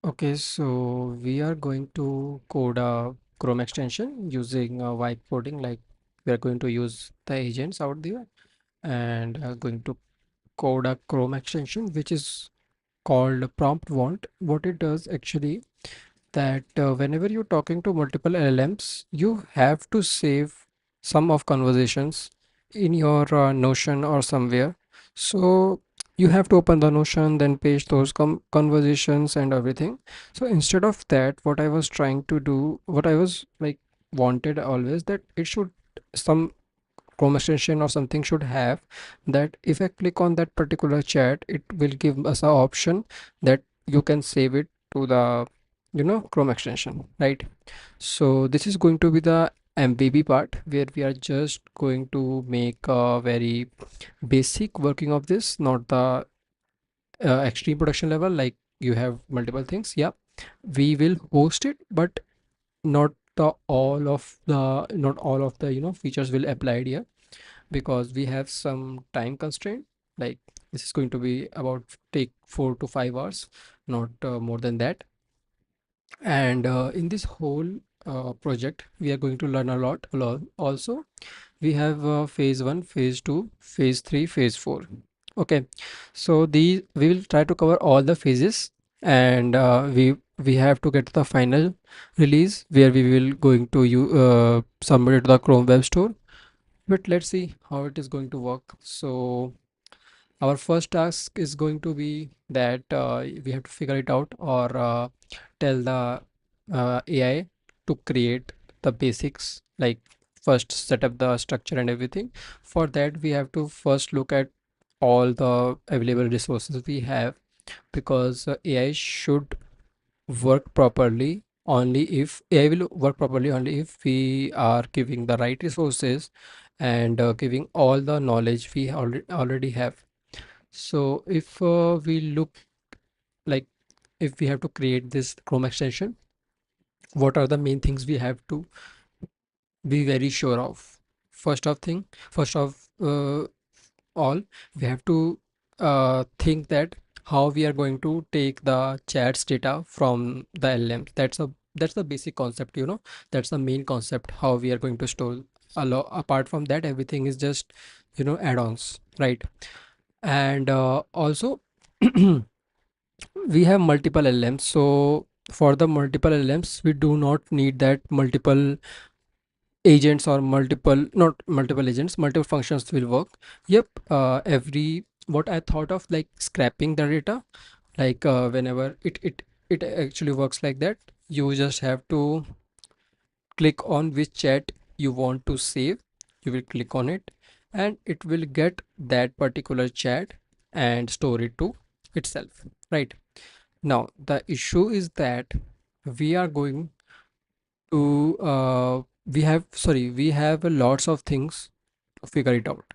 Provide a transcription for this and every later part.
Okay, so we are going to code a Chrome extension using vibe coding. Like we are going to use the agents out there and going to code a Chrome extension which is called prompt want. What it does actually that whenever you're talking to multiple LLMs, you have to save some of conversations in your Notion or somewhere. So you have to open the Notion, then paste those conversations and everything. So instead of that, what I was trying to do, what I was like wanted always that it should some Chrome extension or something should have that if I click on that particular chat, it will give us a option that you can save it to the Chrome extension, right? So this is going to be the MVB part where we are just going to make a very basic working of this, not the extreme production level like you have multiple things. Yeah, we will host it, but not not all of the features will apply here because we have some time constraint. Like this is going to be about take 4 to 5 hours, not more than that. And in this whole project, we are going to learn a lot. Also, we have phase one, phase two, phase three, phase four. Okay, so these we will try to cover all the phases, and we have to get to the final release where we will going to you submit it to the Chrome Web Store. But let's see how it is going to work. So our first task is going to be that we have to figure it out or tell the AI to create the basics, like first set up the structure and everything. For that, we have to first look at all the available resources we have because AI should work properly only if AI will work properly only if we are giving the right resources and giving all the knowledge we already have. So if we look like if we have to create this Chrome extension, what are the main things we have to be very sure of? First of all, we have to think that how we are going to take the chat's data from the LLM. That's the basic concept, That's the main concept how we are going to store. Apart from that, everything is just add-ons, right? And also we have multiple LLMs. So for the multiple LLMs, we do not need that multiple agents or not multiple agents, multiple functions will work. Yep, every what I thought of like scrapping the data, like whenever it actually works like that. You just have to click on which chat you want to save. You will click on it, and it will get that particular chat and store it to itself, right? Now, the issue is that we are going to we have lots of things to figure it out.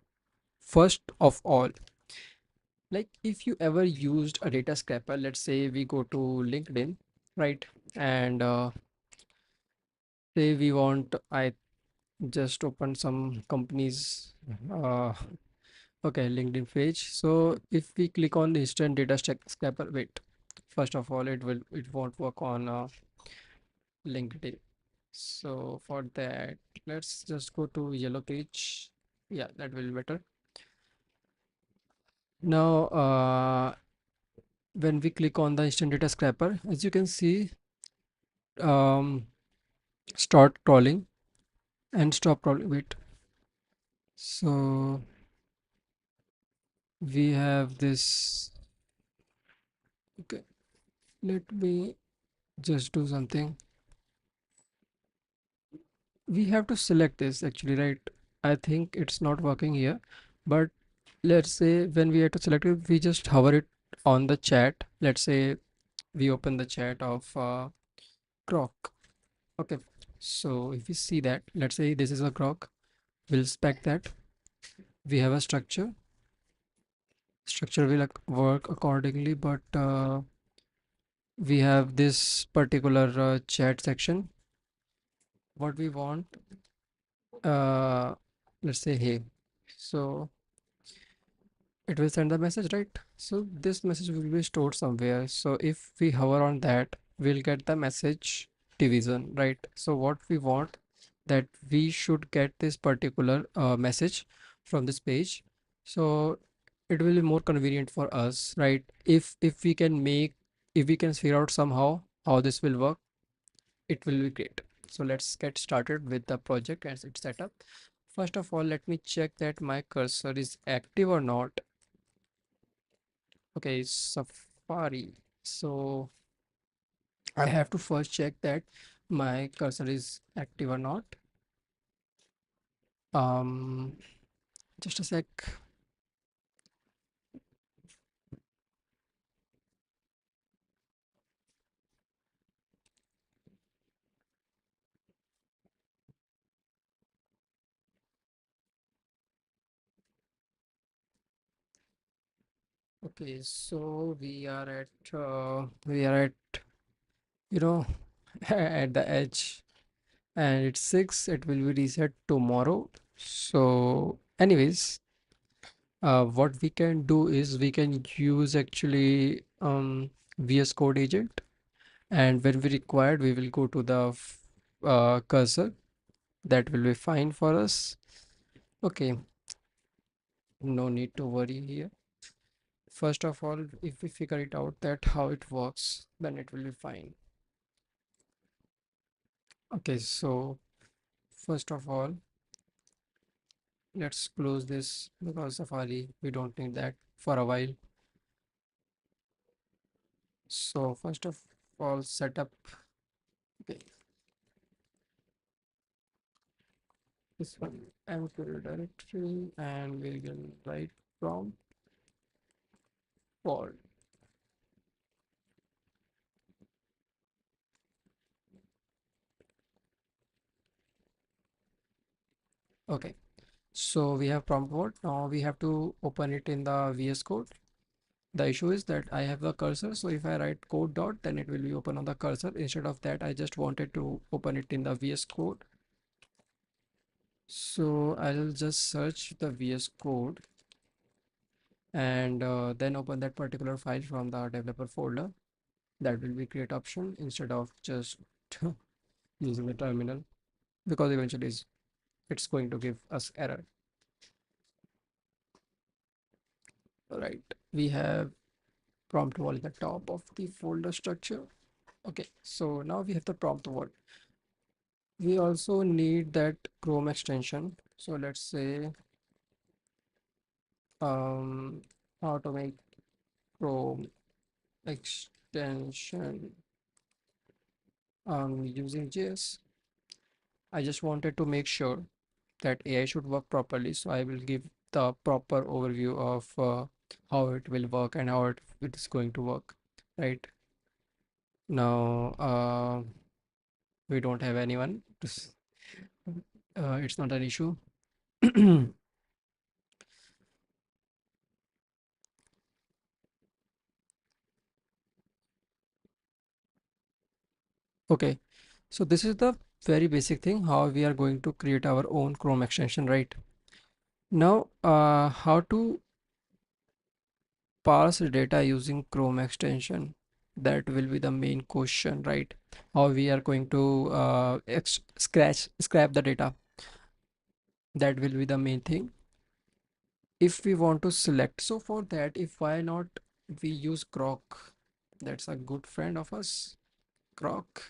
First of all, like if you ever used a data scraper, let's say we go to LinkedIn, right? And say we want, I just opened some companies, uh, okay, LinkedIn page. So if we click on the instant data scraper, wait, first of all, it won't work on LinkedIn. So for that, let's just go to yellow page. Yeah, that will be better. Now, when we click on the instant data scraper, as you can see, um, start crawling and stop crawling. Wait. So we have this. Okay, let me just do something. We have to select this actually, right? I think it's not working here, but let's say when we have to select it, we just hover it on the chat. Let's say we open the chat of grok. Okay, so if we see that, let's say this is a grok, we'll spec that we have a structure will work accordingly, but we have this particular chat section. What we want, uh let's say hey, so it will send the message, right? So this message will be stored somewhere. So if we hover on that, we'll get the message division, right? So what we want, that we should get this particular message from this page. So it will be more convenient for us, right? If we can make, if we can figure out somehow how this will work, it will be great. So let's get started with the project as it's set up. First of all, let me check that my cursor is active or not. Okay, Safari. So I have to first check that my cursor is active or not. Um, just a sec. Okay, so we are at at the edge, and it's 6. It will be reset tomorrow. So, anyways, what we can do is we can use actually VS Code agent, and when we required, we will go to the cursor. That will be fine for us. Okay, no need to worry here. First of all, if we figure it out that how it works, then it will be fine. Okay, so first of all, let's close this because Safari, we don't need that for a while. So first of all, setup. Okay, this one mql directory, and we will write from for. Okay, so we have prompt word. Now we have to open it in the VS Code. The issue is that I have the cursor, so if I write code dot, then it will be open on the cursor. Instead of that, I just wanted to open it in the VS Code. So I'll just search the VS Code and then open that particular file from the developer folder. That will be great option instead of just using the terminal, because eventually it's going to give us error. All right, we have prompt wall at the top of the folder structure. Okay, so now we have the prompt word. We also need that Chrome extension. So let's say um, how to make Chrome extension using JS. I just wanted to make sure that AI should work properly. So I will give the proper overview of how it will work and how it is going to work. Right now, we don't have anyone. It's not an issue. Okay, so this is the very basic thing how we are going to create our own Chrome extension, right? Now, how to parse data using Chrome extension? That will be the main question, right? How we are going to scrap the data? That will be the main thing. If we want to select, so for that, if why not we use Grok? That's a good friend of us, Grok.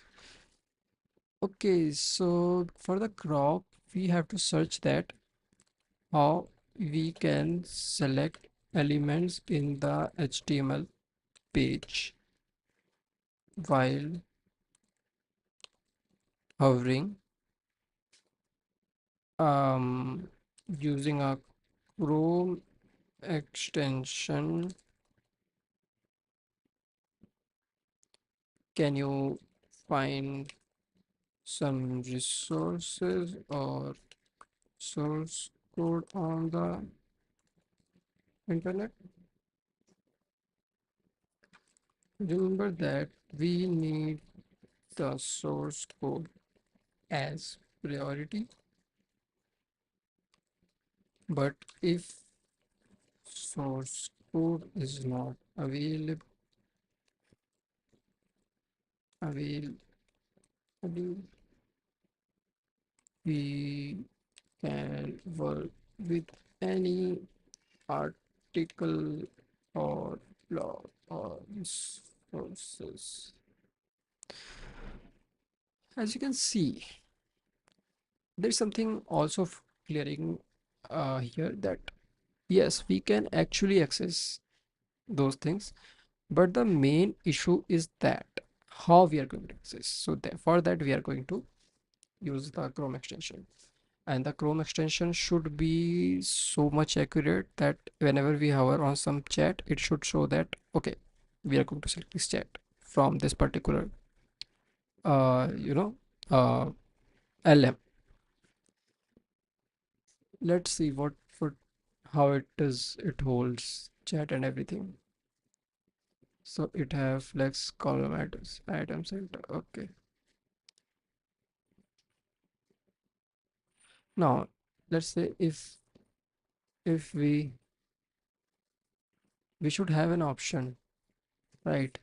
Okay, so for the Grok, we have to search that how we can select elements in the HTML page while hovering um, using a Chrome extension. Can you find some resources or source code on the internet? Remember that we need the source code as priority, but if source Food is not available. Available. We can work with any article or blog or sources. As you can see, there's something also clearing here that yes, we can actually access those things, but the main issue is that how we are going to access. So for that we are going to use the Chrome extension, and the Chrome extension should be so much accurate that whenever we hover on some chat, it should show that okay, we are going to select this chat from this particular uh you know uh LM. Let's see what how it is, it holds chat and everything. So it have flex column item center. Okay. Now let's say if we should have an option, right?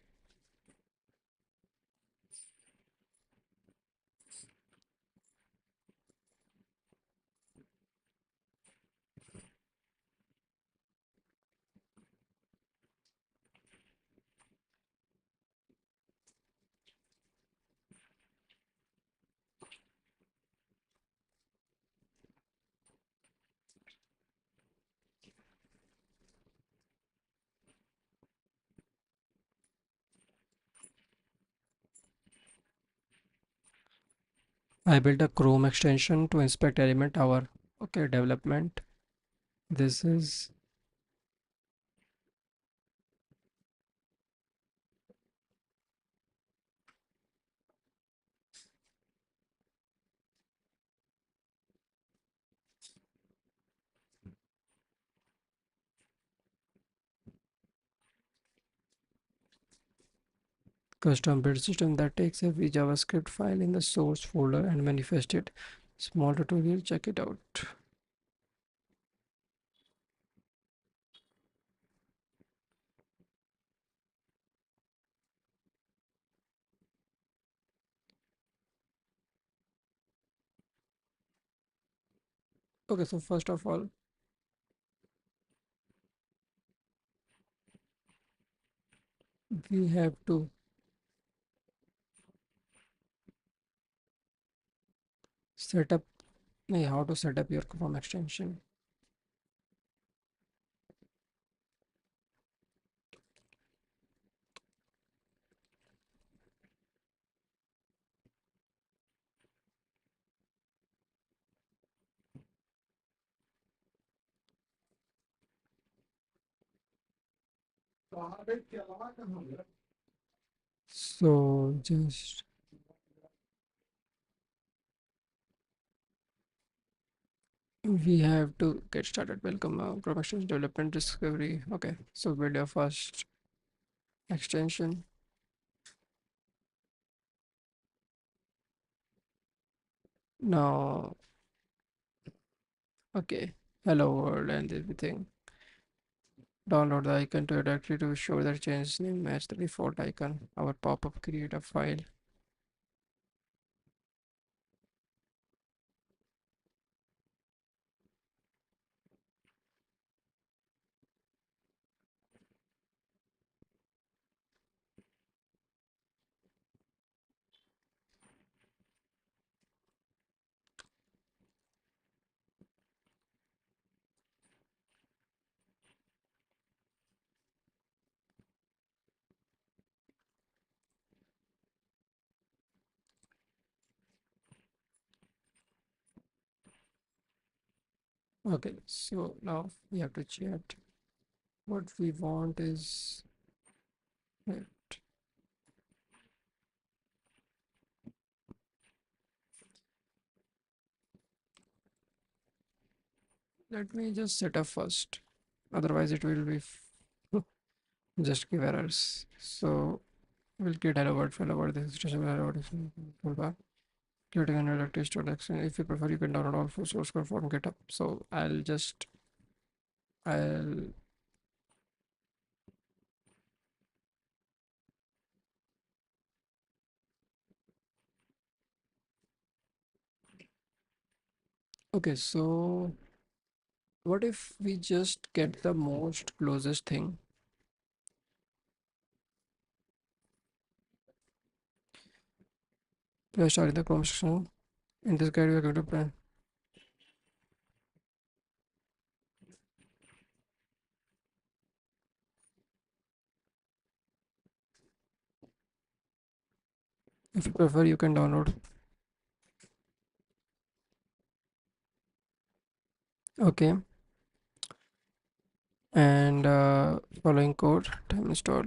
I built a Chrome extension to inspect element hour. Okay, development. This is custom build system that takes every JavaScript file in the source folder and manifests it. Small tutorial, check it out. Okay, so first of all, we have to set up how to set up your Chrome extension. So just we have to get started. Welcome, Chrome extension development discovery. Okay, so build your first extension. Now, okay, hello world and everything. Download the icon to your directory to show that change name match the default icon. Our pop-up create a file. Okay, so now we have to chat. What we want is wait, let me just set up first. Otherwise, it will be just give errors. So we'll get hello world, hello world. This is just hello world. Toolbar. Creating an electric action. If you prefer, you can download all full source code from GitHub. So I'll Okay, so what if we just get the most closest thing? Let's start in the Chrome section. In this guide, we are going to plan. If you prefer, you can download. Okay, and following code, time install.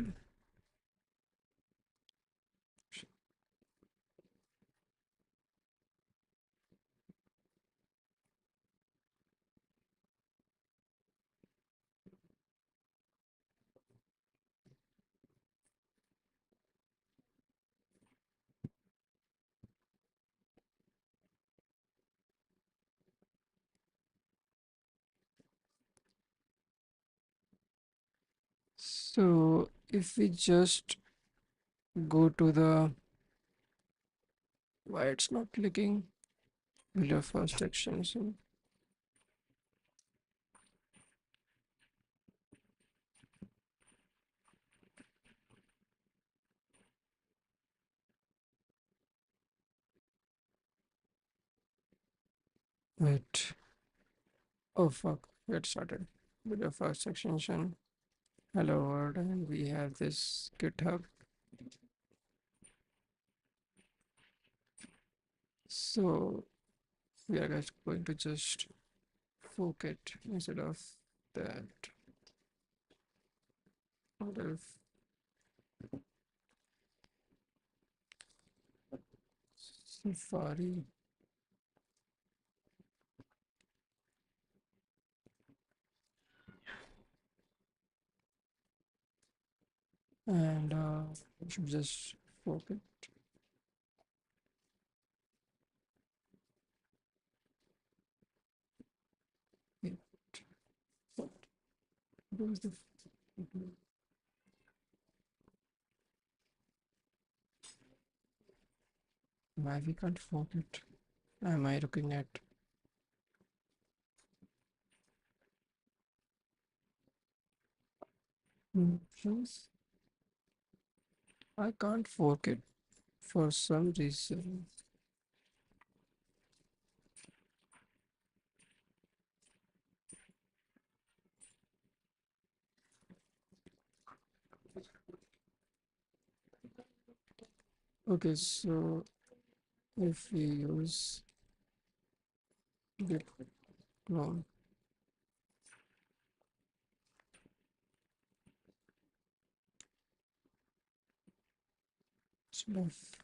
So if we just go to the, why it's not clicking? Your first extension. Wait. Oh fuck. Get started with the first extension. Hello world, and we have this GitHub. So we are guys going to just fork it instead of that. What if Safari and we should just fork it. Wait, what? Where's the why we can't fork it? Am I looking at options? I can't fork it for some reason. Okay, so if we use git clone stuff,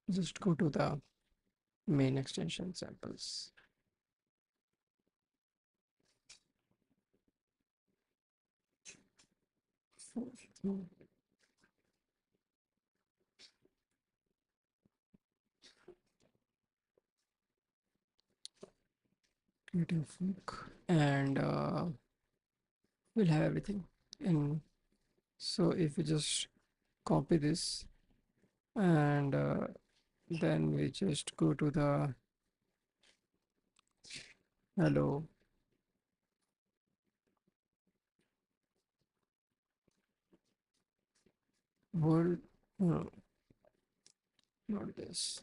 just go to the main extension samples. Creative hook, and we'll have everything in. So if we just copy this and then we just go to the hello world, no, not this.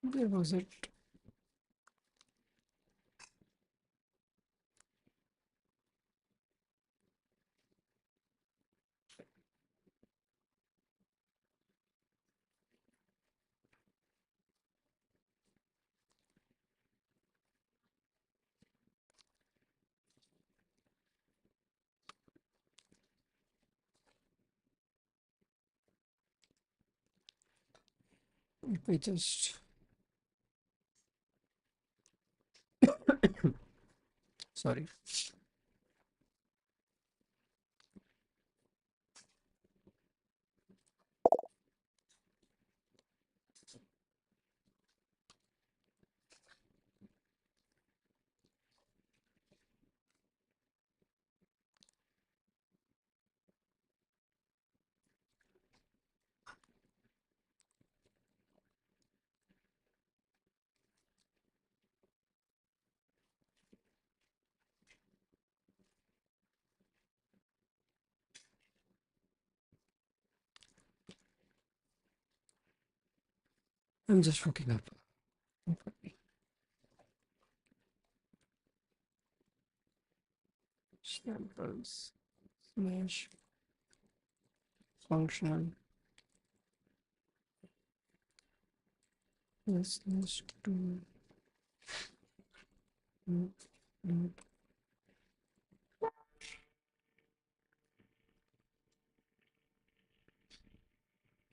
Where was it? If we just sorry, I'm just looking up. Samples slash functional slash to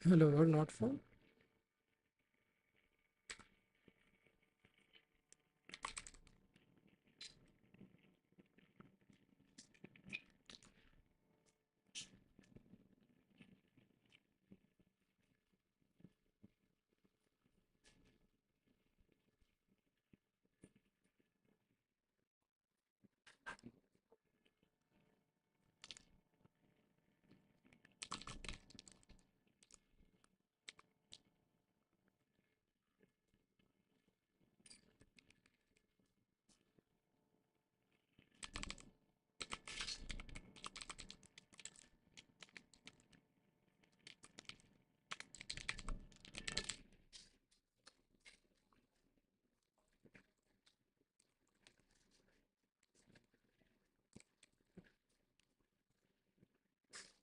hello world not found.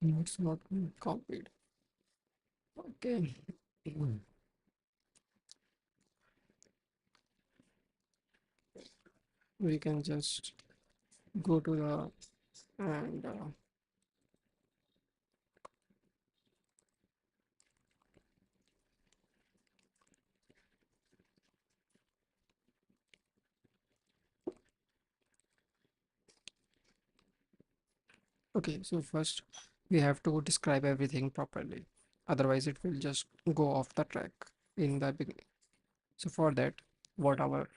No, it's not copied. Okay. We can just go to the and okay, so first we have to describe everything properly. Otherwise, it will just go off the track in the beginning. So for that, what our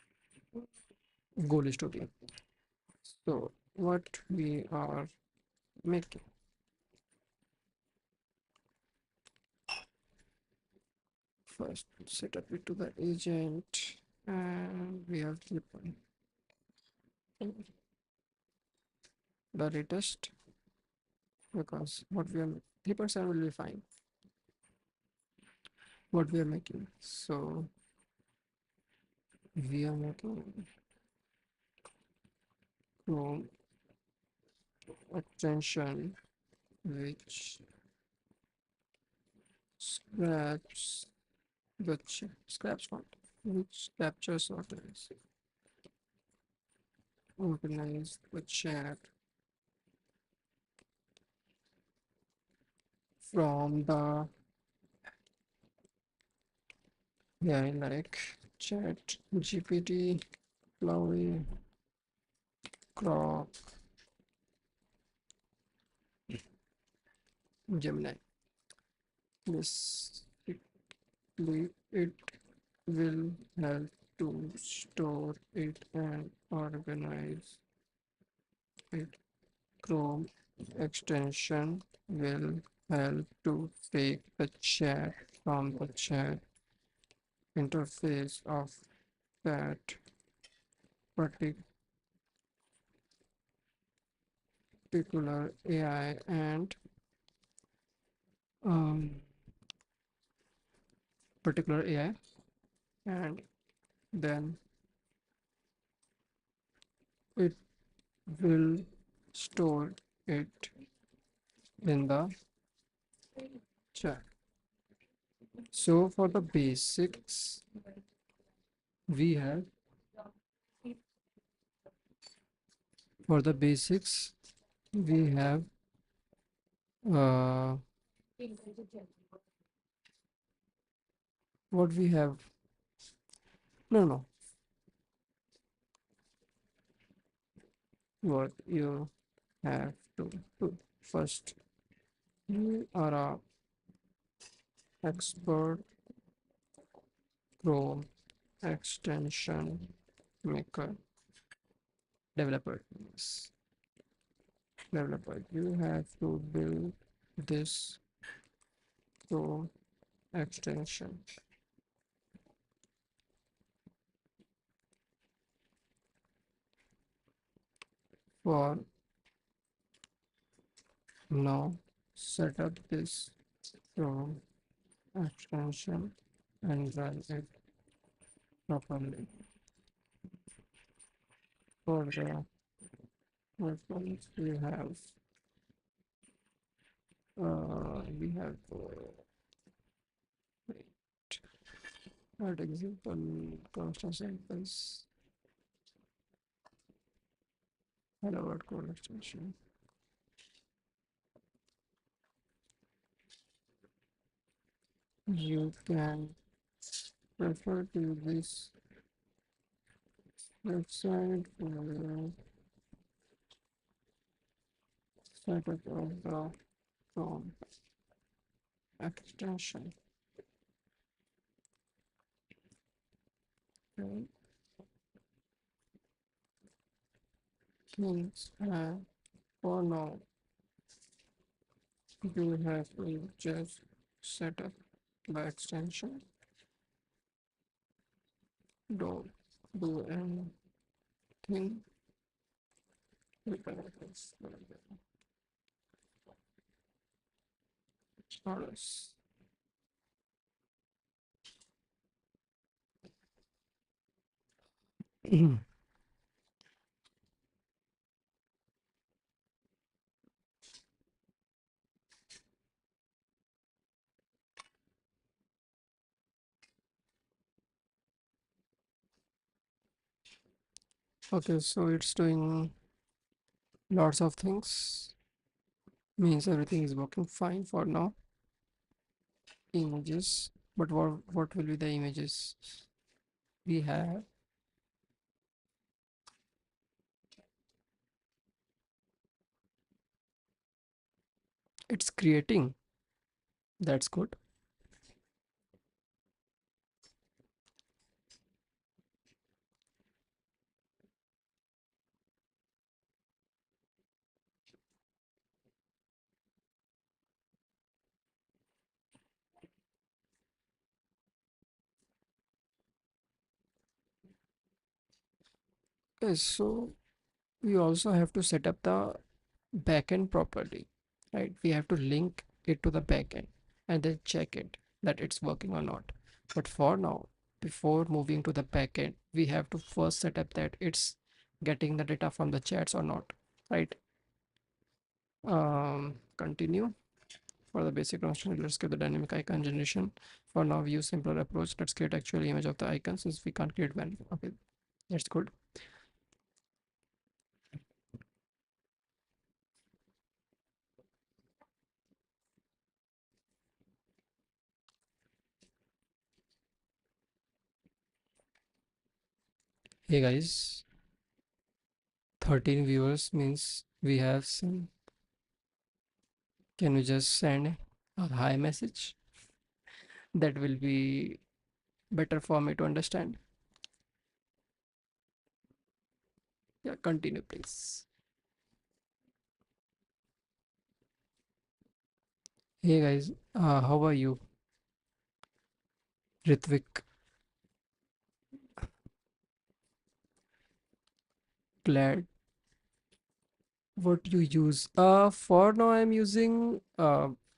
goal is to be. So what we are making. First, set up it to the agent, and we have the latest because what we are 3% will be fine. What we are making. So we are making Chrome extension which scraps scraps font, which captures organize the chat from the yeah like chat GPT, Chloe, Grok, Gemini. Basically, it will help to store it and organize it. Chrome extension will help to take the chat from the chat interface of that particular AI and um, particular AI, and then it will store it in the chat. So for the basics, we have for the basics we have uh, what we have. No, what you have to do first. You are a expert Chrome extension maker developer. Yes. Developer. You have to build this Chrome extension for now. Set up this Chrome extension and run it properly. For the response, wait, what example constant samples. Hello world code extension. You can refer to this website for the setup of the Chrome extension. Okay. Things for now you have to just set up the extension. Don't do anything without this orders. Okay, so it's doing lots of things. Means everything is working fine for now. Images, but what will be the images we have? It's creating. That's good. Okay, so we also have to set up the backend properly, right? We have to link it to the backend and then check it that it's working or not. But for now, before moving to the backend, we have to first set up that it's getting the data from the chats or not, right? Continue. For the basic notion, let's get the dynamic icon generation. For now, we use simpler approach. Let's create actual image of the icon since we can't create one. Okay, that's good. Hey guys, 13 viewers means we have some. Can we just send a hi message? That will be better for me to understand. Yeah, continue, please. Hey guys, how are you? Ritvik, glad. What you use? For now I'm using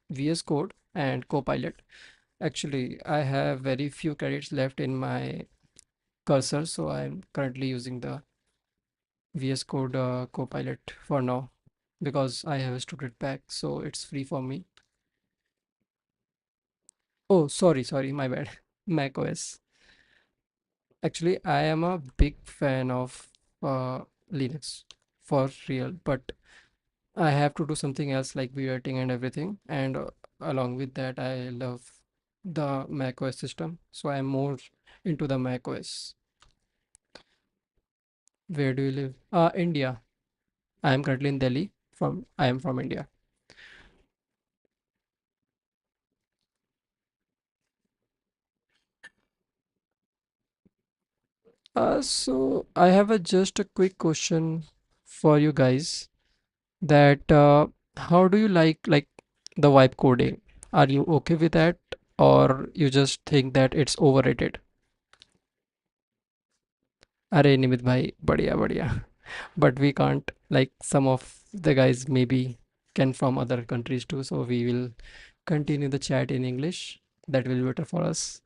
VS Code and Copilot. Actually, I have very few credits left in my cursor, so I'm currently using the VS Code Copilot for now because I have a student pack, so it's free for me. Oh, sorry, my bad. Mac OS. Actually, I am a big fan of Linux for real, but I have to do something else like rewriting and everything. And along with that, I love the Mac OS system, so I'm more into the Mac OS. Where do you live? India. I am currently in Delhi. I am from India. So I have a just a quick question for you guys. That how do you like the vibe coding? Are you okay with that, or you just think that it's overrated? अरे निमित भाई बढ़िया बढ़िया but we can't like some of the guys maybe can from other countries too, so we will continue the chat in English. That will be better for us.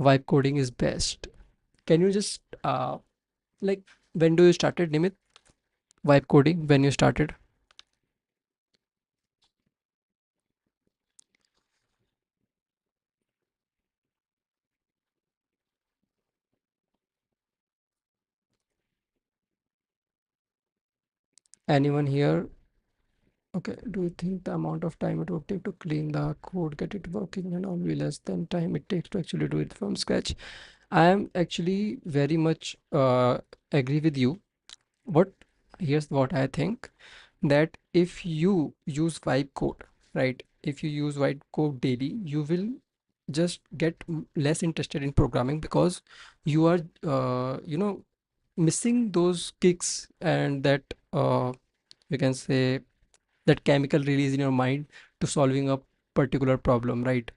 Vibe coding is best. Can you just like when do you started, Nimit? Vibe coding, when you started? Anyone here? Okay, do you think the amount of time it would take to clean the code, get it working, and all be less than time it takes to actually do it from scratch? I am actually very much agree with you. What Here's what I think, that if you use vibe code, right? If you use vibe code daily, you will just get less interested in programming because you are missing those kicks and that you can say that chemical release in your mind to solving a particular problem, right?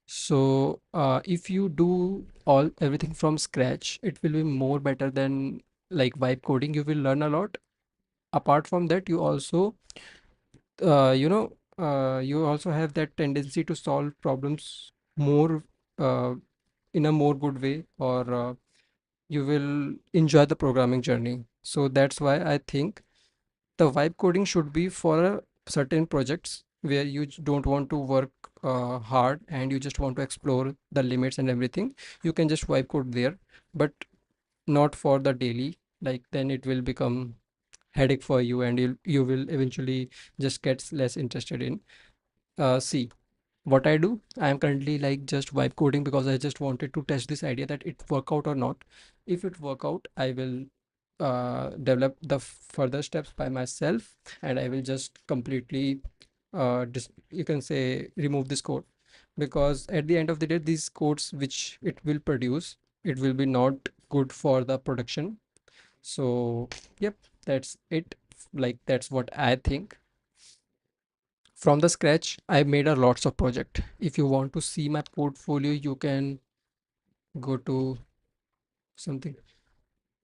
So if you do all everything from scratch, it will be more better than like vibe coding. You will learn a lot. Apart from that, you also you also have that tendency to solve problems more uh, in a more good way, or you will enjoy the programming journey. So that's why I think the vibe coding should be for certain projects where you don't want to work hard and you just want to explore the limits and everything. You can just vibe code there, but not for the daily. Like then it will become headache for you, and you will eventually just get less interested in. See, what I do, I am currently like just vibe coding because I just wanted to test this idea that it work out or not. If it work out, I will develop the further steps by myself, and I will just completely you can say remove this code, because at the end of the day, these codes which it will produce, it will be not good for the production. So yep, that's it. Like that's what I think. From the scratch, I made a lots of project. If you want to see my portfolio, you can go to something.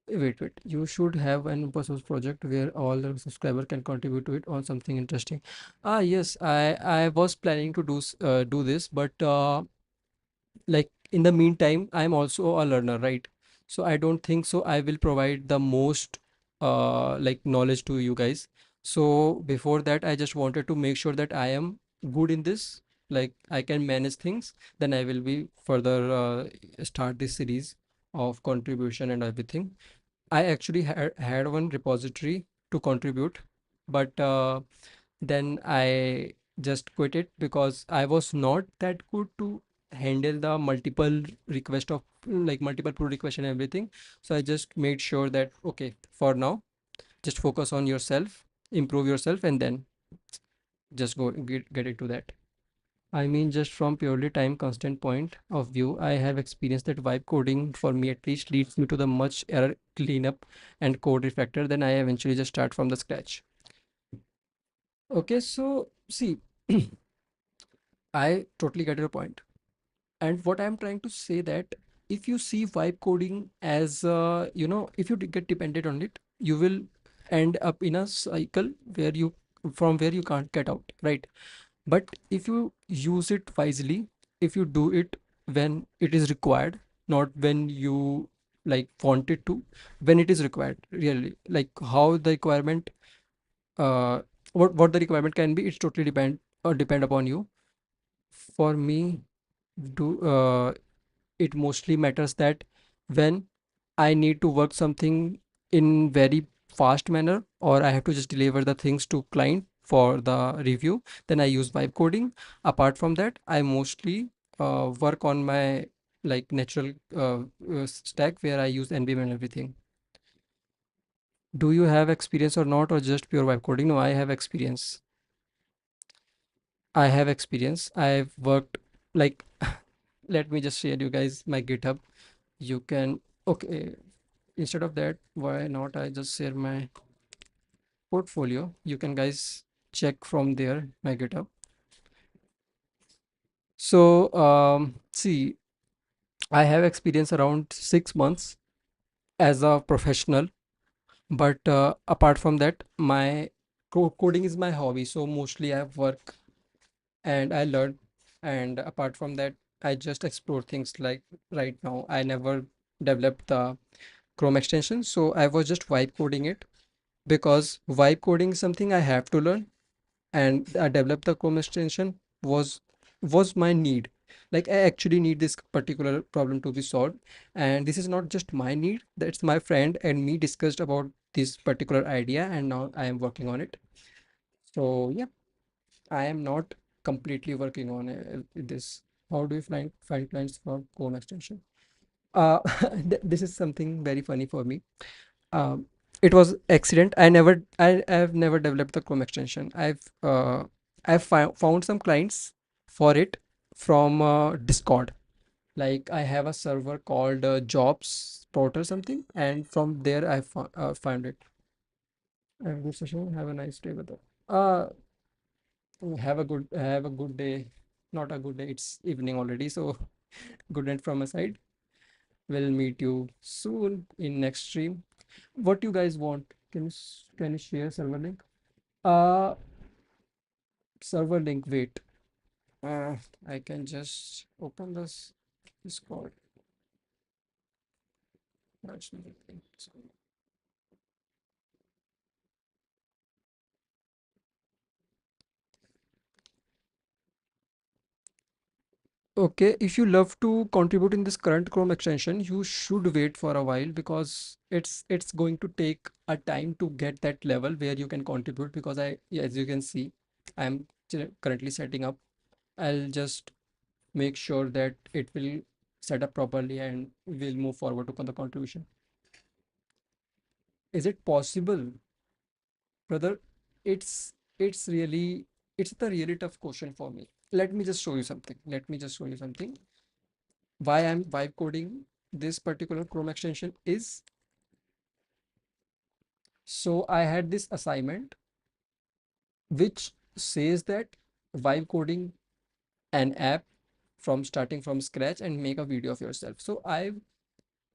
Wait. You should have an open source project where all the subscriber can contribute to it on something interesting. Ah, yes, I was planning to do this, but like in the meantime, I'm also a learner, right? So I don't think so I will provide the most like knowledge to you guys. So before that, I just wanted to make sure that I am good in this, like I can manage things. Then I will be further start this series of contribution and everything. I actually had one repository to contribute, but then I just quit it because I was not that good to handle the multiple request of like multiple pull request and everything. So I just made sure that okay, for now, just focus on yourself, improve yourself, and then just go get into that. I mean, just from purely time constant point of view, I have experienced that vibe coding for me at least leads me to the much error cleanup and code refactor. Then I eventually just start from the scratch. Okay, so see, I totally get your point. And what I'm trying to say that if you see vibe coding as if you get dependent on it, you will end up in a cycle where you from where you can't get out, right? But if you use it wisely, if you do it when it is required, not when you like want it to, when it is required, really, like how the requirement, uh, what the requirement can be, it's totally depend upon you. For me, do it mostly matters that when I need to work something in very fast manner, or I have to just deliver the things to client for the review, then I use vibe coding. Apart from that, I mostly work on my like natural stack where I use Nvim and everything. Do you have experience or not, or just pure vibe coding? No, I have experience. I have experience. I've worked like let me just share you guys my GitHub. You can okay, instead of that, why not I just share my portfolio? You can guys check from there my GitHub. So see, I have experience around 6 months as a professional, but apart from that, my coding is my hobby. So mostly I work and I learn, and apart from that, I just explore things like right now. I never developed the Chrome extension, so I was just vibe coding it because vibe coding is something I have to learn, and I developed the Chrome extension was my need. Like I actually need this particular problem to be solved, and this is not just my need. That's my friend and me discussed about this particular idea, and now I am working on it. So yeah, I am not completely working on this. How do you find clients for Chrome extension? Uh, this is something very funny for me. Um, it was accident. I've never developed the Chrome extension. I've found some clients for it from Discord. Like I have a server called Jobs Spot or something, and from there I found it. Good session. Have a nice day with it. Have a good day. Not a good day. It's evening already, so good night from my side. We'll meet you soon in next stream. What you guys want? Can you share server link? Uh, server link. Wait. Uh, I can just open this Discord. That's not the thing. Okay, if you love to contribute in this current Chrome extension, you should wait for a while because it's going to take a time to get that level where you can contribute because yeah, as you can see, I'm currently setting up. I'll just make sure that it will set up properly and we'll move forward to the contribution. Is it possible, brother? It's really it's the really tough question for me. Let me just show you something. Let me just show you something. Why I'm vibe coding this particular Chrome extension is, so I had this assignment which says that vibe coding an app from starting from scratch and make a video of yourself. So I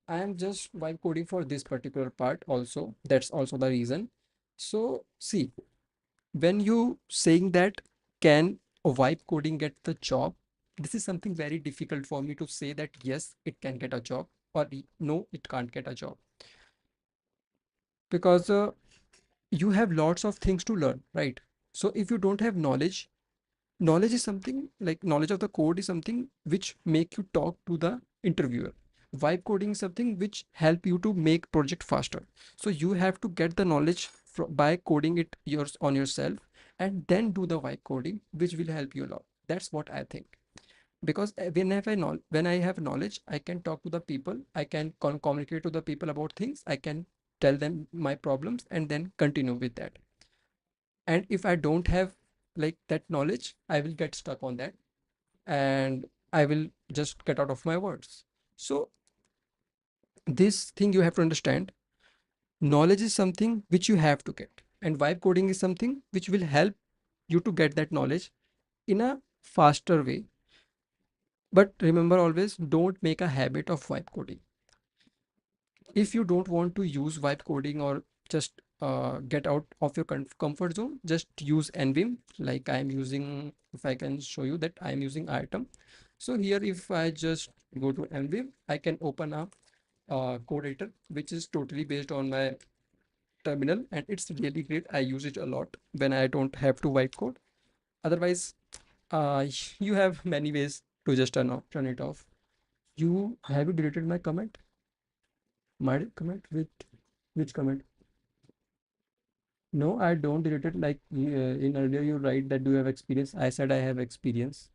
am just vibe coding for this particular part also. That's also the reason. So see, when you saying that can a vibe coding get the job, this is something very difficult for me to say that yes, it can get a job or no, it can't get a job because you have lots of things to learn, right? So if you don't have knowledge, knowledge is something like knowledge of the code is something which make you talk to the interviewer. Vibe coding is something which help you to make project faster. So you have to get the knowledge by coding it yours on yourself and then do the vibe coding, which will help you a lot. That's what I think. Because when I have knowledge, I can talk to the people, I can communicate to the people about things, I can tell them my problems and then continue with that. And if I don't have like that knowledge, I will get stuck on that and I will just get out of my words. So this thing you have to understand, knowledge is something which you have to get, and vibe coding is something which will help you to get that knowledge in a faster way. But remember, always don't make a habit of vibe coding. If you don't want to use vibe coding or just get out of your comfort zone, just use Nvim like I am using. If I can show you that I am using item. So here if I just go to Nvim, I can open up code editor which is totally based on my terminal, and it's really great. I use it a lot when I don't have to write code. Otherwise, you have many ways to just turn it off. You have you deleted my comment? My comment with which comment? No, I don't delete it. Like in earlier, you write that do you have experience? I said I have experience,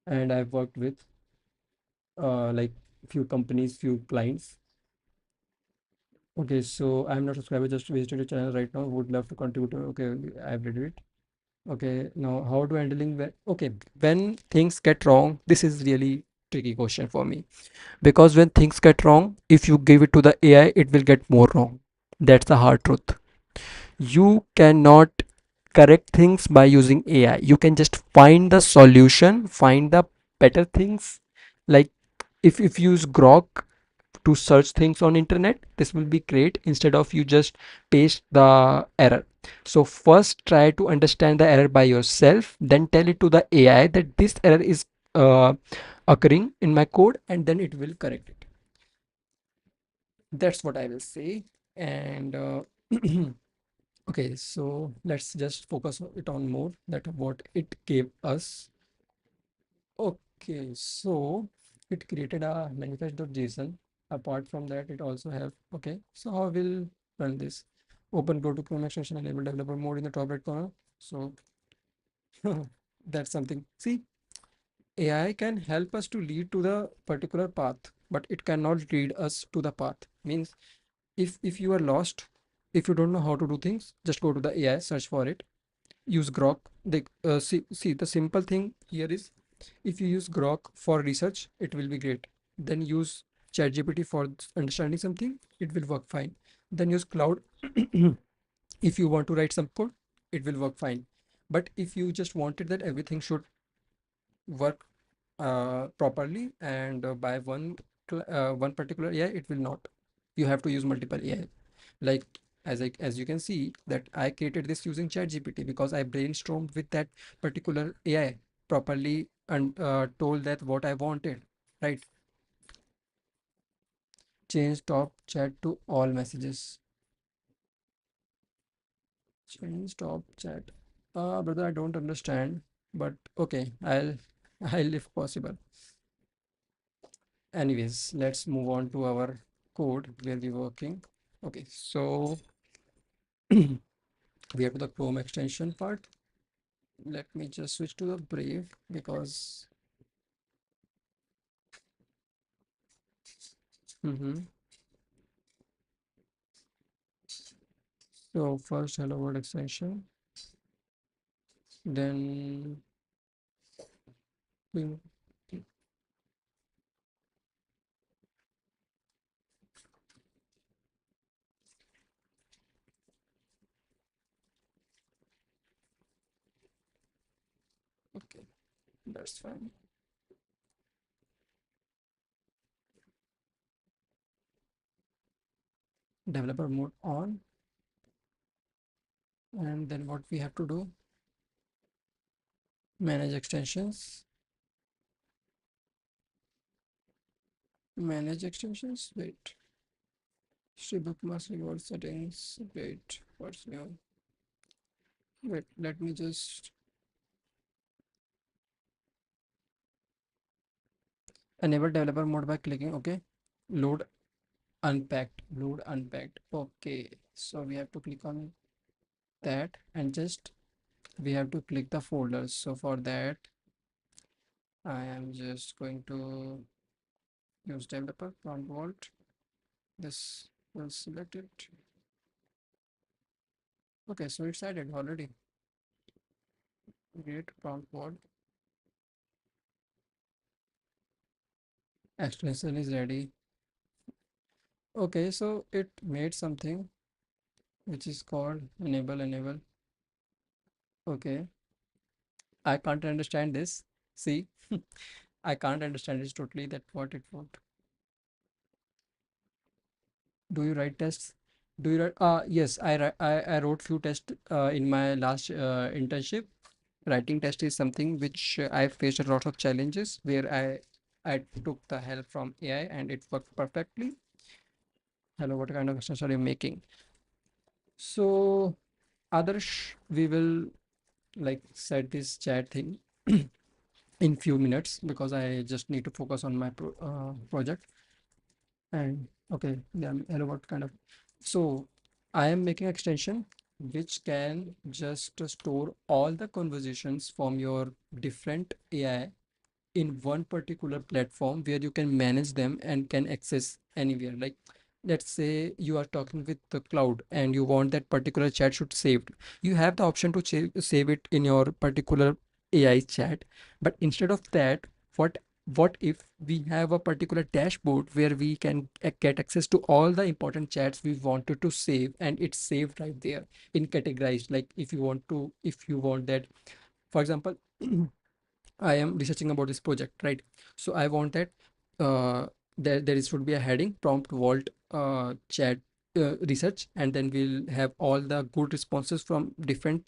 and I've worked with like few companies, few clients. Okay, so I'm not subscriber, just visited your channel right now. Would love to contribute. Okay, I've read it. Okay, now how to handling when when things get wrong, this is really tricky question for me because when things get wrong, if you give it to the AI, it will get more wrong. That's the hard truth. You cannot correct things by using AI. You can just find the solution, find the better things. Like if you use Grok to search things on internet, this will be great instead of you just paste the error. So first try to understand the error by yourself, then tell it to the AI that this error is uh, occurring in my code, and then it will correct it. That's what I will say. And okay, so let's just focus it on more that what it gave us. Okay, so it created a manifest.json. Apart from that, it also have, okay, so how we'll run this? Open go to Chrome extension, enable developer mode in the top right corner. So that's something. See, AI can help us to lead to the particular path, but it cannot lead us to the path. Means if you are lost, if you don't know how to do things, just go to the AI, search for it, use Grok. See the simple thing here is, if you use Grok for research, it will be great. Then use ChatGPT for understanding something, it will work fine. Then use Cloud if you want to write some code, it will work fine. But if you just wanted that everything should work properly and by one particular AI, it will not. You have to use multiple AI. Like as you can see that I created this using ChatGPT because I brainstormed with that particular AI properly and told that what I wanted. Right? Change top chat to all messages. Change top chat. Brother, I don't understand, but okay, I'll if possible. Anyways, let's move on to our code where we're working. Okay, so we are to the Chrome extension part. Let me just switch to the Brave because mhm. So first hello world extension, then we okay, that's fine. Developer mode on, and then what we have to do, manage extensions. Manage extensions. Wait. Shri bookmarks reward settings. Wait, what's new? Wait, let me just enable developer mode by clicking OK. Load unpacked. Load unpacked. Okay. So we have to click on that and just we have to click the folders. So for that, I am just going to use developer prompt vault. This will select it. Okay, so it's added already. Create prompt vault. Extension is ready. Okay, so it made something which is called enable. Okay, I can't understand this. See, I can't understand this totally that what it would. Do you write tests? Do you write? Yes, I wrote few tests in my last internship. Writing test is something which I faced a lot of challenges where I took the help from AI and it worked perfectly. Hello, what kind of questions are you making? So, Adarsh, we will like set this chat thing in few minutes because I just need to focus on my project. And okay, yeah, hello, what kind of? So, I am making extension which can just store all the conversations from your different AI in one particular platform where you can manage them and can access anywhere. Like, let's say you are talking with the cloud and you want that particular chat should saved. You have the option to save it in your particular AI chat. But instead of that, what what if we have a particular dashboard where we can get access to all the important chats we wanted to save and it's saved right there in categorized. Like if you want that, for example, I am researching about this project, right? So I want that should be a heading prompt vault chat research, and then we'll have all the good responses from different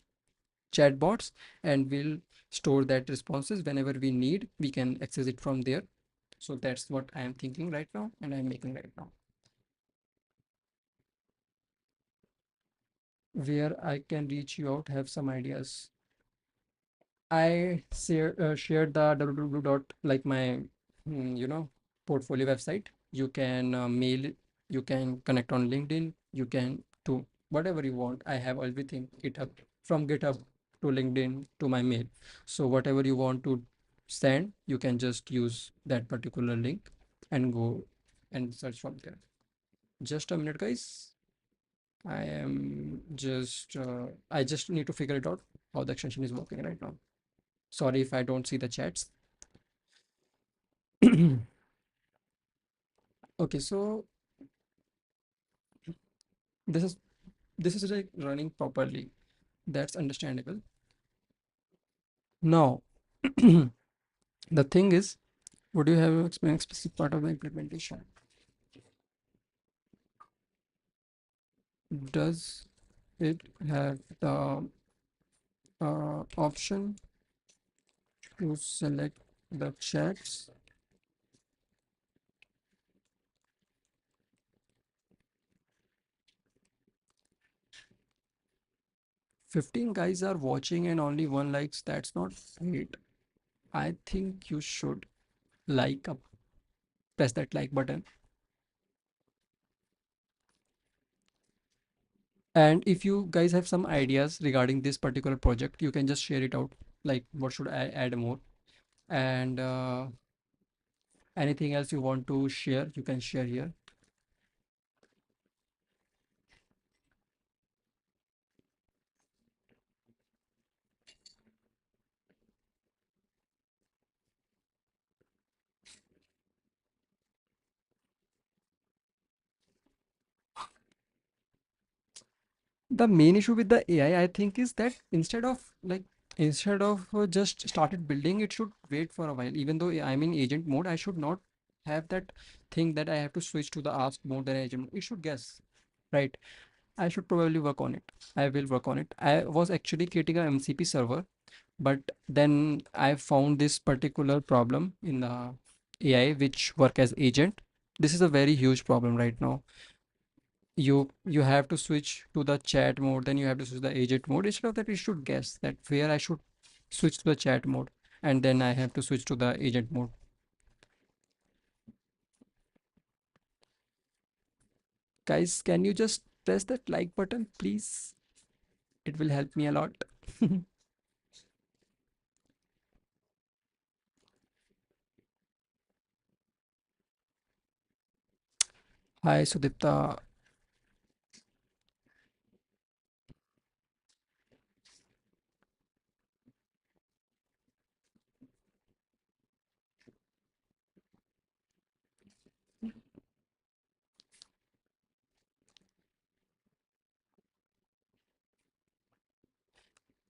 chatbots, and we'll store that responses whenever we need. We can access it from there. So that's what I am thinking right now, and I'm making right now. Where I can reach you out, have some ideas. Shared the www dot like my portfolio website. You can mail, you can connect on LinkedIn, you can do whatever you want. I have everything GitHub, from GitHub to LinkedIn to my mail. So whatever you want to send, you can just use that particular link and go and search from there. Just a minute, guys. I just need to figure it out how the extension is working right now. Sorry if I don't see the chats. Okay, so this is this is like running properly. That's understandable. Now, the thing is, would you have explained specific part of the implementation? Does it have the option to select the chats? 15 guys are watching and only one likes. That's not great. I think you should like up, press that like button. And if you guys have some ideas regarding this particular project, you can just share it out. Like, what should I add more? And anything else you want to share, you can share here. The main issue with the AI, I think, is that instead of just started building, it should wait for a while. Even though I'm in agent mode, I should not have that thing that I have to switch to the ask mode than agent mode. It should guess, right? I should probably work on it. I will work on it. I was actually creating a MCP server, but then I found this particular problem in the AI which work as agent. This is a very huge problem right now. You have to switch to the chat mode, then you have to switch the agent mode. Instead of that, it should guess that where I should switch to the chat mode, and then I have to switch to the agent mode. Guys, can you just press that like button, please? It will help me a lot. Hi, Sudipta.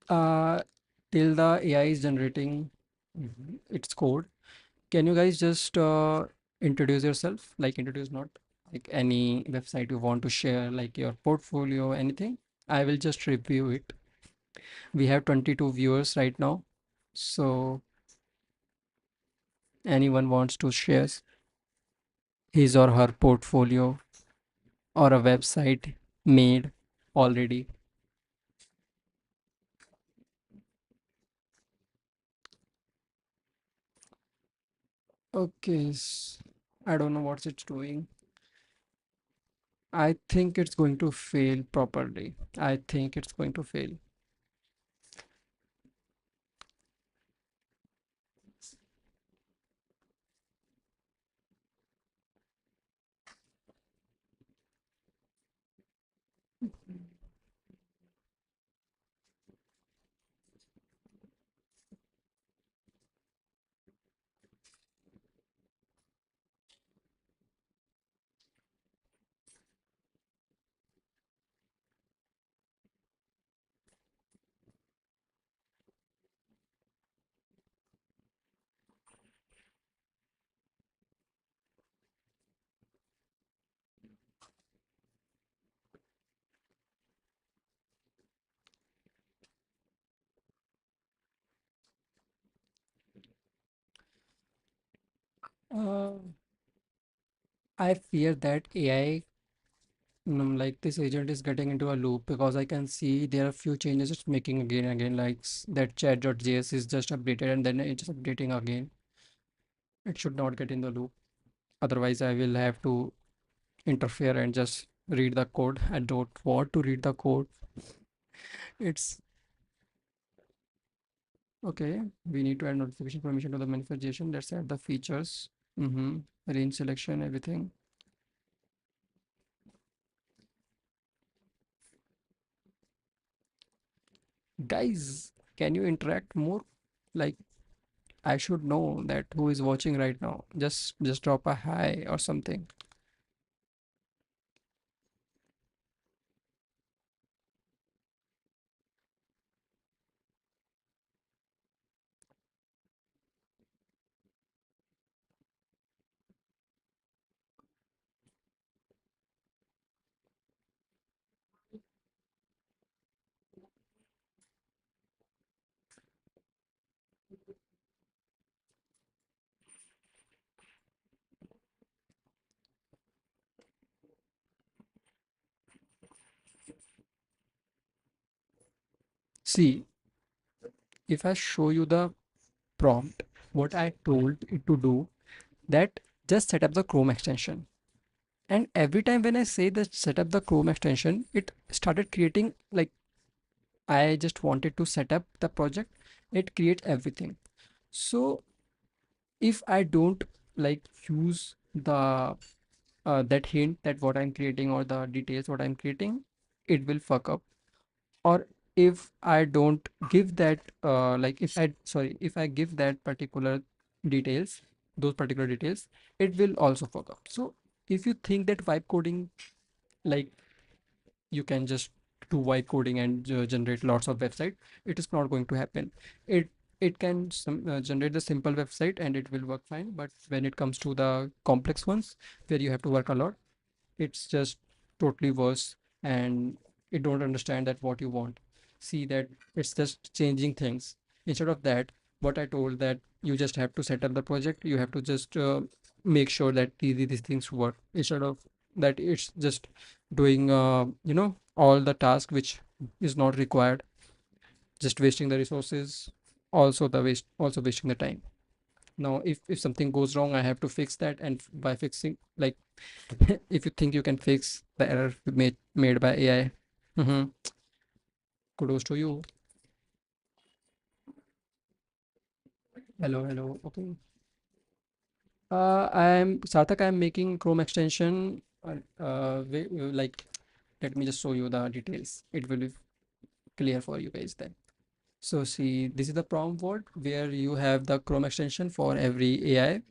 Uh, till the AI is generating its code, can you guys just introduce yourself? Like, introduce not like any website you want to share, like your portfolio, anything. I will just review it. We have 22 viewers right now. So anyone wants to share his or her portfolio or a website made already. Okay, I don't know what it's doing. I think it's going to fail properly. I think it's going to fail. Uh, I fear that AI, like this agent is getting into a loop because I can see there are few changes it's making again and again, like that chat.js is just updated and then it's updating again. It should not get in the loop. Otherwise, I will have to interfere and just read the code. I don't want to read the code. It's okay. We need to add notification permission to the manifestation. Let's add the features. Mm-hmm. Range selection, everything. Guys, can you interact more? Like I should know that who is watching right now. Just drop a hi or something. See, if I show you the prompt, what I told it to do, that just set up the Chrome extension. And every time when I say that set up the Chrome extension, it started creating like I just wanted to set up the project. It creates everything. So if I don't like use the that hint that what I'm creating or the details what I'm creating, it will fuck up. Or if I don't give that like if I sorry if I give that particular details, those particular details, it will also fuck up. So if you think that vibe coding, like you can just do vibe coding and generate lots of website, it is not going to happen. It can generate the simple website and it will work fine, but when it comes to the complex ones where you have to work a lot, it's just totally worse, and it don't understand that what you want. See that it's just changing things. Instead of that, what I told that you just have to set up the project, you have to just make sure that these things work. Instead of that, it's just doing all the task which is not required, just wasting the resources, also the waste also wasting the time. Now if something goes wrong, I have to fix that, and by fixing, like, if you think you can fix the error made by AI, mm-hmm, kudos to you. Hello, hello. Okay. I'm Sarthak. I'm making Chrome extension. Like, let me just show you the details. It will be clear for you guys then. So see, this is the prompt word where you have the Chrome extension for every AI,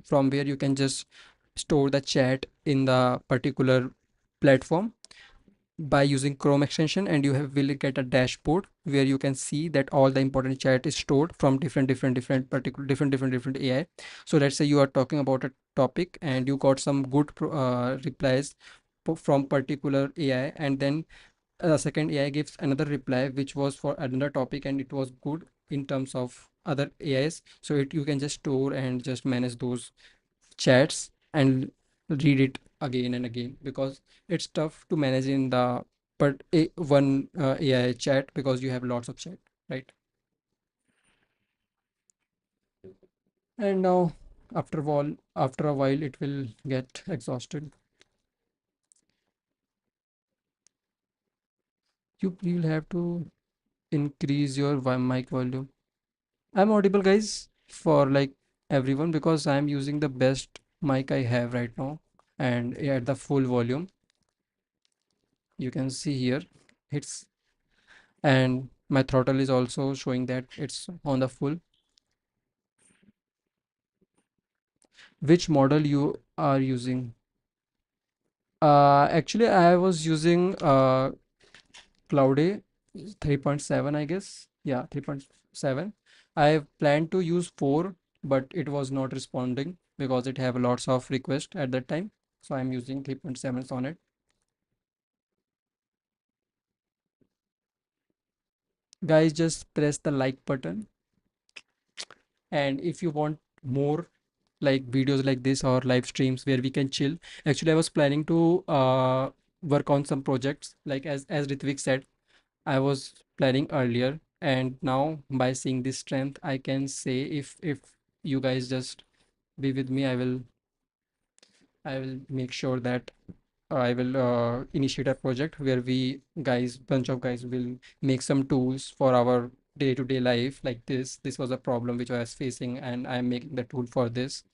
from where you can just store the chat in the particular platform by using Chrome extension, and will get a dashboard where you can see that all the important chat is stored from different particular different AI. So let's say you are talking about a topic and you got some good replies from particular AI, and then a second AI gives another reply which was for another topic and it was good in terms of other AIs. So you can just store and just manage those chats and read it again and again, because it's tough to manage in the one AI chat because you have lots of chat, right? And now after a while it will get exhausted. You will have to increase your mic volume. I'm audible, guys, for like everyone, because I'm using the best mic I have right now and at the full volume. You can see here it's, and my throttle is also showing that it's on the full. Which model you are using? Actually, I was using Cloudy 3.7, I guess. Yeah, 3.7. I planned to use 4, but it was not responding because it have lots of requests at that time. So I'm using 3.7 on it. Guys, just press the like button. And if you want more like videos like this or live streams where we can chill. Actually, I was planning to work on some projects, like as Ritvik said, I was planning earlier, and now by seeing this strength, I can say if you guys just be with me, I will make sure that I will initiate a project where we guys, bunch of guys, will make some tools for our day-to-day life. Like this was a problem which I was facing, and I am making the tool for this.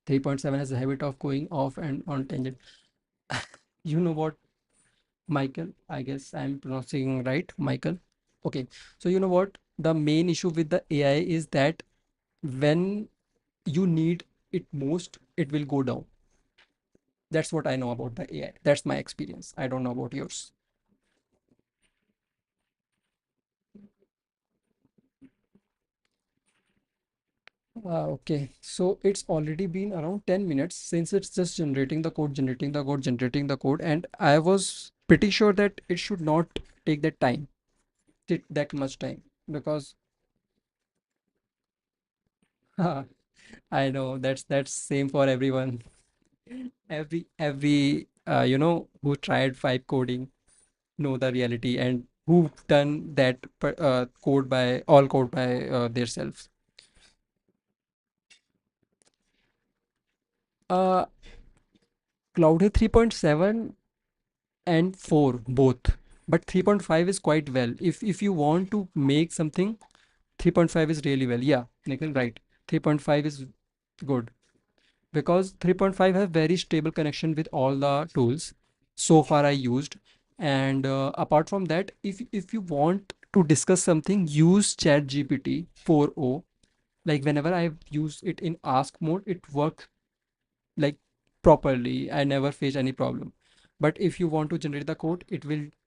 3.7 has a habit of going off and on tangent. You know what, Michael? I guess I'm pronouncing right, Michael. Okay, so you know what? The main issue with the AI is that when you need it most, it will go down. That's what I know about the AI. That's my experience. I don't know about yours. Okay, so it's already been around 10 minutes since it's just generating the code, generating the code, generating the code, and I was pretty sure that it should not take that time, take that much time, because I know that's same for everyone. Every who tried vibe coding know the reality, and who done that code by all code by themselves. Uh, Cloud 3.7 and 4 both, but 3.5 is quite well. If you want to make something, 3.5 is really well. Yeah, Nikhil, right. 3.5 is good because 3.5 have very stable connection with all the tools so far I used. And apart from that, if you want to discuss something, use chat gpt 4o. Like whenever I've used it in ask mode, it works like properly. I never face any problem. But if you want to generate the code,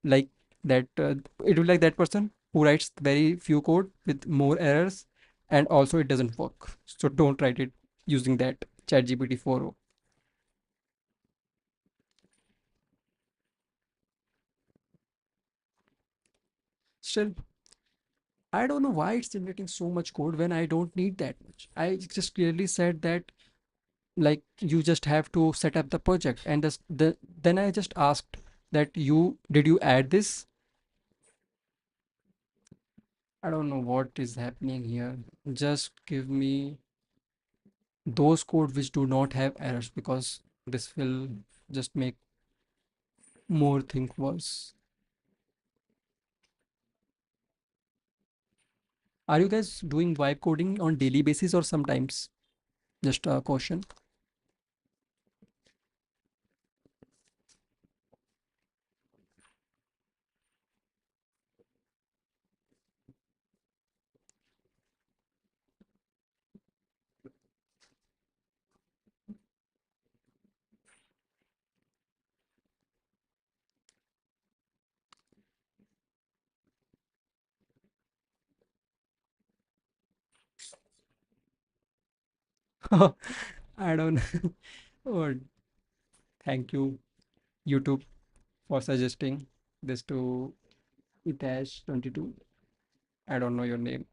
like that it will like that person who writes very few code with more errors, and also it doesn't work. So don't write it using that ChatGPT 4o. Still, I don't know why it's generating so much code when I don't need that much. I just clearly said that like you just have to set up the project, and then I just asked that you did you add this. I don't know what is happening here. Just give me those code which do not have errors, because this will just make more thing worse. Are you guys doing vibe coding on daily basis or sometimes? Just a caution. I don't know. Oh, thank you, YouTube, for suggesting this to Itash22. I don't know your name.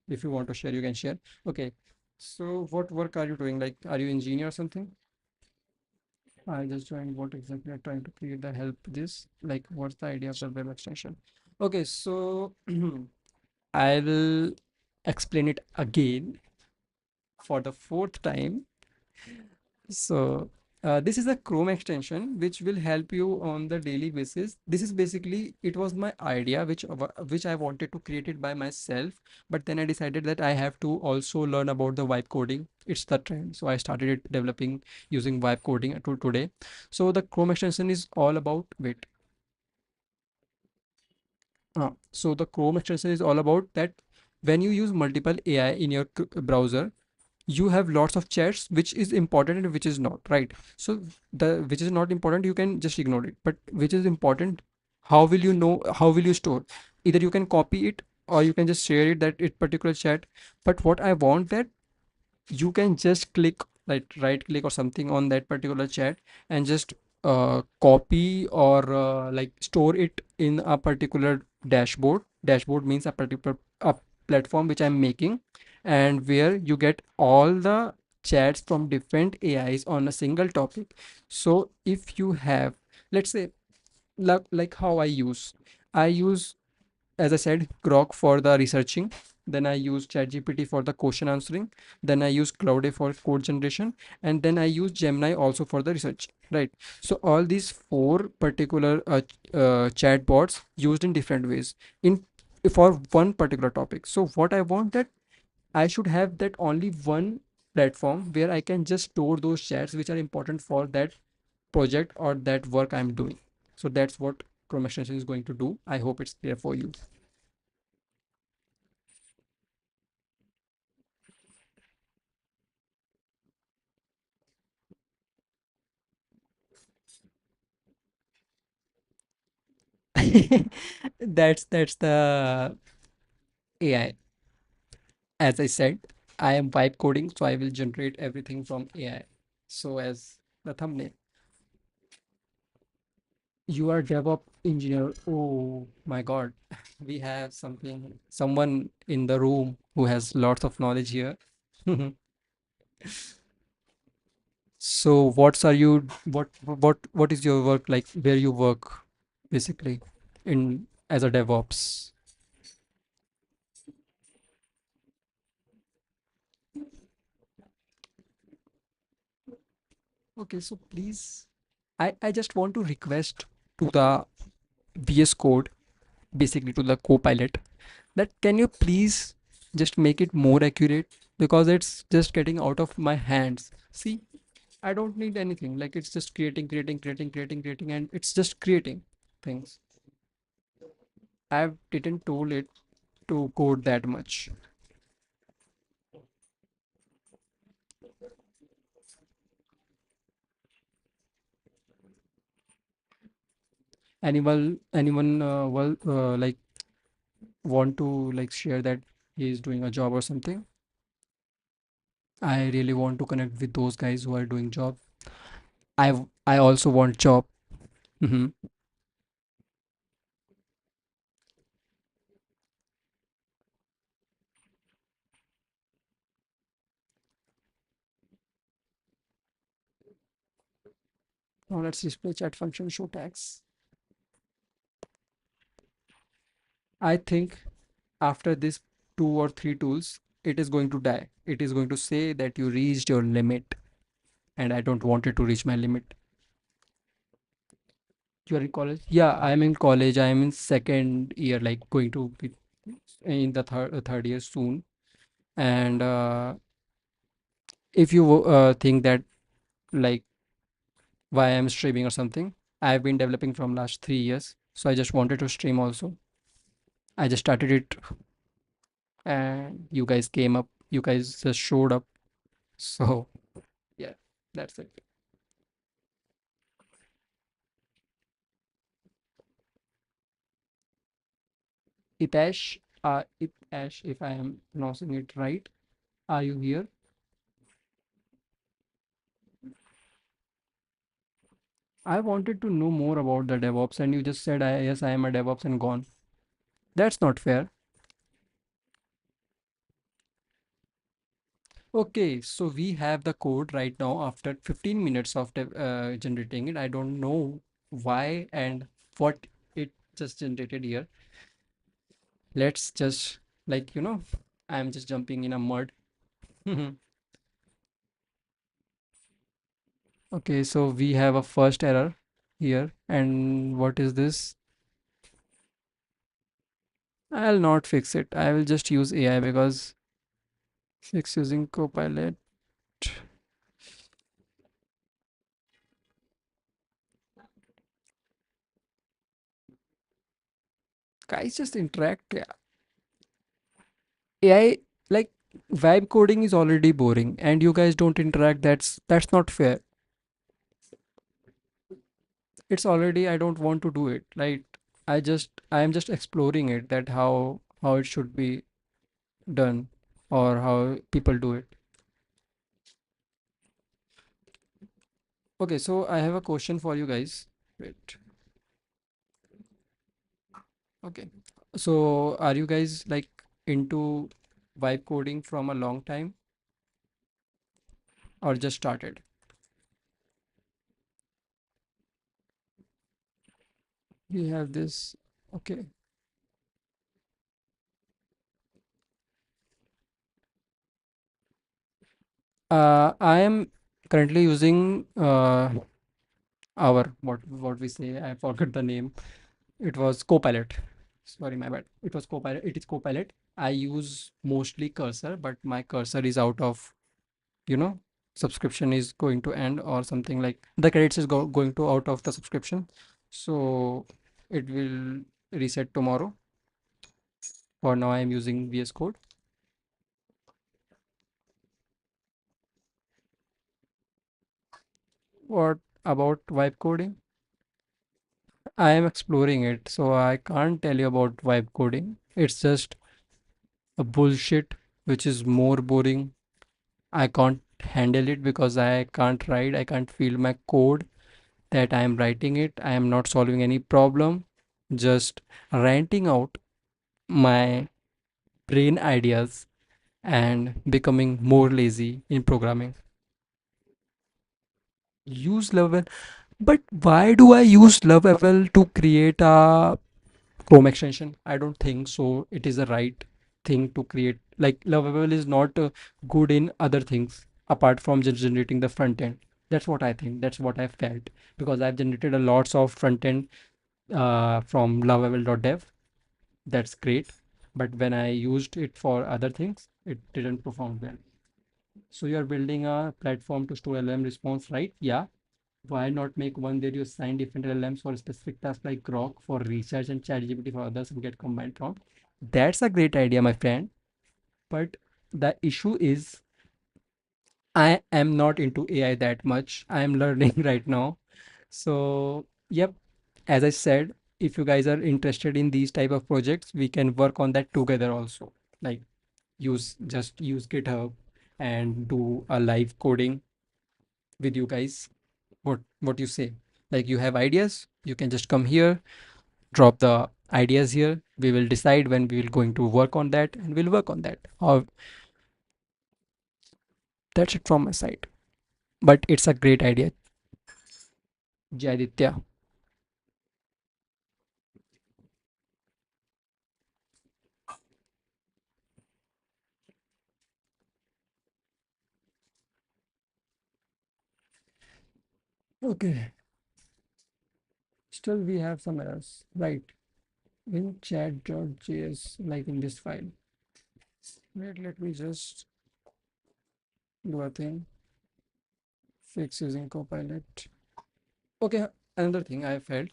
If you want to share, you can share. Okay. So what work are you doing? Like, are you engineer or something? I just joined. What exactly are trying to create the help this? Like, what's the idea of the web extension? Okay, so I will explain it again for the fourth time. So this is a Chrome extension which will help you on the daily basis. This is basically, it was my idea which I wanted to create it by myself, but then I decided that I have to also learn about the vibe coding. It's the trend, so I started it developing using vibe coding to today. So the Chrome extension is all about, wait. So the Chrome extension is all about that when you use multiple AI in your browser, you have lots of chats which is important and which is not, right? So the which is not important, you can just ignore it, but which is important, how will you know, how will you store? Either you can copy it or you can just share it, that it particular chat. But what I want that you can just click, like right click or something on that particular chat, and just copy or like store it in a particular dashboard. Dashboard means a particular a platform which I'm making, and where you get all the chats from different AIs on a single topic. So if you have, let's say, like how I use, as I said, Grok for the researching. Then I use ChatGPT for the question answering. Then I use Cloud for code generation, and then I use Gemini also for the research. Right. So all these four particular chatbots used in different ways in for one particular topic. So what I want that I should have that only one platform where I can just store those chats which are important for that project or that work I'm doing. So that's what Chrome extension is going to do. I hope it's clear for you. That's the AI. As I said, I am vibe coding, so I will generate everything from AI. So as the thumbnail, you are DevOps engineer. Oh my God, we have someone in the room who has lots of knowledge here. So what is your work like? Where you work, basically, in as a DevOps? Okay, so please, I just want to request to the VS Code, basically to the Copilot, that can you please just make it more accurate because it's just getting out of my hands. See, I don't need anything. Like it's just creating, and it's just creating things. I didn't told it to code that much. Anyone like want to like share that he is doing a job or something? I really want to connect with those guys who are doing job. I also want job. Hmm. Now let's display chat function show tags. I think after this two or three tools, it is going to die. It is going to say that you reached your limit, and I don't want it to reach my limit. You are in college? Yeah, I am in college. I am in second year, like going to be in the third year soon. And if you think that like why I'm streaming or something, I've been developing from last 3 years. So I just wanted to stream also. I just started it, and you guys came up. You guys just showed up. So yeah, that's it. Itash, if I am pronouncing it right, are you here? I wanted to know more about the DevOps, and you just said, yes, I am a DevOps and gone. That's not fair. Okay, so we have the code right now after 15 minutes of generating it. I don't know why and what it just generated here. Let's just, like, I'm just jumping in a mud. Okay, so we have a first error here. And what is this? I'll not fix it. I will just use AI because fix using Copilot. Guys, just interact. Yeah. AI, like, vibe coding is already boring and you guys don't interact. That's not fair. It's already, I don't want to do it. Right? I am just exploring it, that how it should be done or how people do it. Okay, so I have a question for you guys. Wait. Okay. So are you guys like into vibe coding from a long time or just started? We have this. Okay. I am currently using our what we say. I forgot the name. It was Copilot. Sorry, my bad. It was Copilot. It is Copilot. I use mostly Cursor, but my Cursor is out of, you know, subscription is going to end or something, like the credits is going to out of the subscription. So it will reset tomorrow. For now, I am using VS Code. What about vibe coding? I am exploring it, so I can't tell you about vibe coding. It's just a bullshit which is more boring. I can't handle it because I can't write, I can't feel my code that I am writing it. I am not solving any problem, just ranting out my brain ideas and becoming more lazy in programming. Use Laravel, but why do I use Laravel to create a Chrome extension? I don't think so. It is the right thing to create. Like Lovable is not good in other things apart from just generating the front end. That's what I think. That's what I felt because I've generated a lots of front end from lovable.dev. That's great. But when I used it for other things, it didn't perform well. So you're building a platform to store LLM response, right? Yeah. Why not make one where you assign different LLMs for specific tasks like Grok for research and ChatGPT for others and get combined prompt? That's a great idea, my friend. But the issue is I am not into AI that much. I am learning right now. So, yep, as I said, if you guys are interested in these type of projects, we can work on that together also. Like use GitHub and do a live coding with you guys. What you say? Like you have ideas, you can just come here, drop the ideas here. We will decide when we will going to work on that and we'll work on that. Or that's it from my side. But it's a great idea, Jaditya. Okay, still we have some errors. Right. In chat.js, like in this file. Wait, let me just do a thing. Fix using Copilot. Okay, another thing I felt.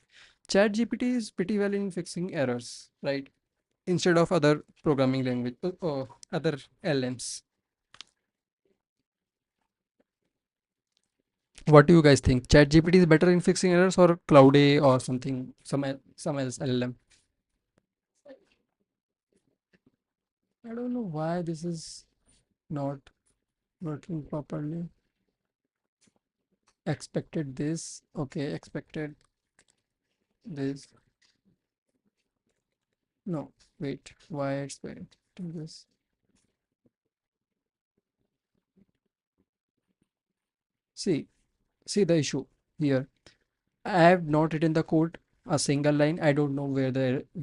ChatGPT is pretty well in fixing errors, right? Instead of other programming language or other LMs. What do you guys think? ChatGPT is better in fixing errors or Cloud A or something, some else LLM? I don't know why this is not working properly. Expected this. Okay, expected this. No, wait. Why expected this? See, see the issue here. I have not written the code a single line. I don't know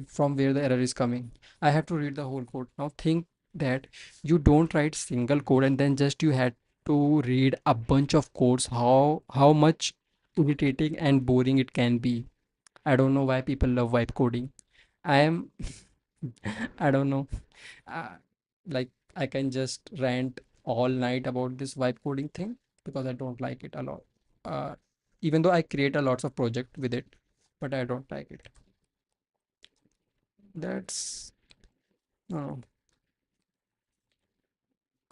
from where the error is coming. I have to read the whole code. Now think that you don't write single code and then just you had to read a bunch of codes. How much irritating and boring it can be. I don't know why people love vibe coding. I am I don't know. Uh, like I can just rant all night about this vibe coding thing because I don't like it a lot. Uh, Even though I create a lots of project with it, but I don't like it. That's no.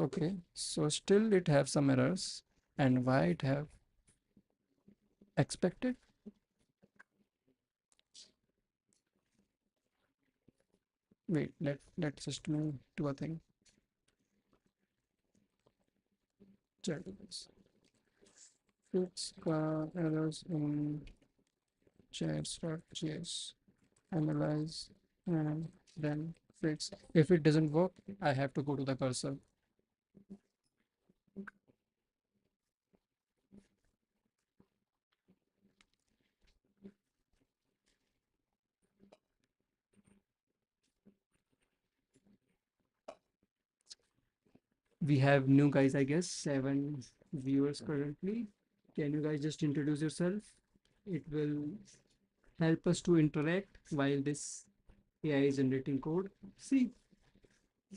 Okay. So still it have some errors, and why it have expected? Wait, let's just move to a thing. Check this. Fix errors in chats.js. Analyze and then fix. If it doesn't work, I have to go to the cursor. We have new guys, I guess, 7 viewers currently. Can you guys just introduce yourself? It will help us to interact while this AI is generating code. See,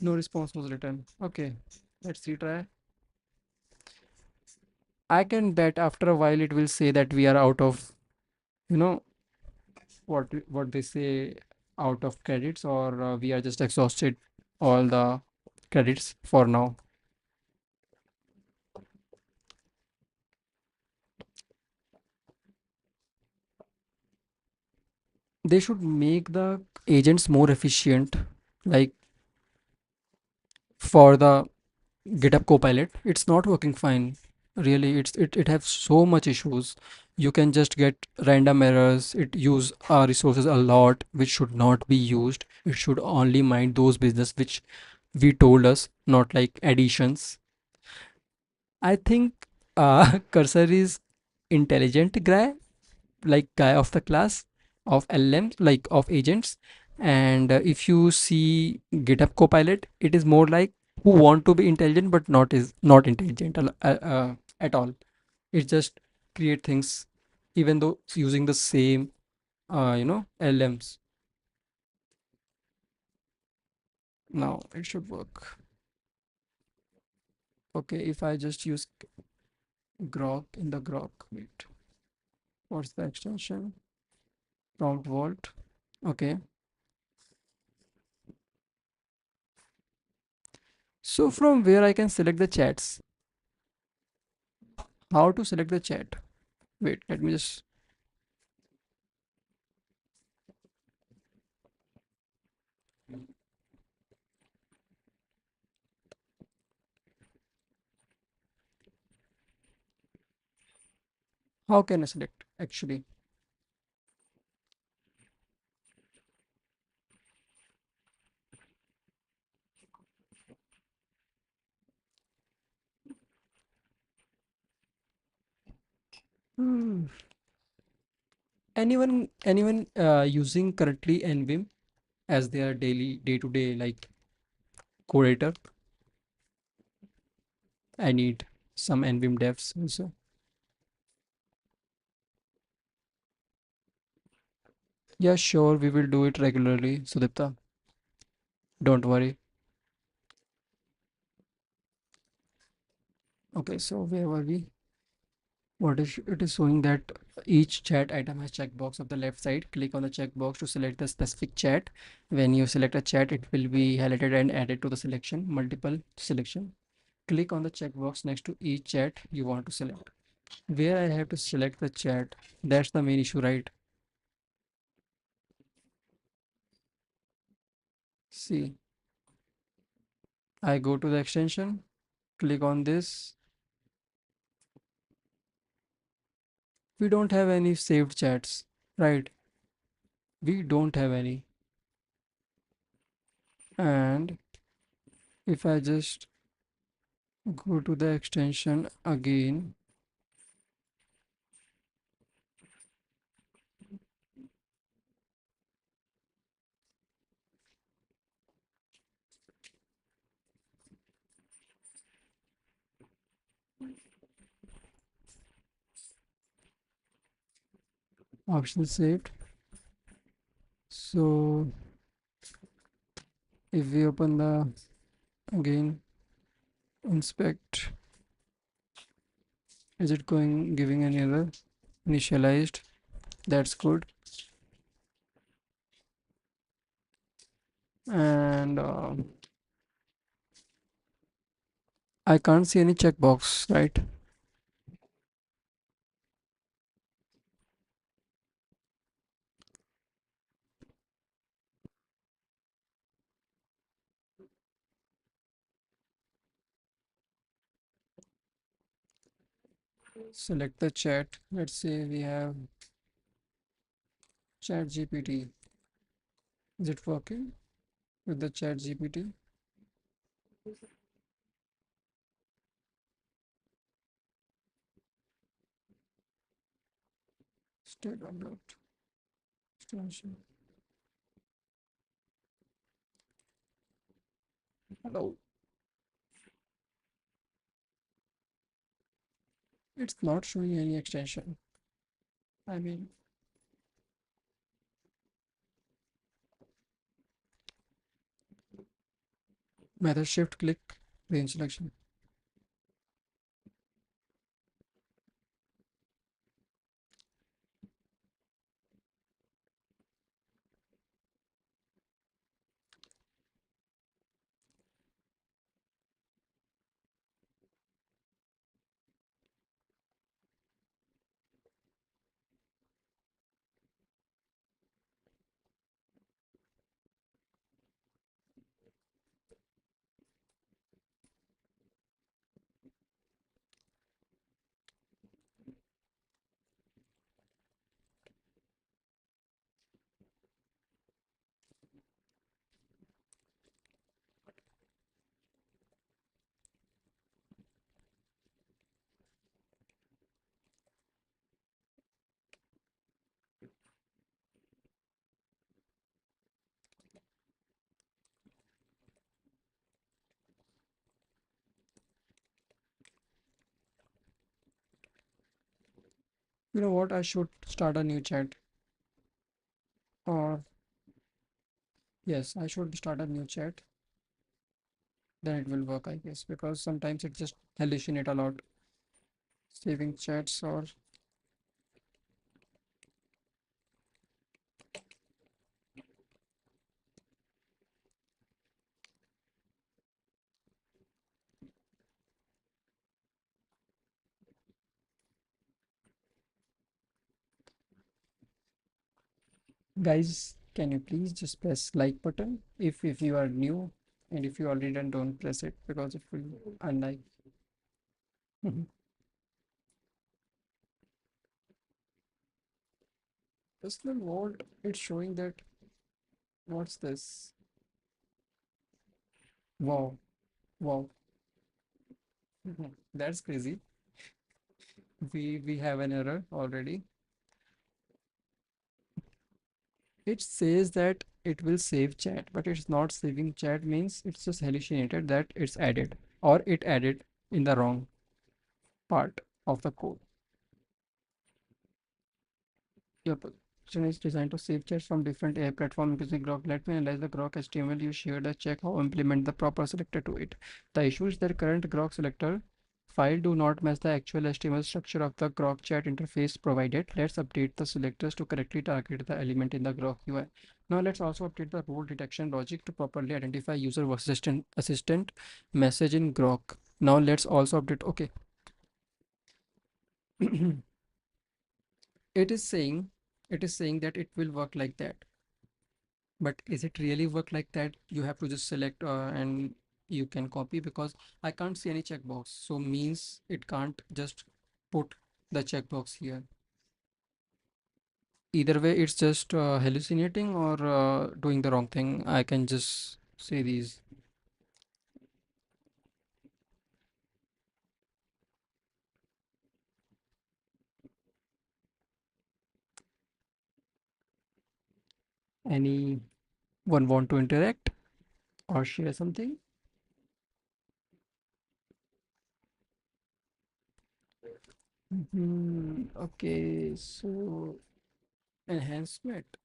no response was written. Okay, let's retry. I can bet after a while it will say that we are out of, you know, what they say, out of credits, or we are just exhausted all the credits for now. They should make the agents more efficient, like for the GitHub Copilot. It's not working fine. Really, it has so much issues. You can just get random errors. It use resources a lot, which should not be used. It should only mind those business which we told us, not like additions. I think Cursor is intelligent guy, like guy of the class of LLMs, like of agents. And if you see GitHub Copilot, it is more like who want to be intelligent but not intelligent at all. It just create things, even though it's using the same LLMs. Now it should work. Okay, if I just use Grok in the Grok, wait, what's the extension? Prompt Vault. Okay. So from where I can select the chats? How to select the chat? Wait, let me just. How can I select actually? Hmm. Anyone using currently Nvim as their daily day-to-day like coder? I need some Nvim devs also. Yeah, sure, we will do it regularly, Sudipta. Don't worry. Okay, so where were we? What is it is showing that each chat item has checkbox of the left side. Click on the checkbox to select the specific chat. When you select a chat, it will be highlighted and added to the selection, multiple selection. Click on the checkbox next to each chat you want to select. Where I have to select the chat, that's the main issue, right? See, I go to the extension, click on this. We don't have any saved chats, right? We don't have any. And if I just go to the extension again, option saved. So if we open the again inspect, is it going giving an error? Initialized, that's good. And I can't see any checkbox, right? Select the chat. Let's say we have chat GPT. Is it working? with the chat GPT. State update. Extension. Hello. It's not showing any extension. I mean, method shift click range selection. You know what? I should start a new chat. Or yes, I should start a new chat. Then it will work, I guess, because sometimes it just hallucinate a lot. Saving chats or guys, can you please just press like button if you are new, and if you already done, don't press it because it will unlike. Mhm. Personal vault, it's showing that what's this? Wow, wow. Mhm. That's crazy. We have an error already. It says that it will save chat, but it's not saving chat means it's just hallucinated that it's added or it added in the wrong part of the code. Your application is designed to save chats from different AI platforms using Grok. Let me analyze the Grok HTML you shared and check how implement the proper selector to it. The issue is that current Grok selector file do not match the actual HTML structure of the Grok chat interface provided. Let's update the selectors to correctly target the element in the Grok UI. Now let's also update the role detection logic to properly identify user versus assistant message in Grok. Now let's also update. Okay. it is saying it is saying that it will work like that. But is it really work like that? You have to just select and you can copy because I can't see any checkbox. So means it can't just put the checkbox here. Either way, it's just hallucinating or doing the wrong thing. I can just say these. Anyone want to interact or share something? Okay, so enhancement.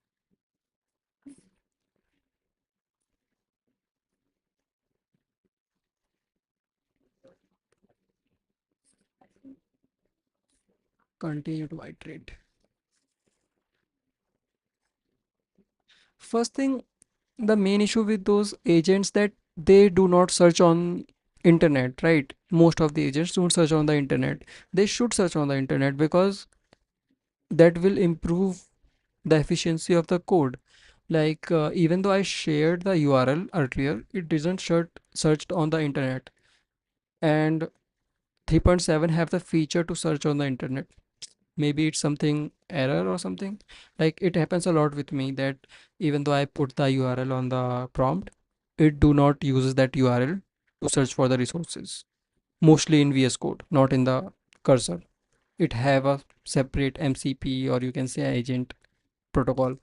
Continue to iterate. First thing, the main issue with those agents that they do not search on internet, right? Most of the agents don't search on the internet. They should search on the internet because that will improve the efficiency of the code. Like even though I shared the URL earlier, it didn't searched on the internet. And 3.7 have the feature to search on the internet. Maybe it's something error or something. Like it happens a lot with me that even though I put the URL on the prompt, it do not uses that URL to search for the resources. Mostly in VS Code, not in the cursor. It have a separate MCP, or you can say agent protocol.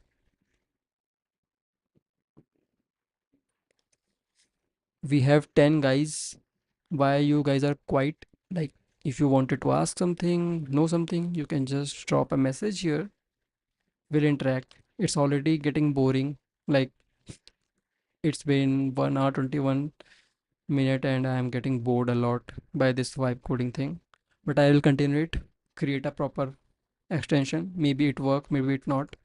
We have 10 guys. Why you guys are quiet? Like, if you wanted to ask something, know something, you can just drop a message here. We'll interact. It's already getting boring. Like, it's been 1 hour 21 minute and I am getting bored a lot by this vibe coding thing. But I will continue it. Create a proper extension. Maybe it work, maybe it not.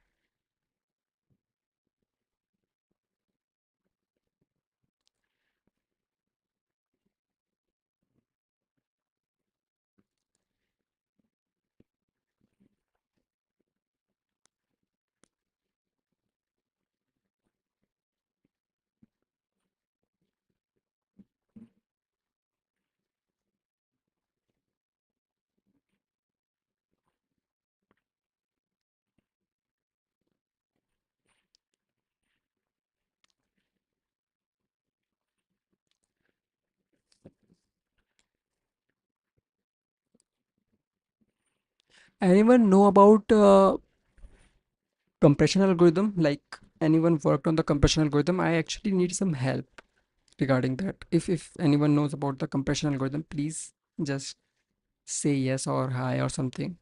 Anyone know about compression algorithm? Like, anyone worked on the compression algorithm? I actually need some help regarding that. If anyone knows about the compression algorithm, please just say yes or hi or something.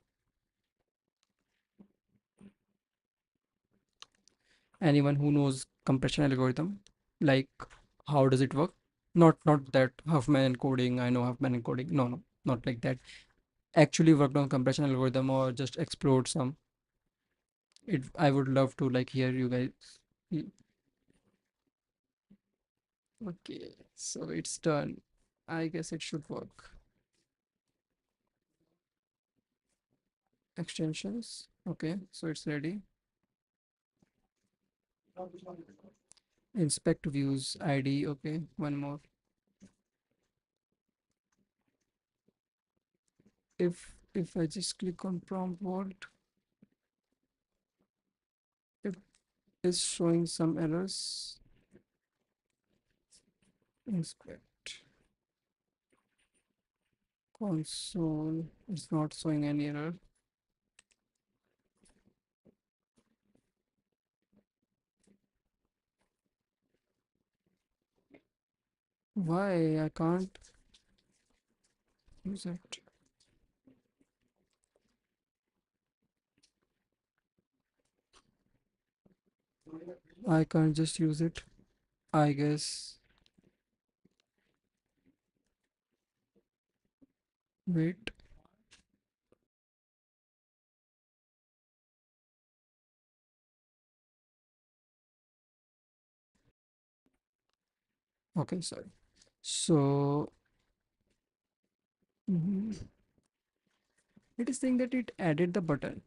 Anyone who knows compression algorithm, like how does it work? Not that Huffman encoding, I know Huffman encoding. No, no, not like that. Actually worked on compression algorithm or just explored some. It I would love to like hear you guys. Y- Okay, so it's done. I guess it should work. Extensions. Okay, so it's ready. Inspect views ID. Okay, one more. If I just click on prompt vault, it is showing some errors. Inspect console. It's not showing any error. Why I can't use it? I can't just use it. I guess. Wait. Okay, sorry. So mhm, it is saying that it added the button.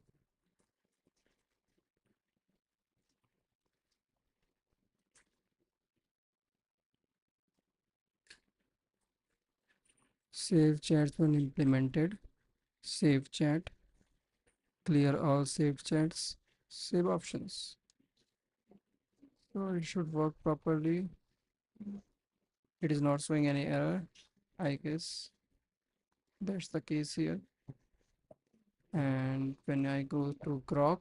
Save chats when implemented. Save chat. Clear all saved chats. Save options. So it should work properly. It is not showing any error. I guess that's the case here. And when I go to Grok,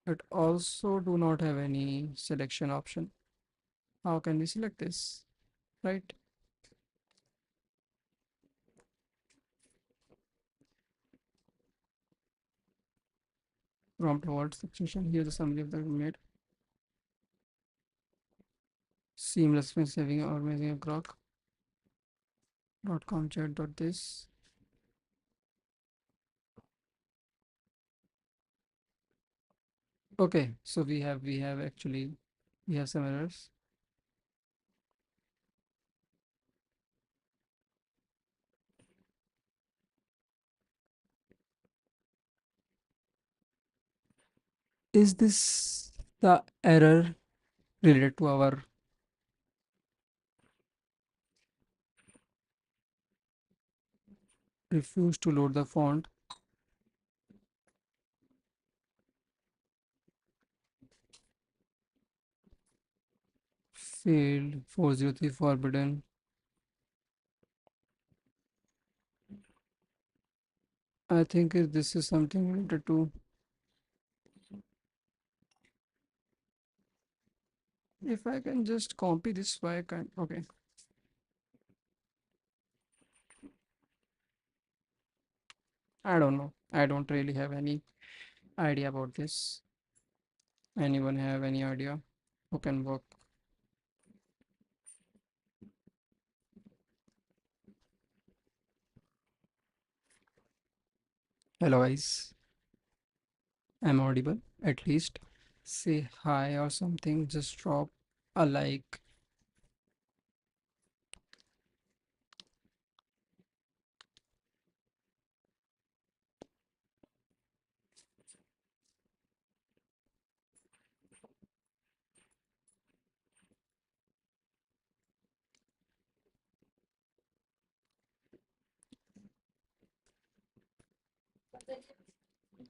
it also do not have any selection option. How can we select this? Right? Prompt vault section. Here's the summary of the made. Seamless when saving or managing a Grok. .com chat dot this. Okay, so we have actually we have some errors. Is this the error related to our refuse to load the font? Failed 403 forbidden. I think this is something related to, if I can just copy this, why I can't? Okay, I don't know. I don't really have any idea about this. Anyone have any idea who can work? Hello guys, I'm audible at least. Say hi or something, just drop a like.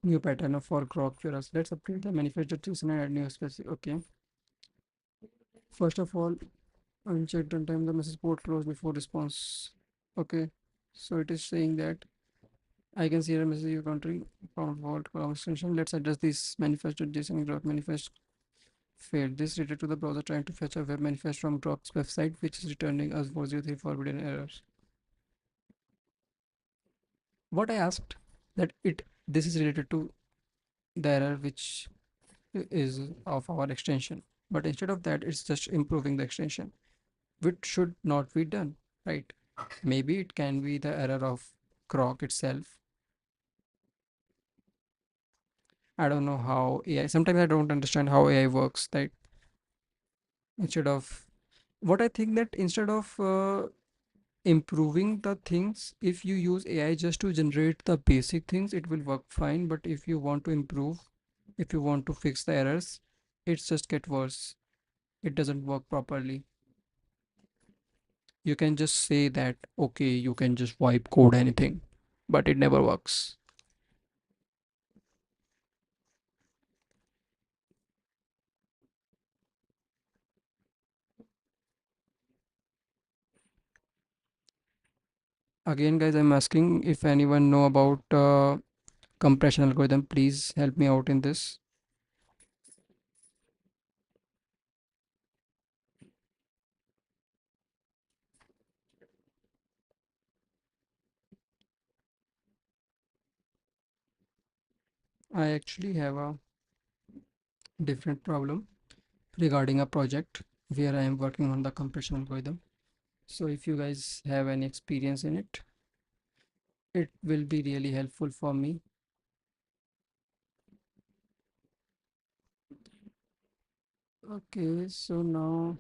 New pattern of for grok curious. Let's update the manifest choose and add new specific. Okay. First of all, uncheck runtime the message port close before response. Okay. So it is saying that I can see a message your country found fault column extension. Let's address this manifest.json grok manifest failed. This related to the browser trying to fetch a web manifest from grok's website, which is returning us 403 forbidden errors. What I asked that it this is related to the error which is of our extension, but instead of that it's just improving the extension, which should not be done, right? Maybe it can be the error of grok itself. I don't know how AI, sometimes I don't understand how AI works, that instead of, what I think that instead of improving the things, if you use AI just to generate the basic things, it will work fine. But if you want to improve, if you want to fix the errors, it's just get worse. It doesn't work properly. You can just say that okay, you can just wipe code anything, but it never works. Again guys, I'm asking if anyone know about compression algorithm, please help me out in this. I actually have a different problem regarding a project where I am working on the compression algorithm. So if you guys have any experience in it, it will be really helpful for me. Okay, so now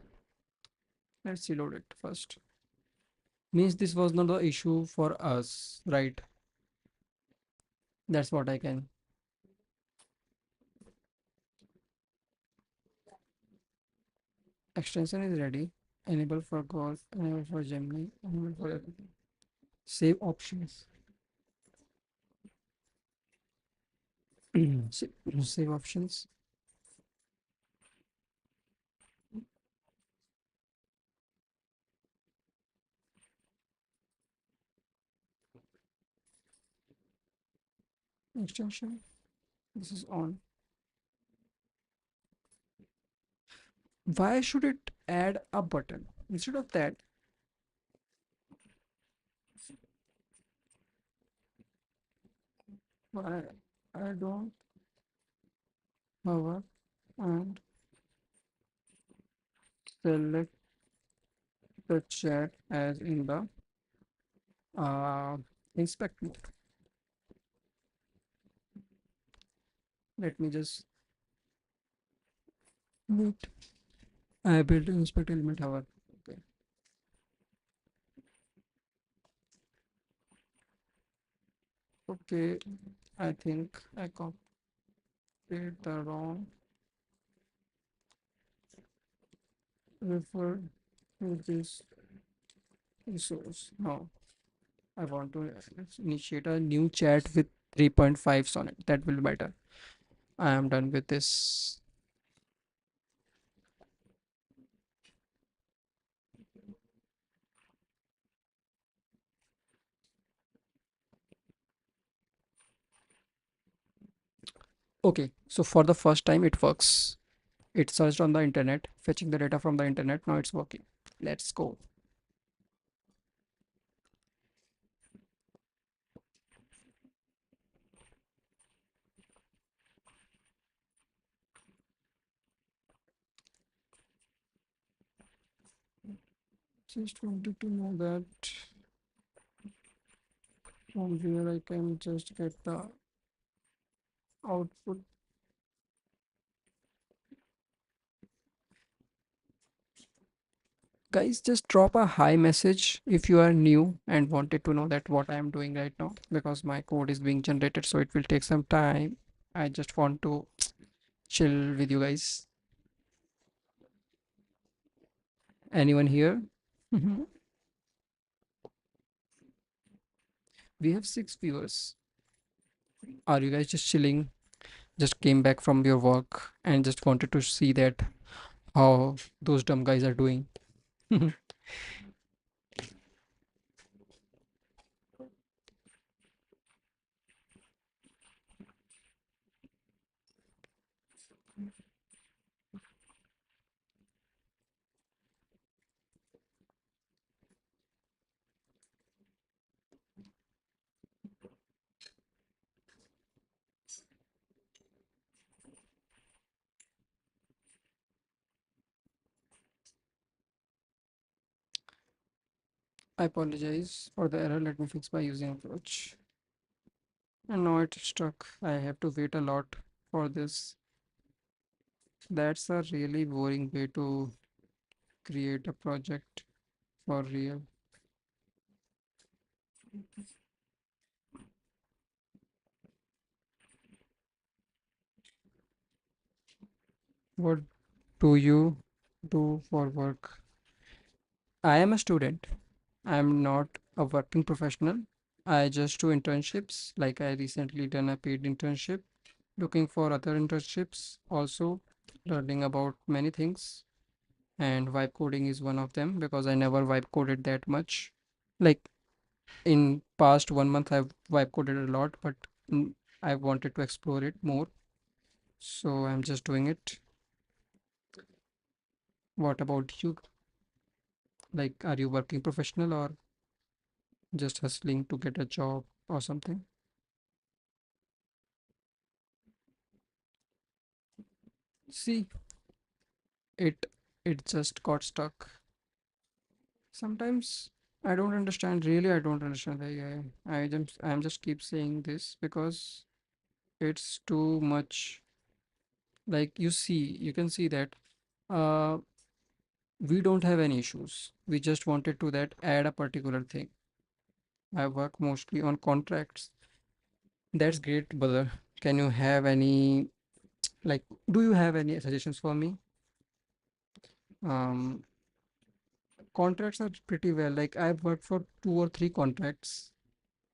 let's reload it first. Means this was not the issue for us, right? That's what I can. Extension is ready. Enable for golf, enable for Gemini, enable for everything. Save options. Save options. Extension. This is on. Why should it add a button? Instead of that, why I don't hover and select the chat as in the uh, inspect mode. Let me just wait. I built an inspect element hover. Okay. Okay. I think I copied the wrong refer to this resource. Now I want to initiate a new chat with 3.5s on it. That will be better. I am done with this. Okay, so for the first time it works. It searched on the internet, fetching the data from the internet. Now it's working. Let's go. Just wanted to know that from where I can just get the output. Guys, just drop a hi message if you are new and wanted to know that what I am doing right now, because my code is being generated, so it will take some time. I just want to chill with you guys. Anyone here? Mhm. We have 6 viewers. Are you guys just chilling? Just came back from your work and just wanted to see that how those dumb guys are doing. I apologize for the error. Let me fix by using approach. And now it's stuck. I have to wait a lot for this. That's a really boring way to create a project for real. What do you do for work? I am a student. I'm not a working professional. I just do internships. Like I recently done a paid internship, looking for other internships, also learning about many things. And vibe coding is one of them because I never vibe coded that much. Like in past 1 month, I've vibe coded a lot, but I wanted to explore it more. So I'm just doing it. What about you? Like, are you working professional or just hustling to get a job or something? See, it it just got stuck. Sometimes I don't understand. Really, I don't understand the AI. I'm just keep saying this because it's too much. Like you can see that uh we don't have any issues. We just wanted to that add a particular thing. I work mostly on contracts. That's great, brother. Can you have any, like, do you have any suggestions for me? Um, Contracts are pretty well. Like I've worked for 2 or 3 contracts.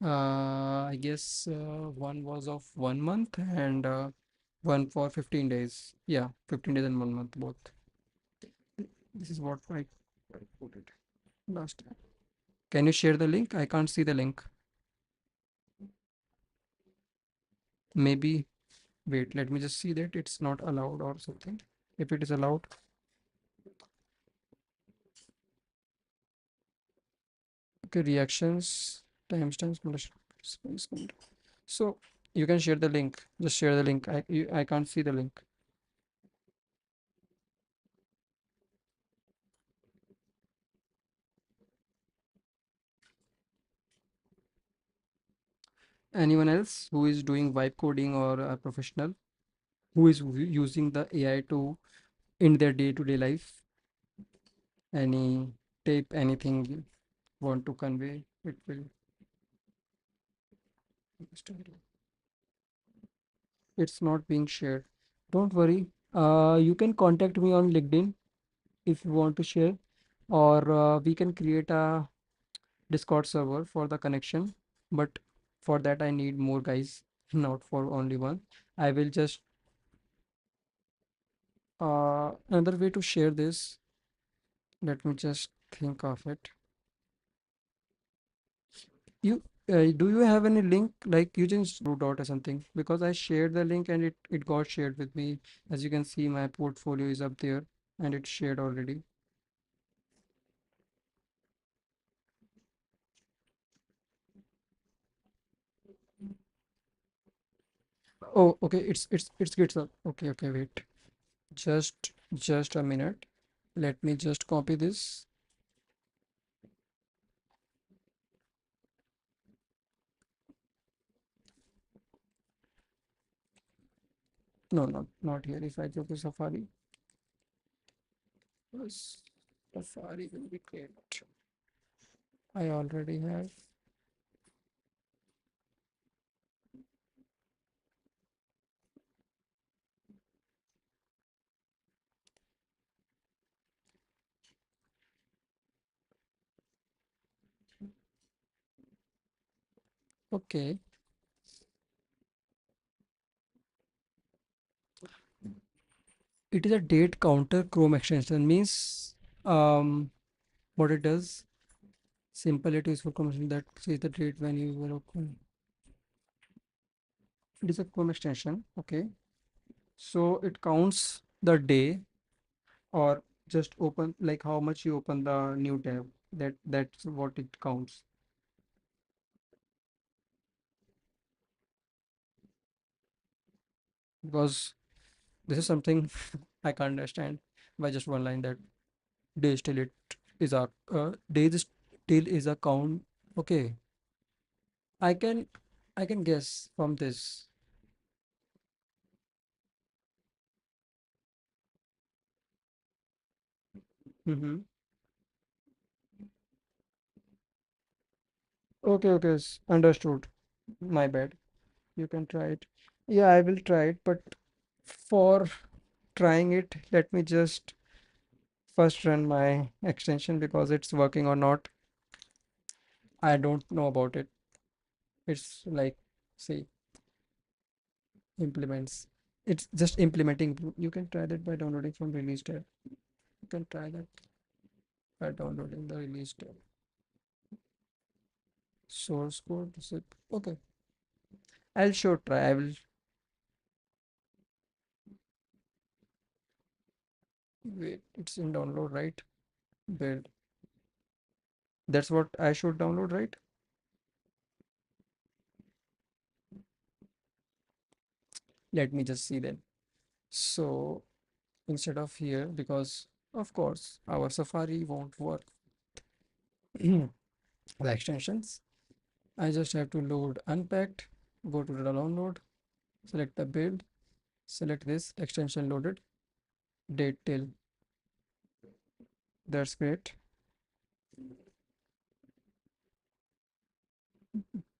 I guess one was of 1 month and one for 15 days. Yeah, 15 days and 1 month both. This is what I put it last time. Can you share the link? I can't see the link. Maybe, wait, let me just see that it's not allowed or something. If it is allowed, okay, reactions, timestamps, space. So you can share the link. Just share the link. I can't see the link. Anyone else who is doing vibe coding or a professional who is using the AI to in their day-to-day life? Any tip, anything you want to convey? It will. It's not being shared. Don't worry. You can contact me on LinkedIn if you want to share, or we can create a Discord server for the connection. But for that, I need more guys, not for only one. I will just another way to share this. Let me just think of it. You. Do you have any link like you just Blue Dot or something? Because I shared the link and it got shared with me. As you can see, my portfolio is up there and it's shared already. Oh, okay. It's GitHub. Okay, okay. Wait. Just a minute. Let me just copy this. No, not here. If I go to Safari, yes, Safari will be great. I already have. Okay. It is a date counter Chrome extension. Means what it does. Simple it is for Chrome that says the date when you were open. It is a Chrome extension. Okay. So it counts the day or just open like how much you open the new tab. That's what it counts. Because this is something I can't understand by just one line that days till it is a days till is a count. Okay, I can I can guess from this. Mm-hmm. Okay, okay, understood. My bad. You can try it. Yeah, I will try it, but for trying it, let me just first run my extension because it's working or not. I don't know about it. It's like, see, implements. It's just implementing. You can try that by downloading from release tab. You can try that by downloading the release tab. Source code zip. Okay, I'll sure try. I will wait. It's in download, right? Build. That's what I should download, right? Let me just see then. So instead of here, because of course our Safari won't work. The extensions. I just have to load unpacked. Go to the download. Select the build. Select this extension loaded. Date till. That's great.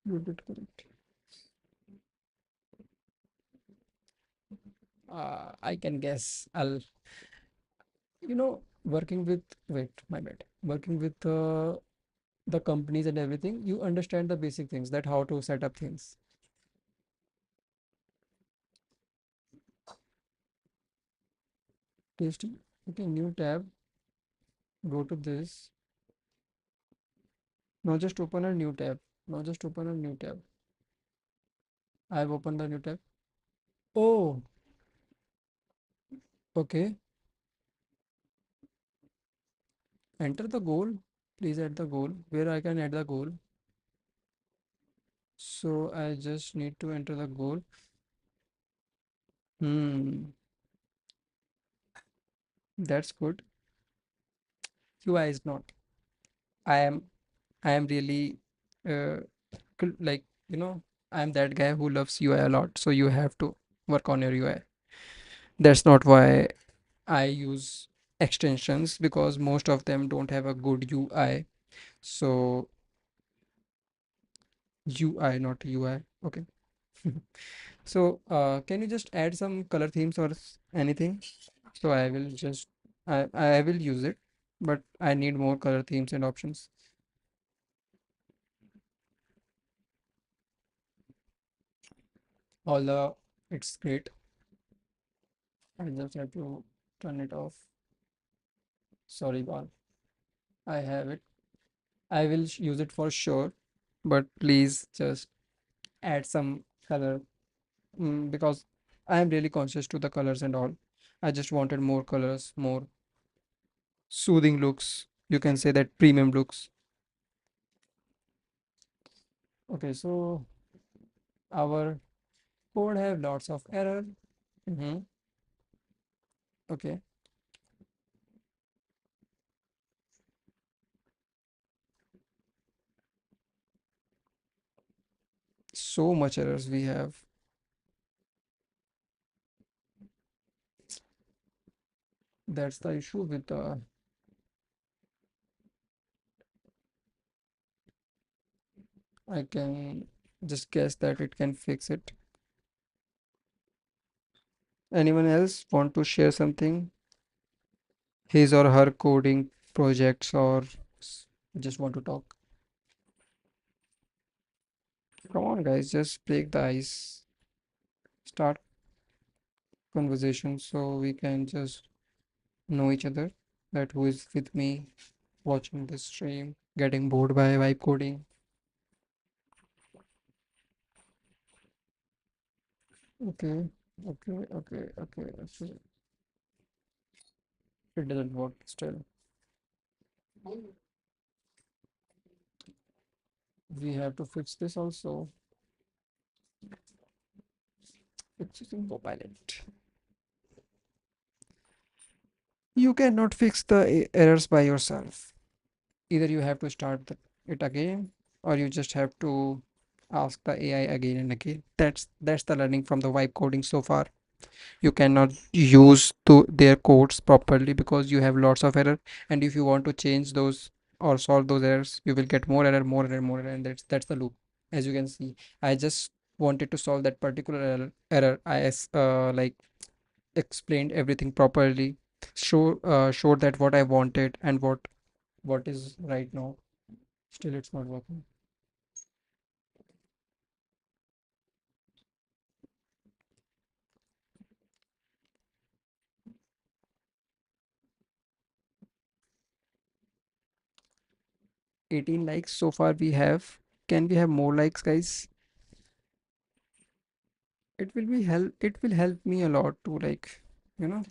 You did correct. I can guess. Working with, wait, my bad. Working with the companies and everything, you understand the basic things that how to set up things. Tasty. Okay, new tab. Go to this. Now just open a new tab. Now just open a new tab. I've opened the new tab. Oh, okay. Enter the goal. Please add the goal. Where I can add the goal. So I just need to enter the goal. Hmm, that's good. UI is not. I am I am really uh, like I am that guy who loves UI a lot. So you have to work on your UI. That's not why I use extensions because most of them don't have a good UI. So UI, not UI. Okay. So can you just add some color themes or anything? So I will just I will use it, but I need more color themes and options. Although it's great, I just have to turn it off. Sorry, Bal. I have it. I will use it for sure. but please just add some color, because I am really conscious to the colors and all. I just wanted more colors, more soothing looks. You can say that premium looks. Okay, so our code have lots of error. Hmm. Okay, so much errors we have. That's the issue with the. I can just guess that it can fix it. Anyone else want to share something? His or her coding projects, or just want to talk? Come on, guys, just break the ice. Start conversation so we can just know each other. That who is with me watching this stream, getting bored by vibe coding. Okay, okay. It doesn't work still. We have to fix this also. It's using Copilot. You cannot fix the errors by yourself. Either you have to start it again, or you just have to ask the AI again and again. That's the learning from the vibe coding so far. You cannot use their codes properly because you have lots of error, and if you want to change those or solve those errors, you will get more error, and that's the loop. As you can see, I just wanted to solve that particular error. Like explained everything properly, showed that what I wanted and what is right now. Still it's not working. 18 likes so far we have. Can we have more likes, guys? It will help me a lot to, like, you know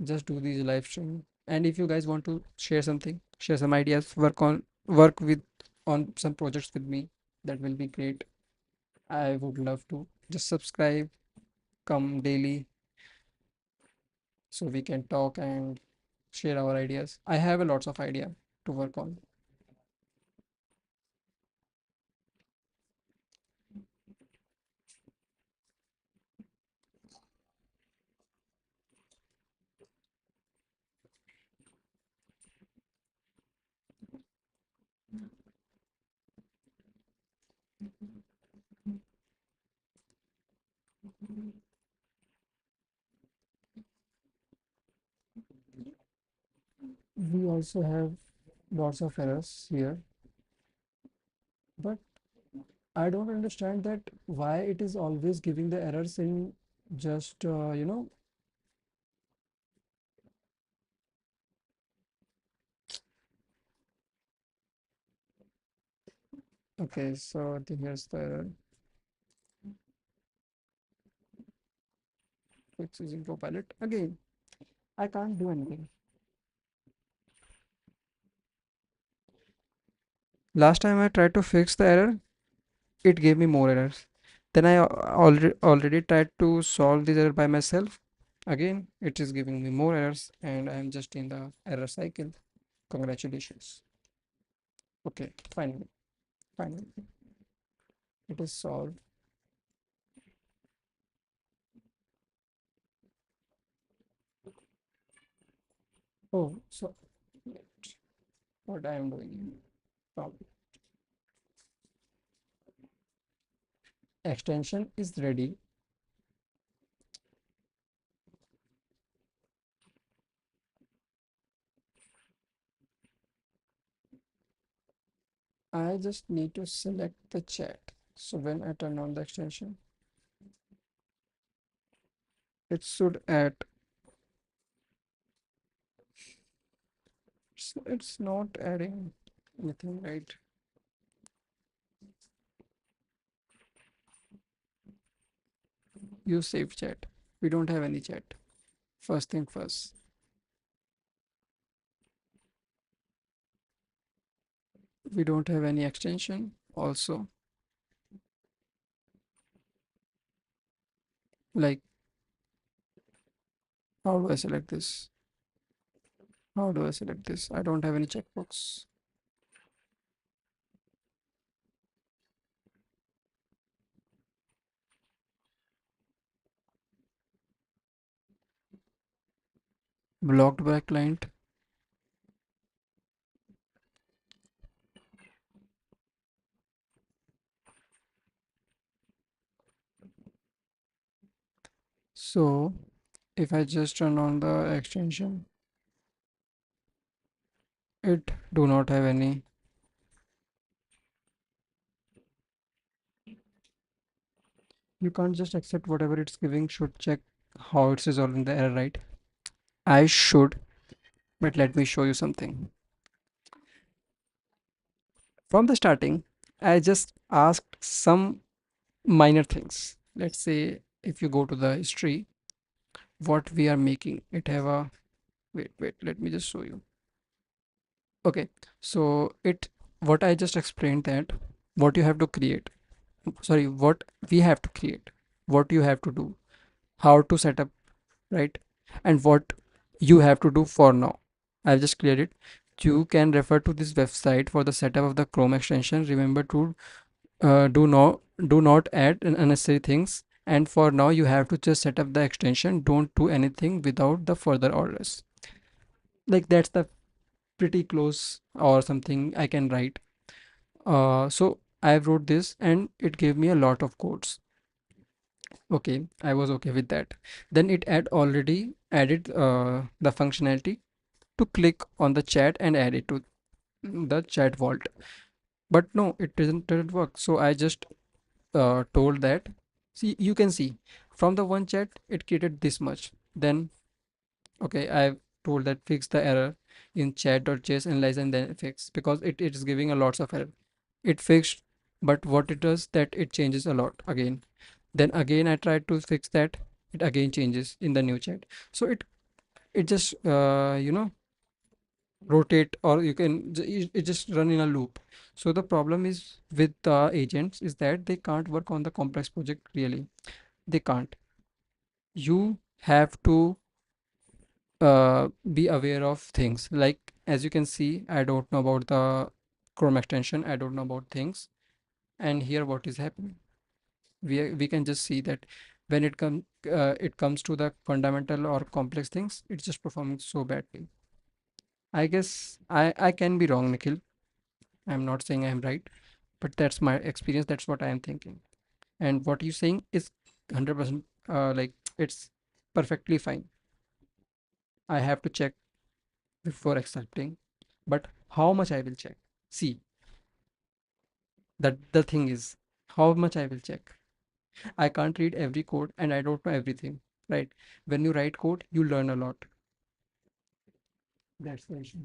just do these live stream. And if you guys want to share something, share some ideas, work with on some projects with me, that will be great. I would love to just subscribe, come daily, so we can talk and share our ideas. I have a lots of idea to work on. We also have lots of errors here, but I don't understand that why it is always giving the errors in just okay, so here's the error. It's using Copilot again. I can't do anything. Last time I tried to fix the error, it gave me more errors. Then I already tried to solve this error by myself. Again, it is giving me more errors, and I am just in the error cycle. Congratulations. Okay, finally, it is solved. Oh, so what I am doing? Problem. Extension is ready. I just need to select the chat. So when I turn on the extension, it should add. It's not adding anything, right? use save chat. We don't have any chat. First thing first. We don't have any extension also. Like, how do I select this? How do I select this? I don't have any checkbox. Blocked by client. So if I just turn on the extension, it do not have any. You can't just accept whatever it's giving. Should check how it's resolving the error, right? I should, but let me show you something. From the starting, I just asked some minor things. Let's say if you go to the history, what we are making, it have a, wait, let me just show you. Okay, so it, what I just explained, that what you have to create, sorry, what we have to create, what you have to do, how to set up, right? And what you have to do for now. I've just cleared it. You can refer to this website for the setup of the Chrome extension. Remember to do not add unnecessary things. And for now, you have to just set up the extension. Don't do anything without the further orders. Like that's the pretty close or something I can write. So I wrote this and it gave me a lot of codes. Okay, I was okay with that. Then it had already added the functionality to click on the chat and add it to the chat vault. But no, it didn't work. So I just told that, see, you can see from the one chat, it created this much. Then, okay, I told that fix the error in chat.js analyze and then fix, because it is giving a lots of error. It fixed, but what it does that it changes a lot again. Then again, I tried to fix that. It again changes in the new chat. So it just rotate, or you can it just run in a loop. So the problem is with the agents is that they can't work on the complex project, really. They can't. You have to be aware of things, like as you can see, I don't know about the Chrome extension, I don't know about things. And here what is happening, we can just see that when it comes to the fundamental or complex things, it's just performing so badly. I guess I can be wrong, Nikhil. I'm not saying I'm right, but that's my experience. That's what I am thinking. And what you're saying is 100% like it's perfectly fine. I have to check before accepting. But how much I will check? See, that the thing is how much I will check. I can't read every code and I don't know everything, right? When you write code, you learn a lot. That's the issue.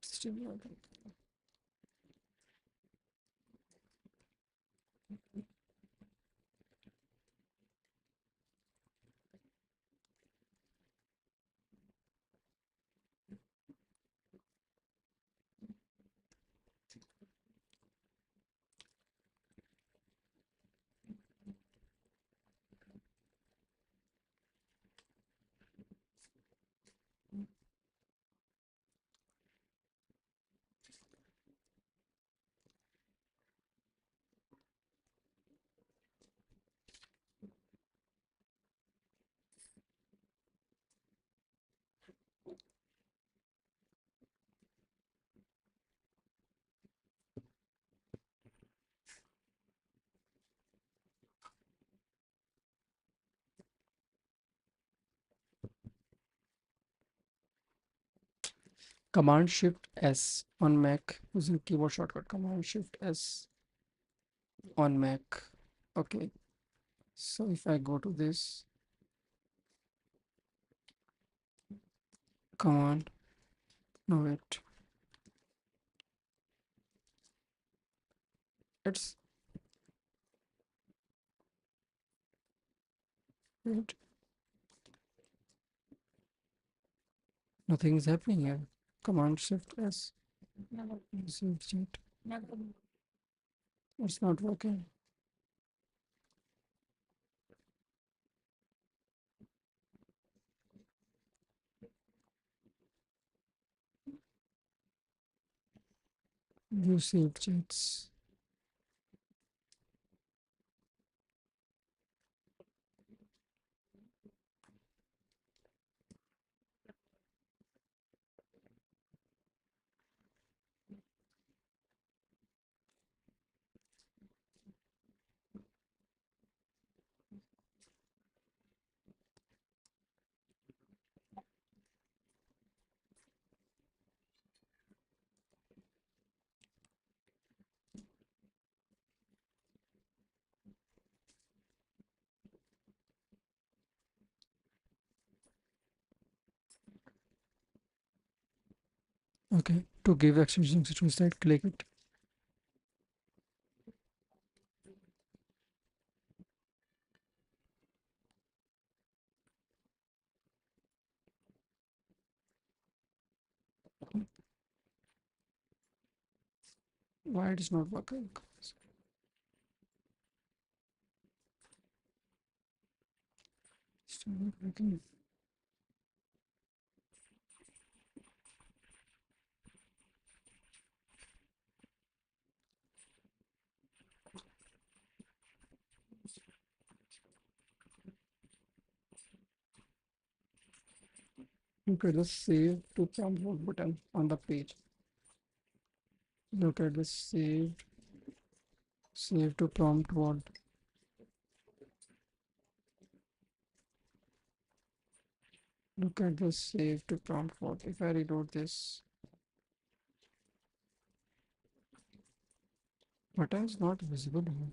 Still not. Command Shift S on Mac using keyboard shortcut. Command Shift S on Mac. Okay. So if I go to this command, no wait, it's wait, nothing is happening here. Command Shift S. Shift J. It's not working. View saved chats. Okay. To give extension to site, click it. Why it is not working? Still not working. Look at the save to prompt button on the page. Look at the save to prompt what. Look at the save to prompt what. If I reload this, button is not visible here.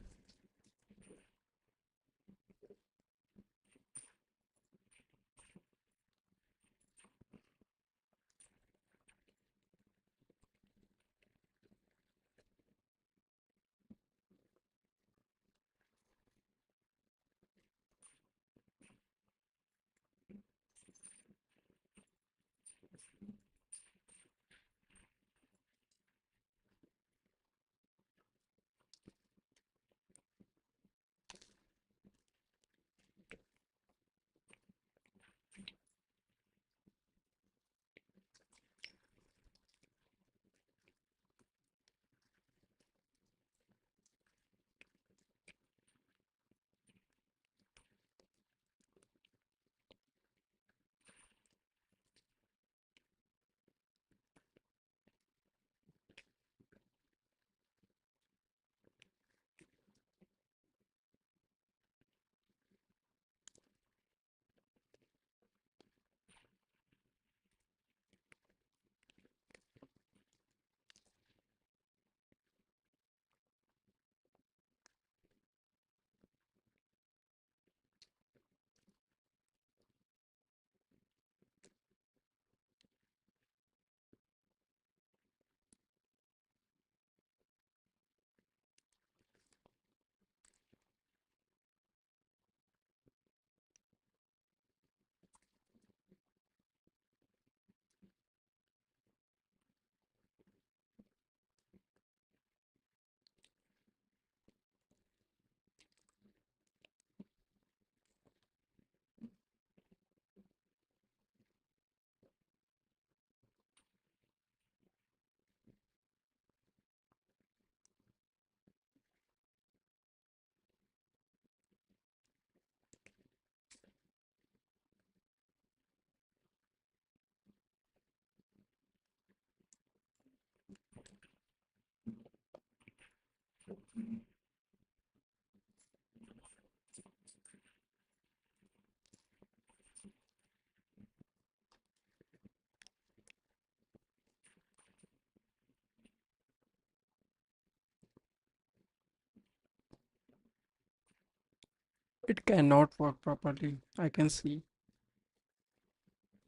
It cannot work properly. I can see.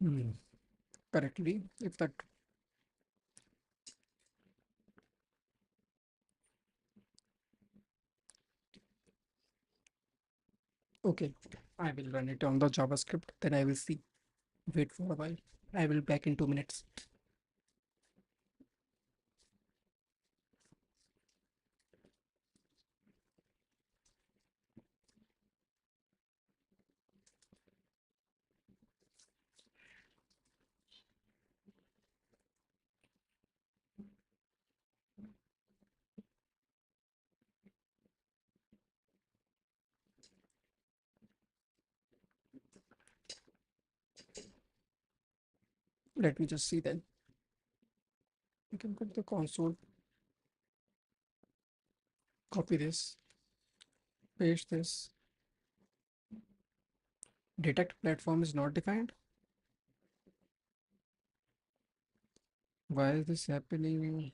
Hmm. Correctly. If that okay, I will run it on the JavaScript. Then I will see. Wait for a while. I will back in 2 minutes. Let me just see then. You can go to the console, copy this, paste this. Detect platform is not defined. Why is this happening?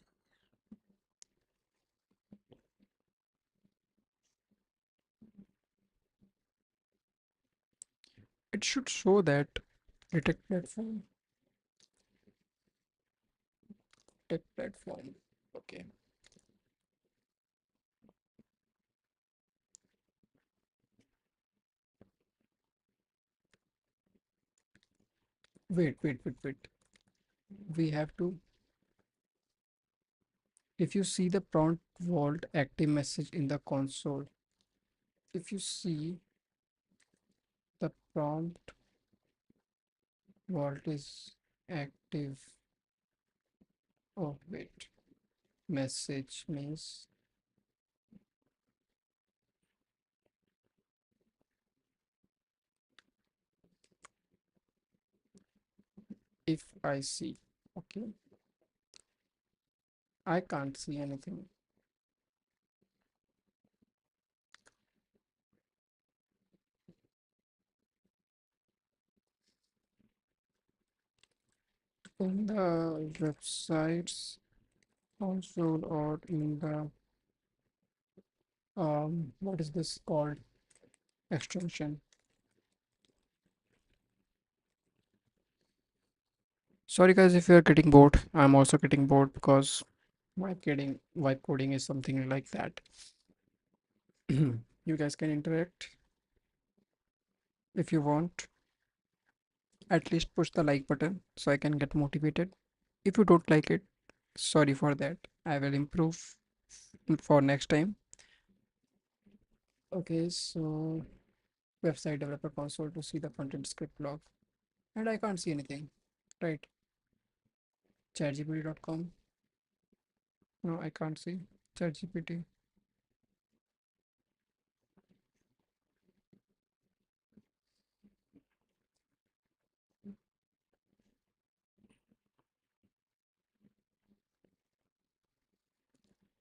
It should show that detect platform, detect platform. Okay. Wait. We have to, if you see the prompt vault active message in the console, if you see the prompt vault is active. Oh, wait. Message means if I see. Okay. I can't see anything. In the websites console or in the what is this called? Extension. Sorry guys if you're getting bored. I'm also getting bored because vibe coding is something like that. You guys can interact if you want. At least push the like button so I can get motivated. If you don't like it, sorry for that. I will improve for next time. Okay, so website developer console to see the content script log. And I can't see anything. Right. ChatGPT.com. No, I can't see. ChatGPT.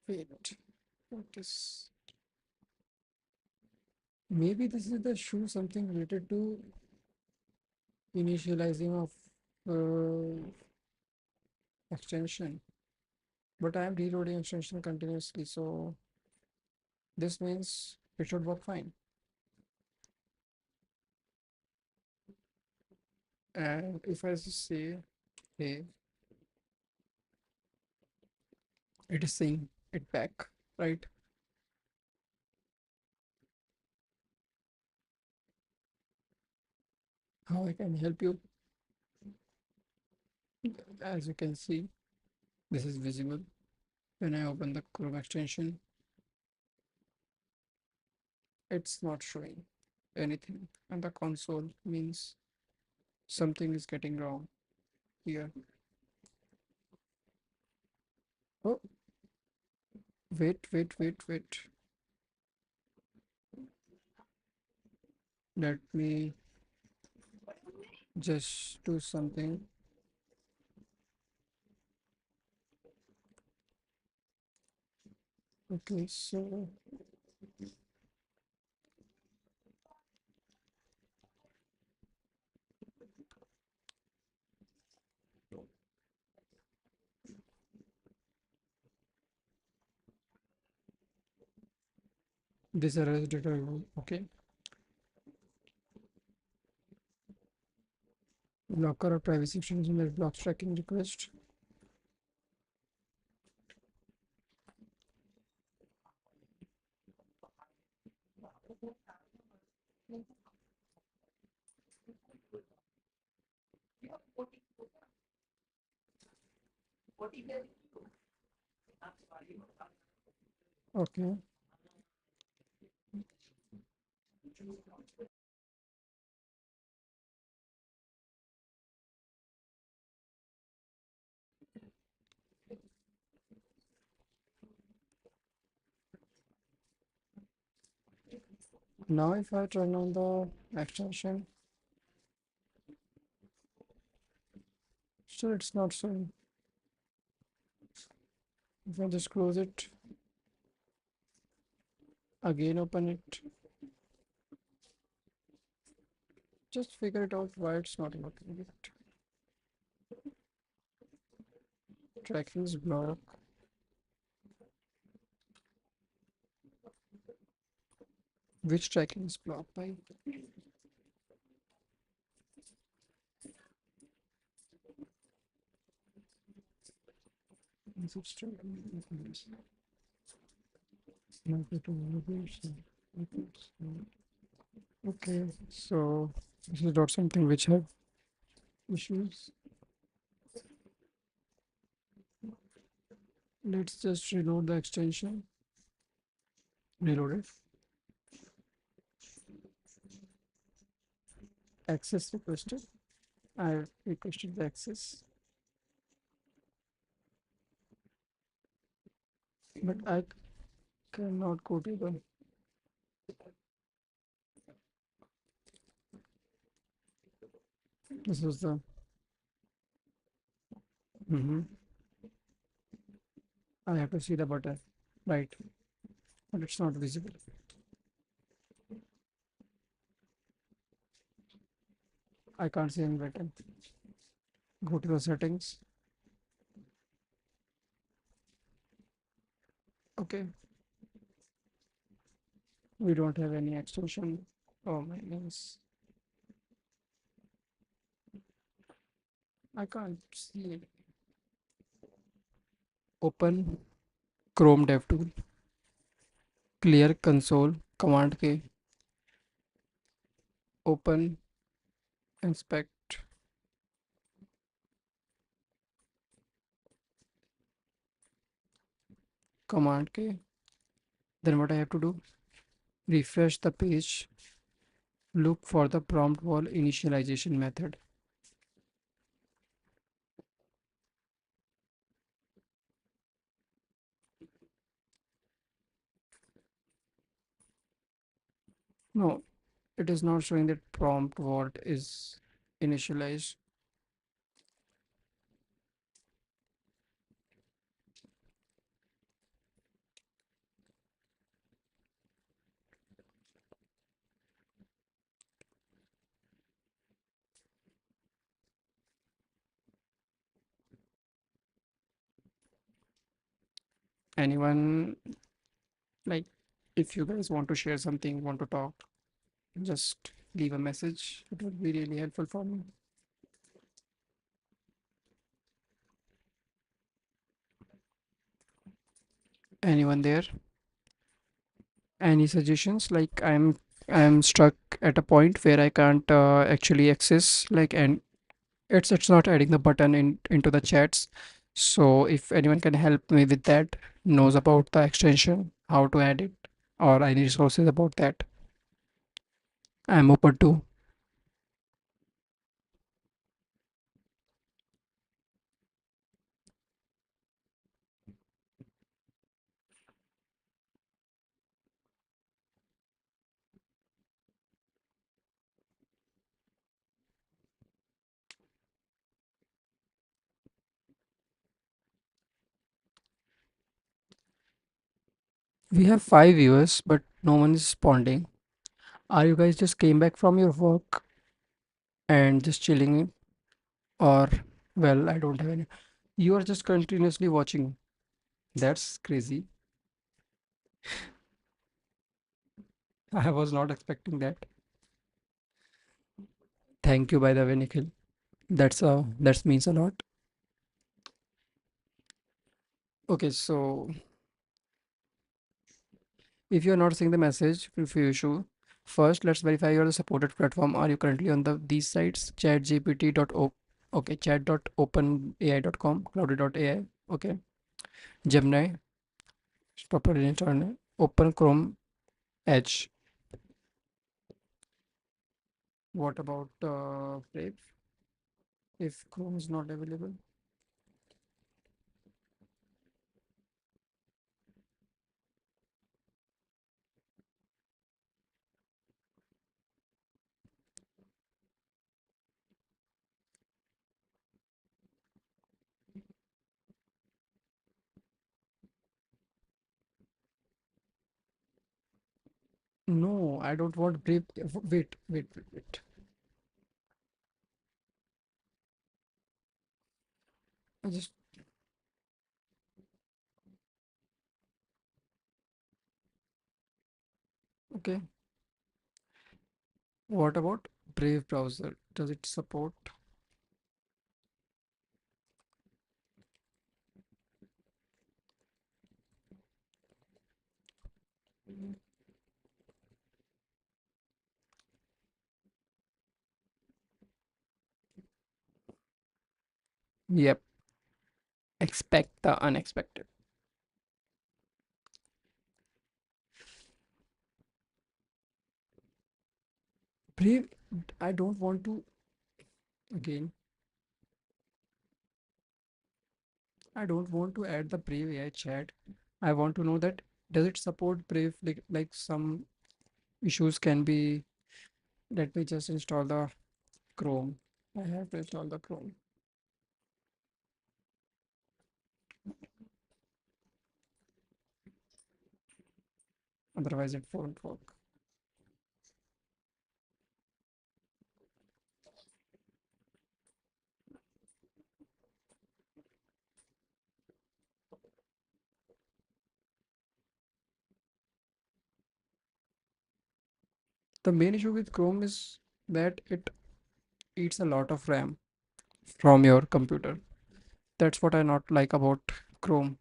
Wait. What is. Maybe this is the shoe something related to initializing of extension. But I am reloading extension continuously, so this means it should work fine. And if I just say, hey, it is saying it back, right? How I can help you? As you can see, this is visible. When I open the Chrome extension, it's not showing anything. And the console means something is getting wrong here. Oh, wait. Let me just do something. Okay, so this error data. Okay, Blocker or privacy extension that blocks tracking request. Okay. Now if I turn on the extension, still it's not showing. If I just close it, again open it, just figure it out why it's not working yet. Tracking is blocked. Which tracking is blocked by? Is it tracking? Okay, so this is not something which have issues. Let's just reload the extension. Reload it. Access requested. I requested the access, but I cannot go to the. This is the. Mhm. I have to see the button, right? But it's not visible. I can't see any button. Go to the settings. Okay, we don't have any extension. Oh my goodness. I can't see it. Open Chrome DevTool. Clear console. Command K. Open. Inspect. Command K. Then what I have to do? Refresh the page. Look for the prompt wall initialization method. No, it is not showing that prompt vault is initialized. Anyone, like, if you guys want to share something, want to talk, just leave a message. It would be really helpful for me. Anyone there? Any suggestions? Like I'm stuck at a point where I can't actually access, like, and it's not adding the button into the chats. So if anyone can help me with that, knows about the extension, how to add it, or any resources about that, I'm open to. We have 5 viewers, but no one is responding. Are you guys just came back from your work and just chilling, or, well, I don't have any. You are just continuously watching. That's crazy. I was not expecting that. Thank you, by the way, Nikhil. That means a lot. Okay, so if you're not seeing the message, if you issue, first let's verify you're the supported platform. Are you currently on these sites? Okay, chat.openai.com, cloudy.ai. Okay, Gemini, it's properly installed. Open Chrome Edge. What about Brave? If Chrome is not available, no, I don't want Brave. Wait. I just okay. What about Brave browser? Does it support? Yep. Expect the unexpected. Brave. I don't want to again. I don't want to add the Brave AI chat. I want to know that does it support Brave? Like some issues can be. Let me just install the Chrome. I have to install the Chrome. Otherwise, it won't work. The main issue with Chrome is that it eats a lot of RAM from your computer. That's what I not like about Chrome.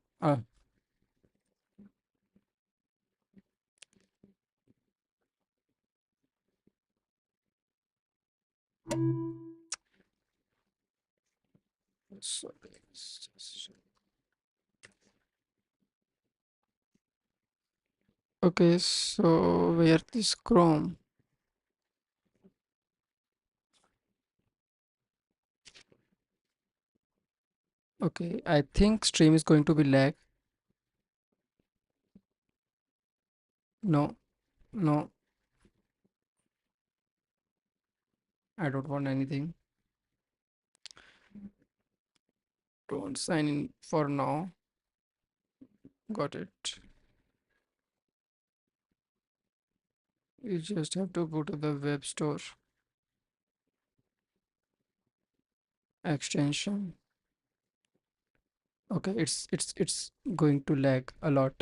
So, okay, so where this Chrome? Okay, I think stream is going to be lag. No, no, I don't want anything. Don't sign in for now. Got it. You just have to go to the web store extension. Okay, it's going to lag a lot.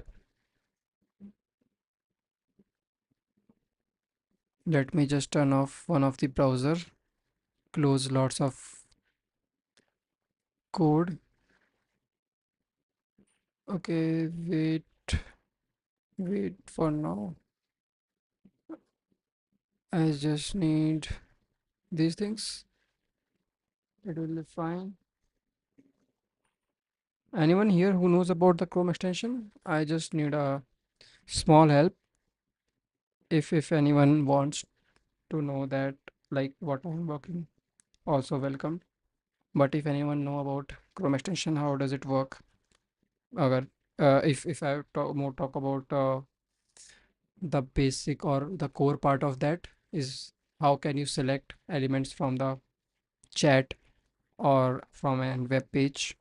Let me just turn off one of the browser, close lots of code. Okay, wait for now. I just need these things. It will be fine. Anyone here who knows about the Chrome extension? I just need a small help. If anyone wants to know that like what I'm working, also welcome. But if anyone know about Chrome extension, how does it work? Agar, if I talk about the basic or the core part of that is how can you select elements from the chat or from a web page,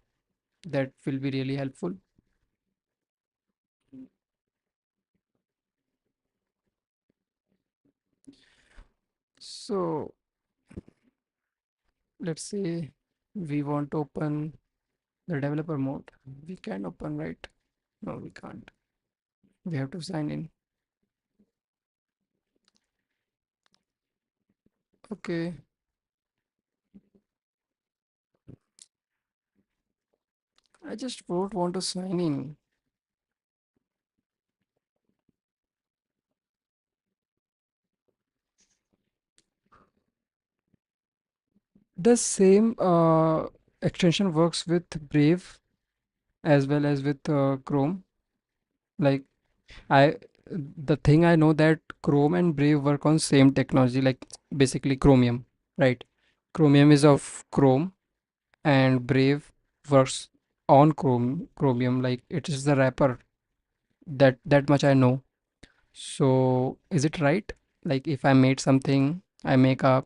that will be really helpful. So let's say we want to open the developer mode. We can open, right? No, we can't. We have to sign in. Okay. I just don't want to sign in. The same extension works with Brave as well as with Chrome. Like I, the thing I know that Chrome and Brave work on same technology, like basically Chromium, right? Chromium is of Chrome, and Brave works on Chromium. Like it is the wrapper. That much I know. So is it right? Like if I made something, I make a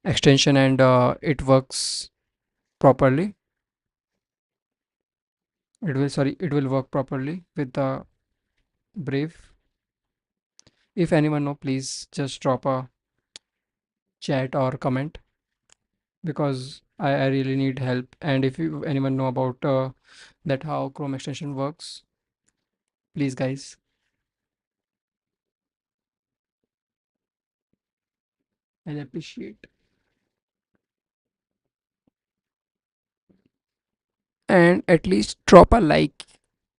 extension and it works properly. It will work properly with the Brave. If anyone know, please just drop a chat or comment because I really need help. And if you anyone know about that how Chrome extension works, please guys, I'll appreciate. And at least drop a like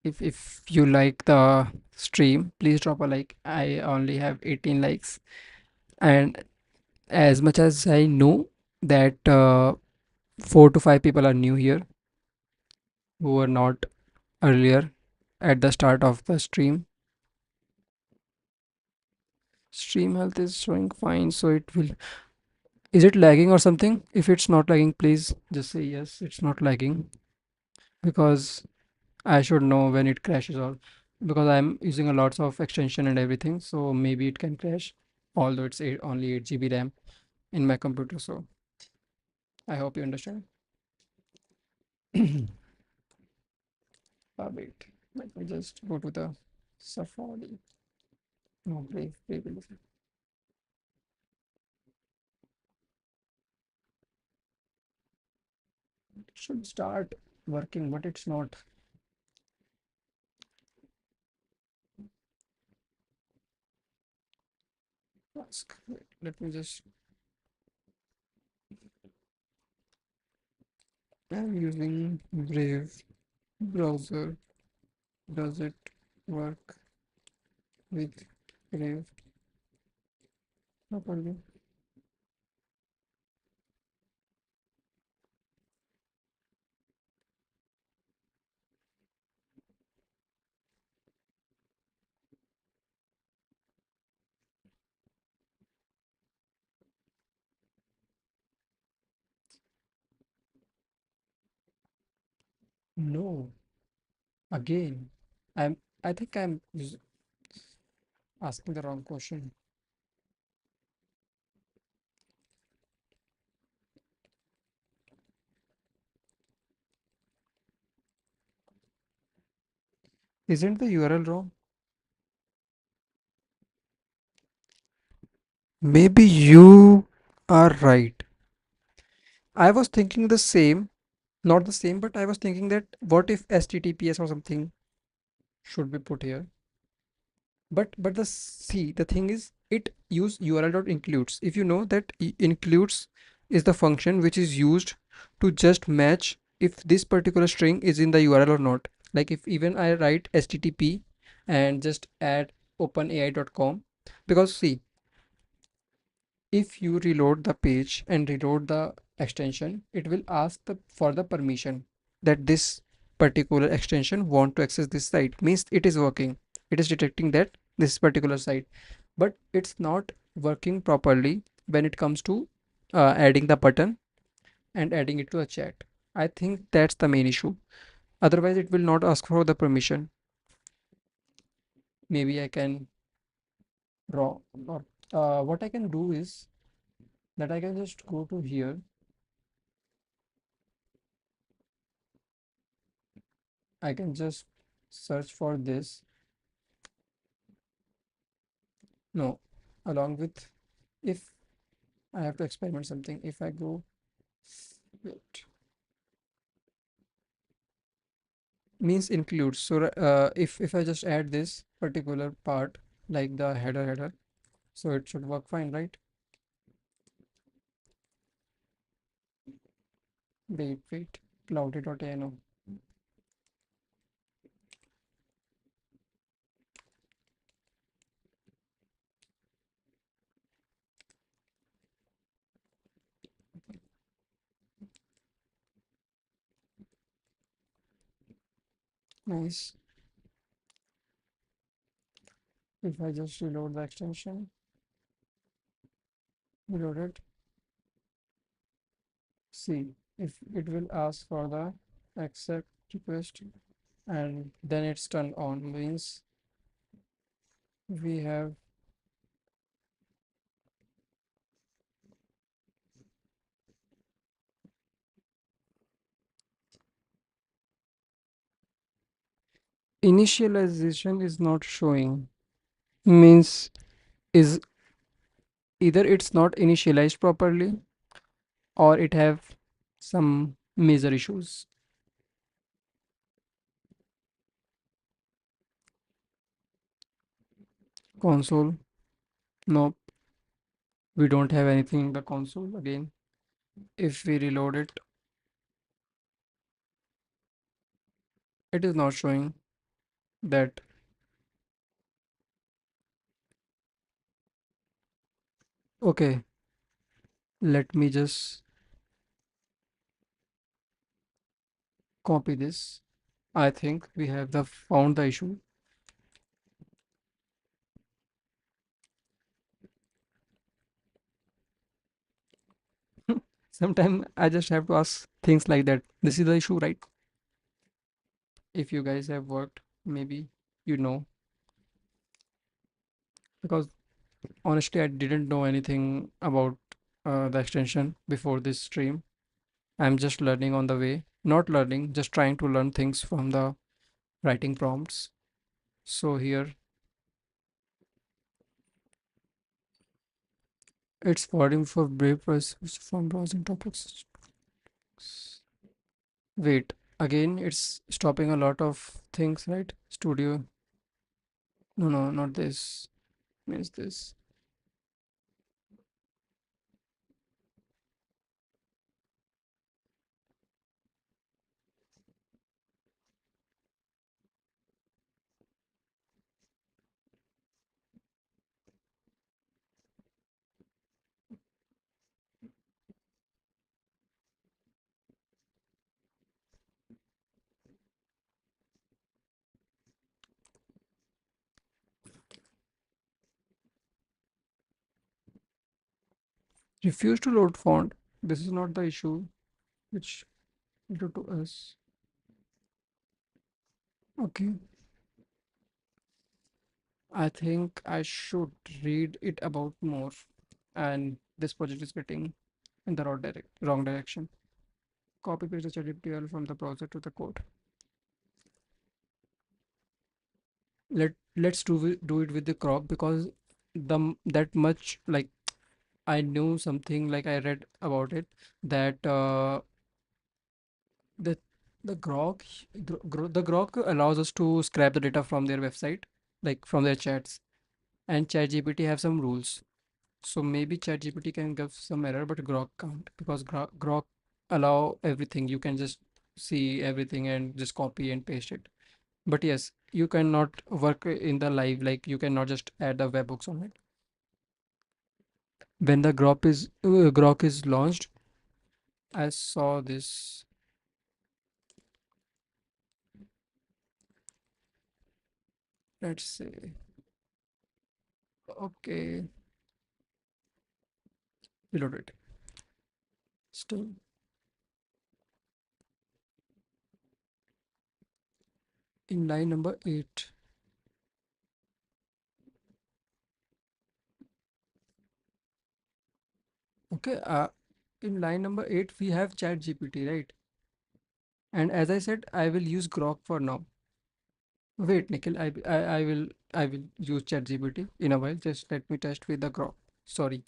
if you like the stream. Please drop a like. I only have 18 likes, and as much as I know that 4 to 5 people are new here who were not earlier at the start of the stream. Stream health is showing fine, so it will. Is it lagging or something? If it's not lagging, please just say yes, it's not lagging because I should know when it crashes or because I'm using a lots of extension and everything, so maybe it can crash. Although it's only 8 GB RAM in my computer, so I hope you understand. Wait, let me just go to the Safari. No, Brave will it should start working, but it's not. Wait, let me just. I'm using Brave browser. Does it work with Brave properly? No. Again, I think I'm asking the wrong question. Isn't the URL wrong? Maybe you are right. I was thinking the same, not the same, but I was thinking that what if HTTPS or something should be put here? But the thing is it use URL.includes. If you know that includes is the function which is used to just match if this particular string is in the URL or not. Like if even I write HTTP and just add openai.com, because see, if you reload the page and reload the extension, it will ask for the permission that this particular extension want to access this site. Means it is working. It is detecting that this particular site, but it's not working properly when it comes to adding the button and adding it to a chat. I think that's the main issue. Otherwise, it will not ask for the permission. Maybe I can draw or what I can do is that I can just go to here. I can just search for this. No, along with if I have to experiment something, if I go, wait, means includes. So if I just add this particular part like the header, so it should work fine, right? Wait, cloudy.ano. Nice. If I just reload the extension, reload it, see if it will ask for the accept request, and then it's turned on, means we have initialization is not showing, means is either it's not initialized properly or it have some major issues. Console, nope, we don't have anything in the console again. If we reload it, it is not showing that. Okay, let me just copy this. I think we have the found the issue. Sometimes I just have to ask things like that. This is the issue, right? If you guys have worked, maybe you know, because honestly, I didn't know anything about the extension before this stream. I'm just learning on the way. Not learning, just trying to learn things from the writing prompts. So here it's forwarding for brave press from browsing topics. Wait, again, it's stopping a lot of things, right? Studio. No, no, not this. Means this. Refuse to load font. This is not the issue which due to us. Okay. I think I should read it about more. And this project is getting in the wrong direction. Copy paste the HTML from the browser to the code. Let's do it with the crop, because that much, like, I knew something, like I read about it, that the the the grok allows us to scrap the data from their website, like from their chats, and ChatGPT have some rules. So maybe ChatGPT can give some error, but Grok can't, because Grok allow everything. You can just see everything and just copy and paste it. But yes, you cannot work in the live, like you cannot just add the webhooks on it. When the Grok is launched, I saw this. Let's say, okay, reload it. Still in line number 8. Okay, in line number 8 we have ChatGPT, right? And as I said, I will use Grok for now. Wait, Nikhil, I will use ChatGPT in a while. Just let me test with the Grok. Sorry,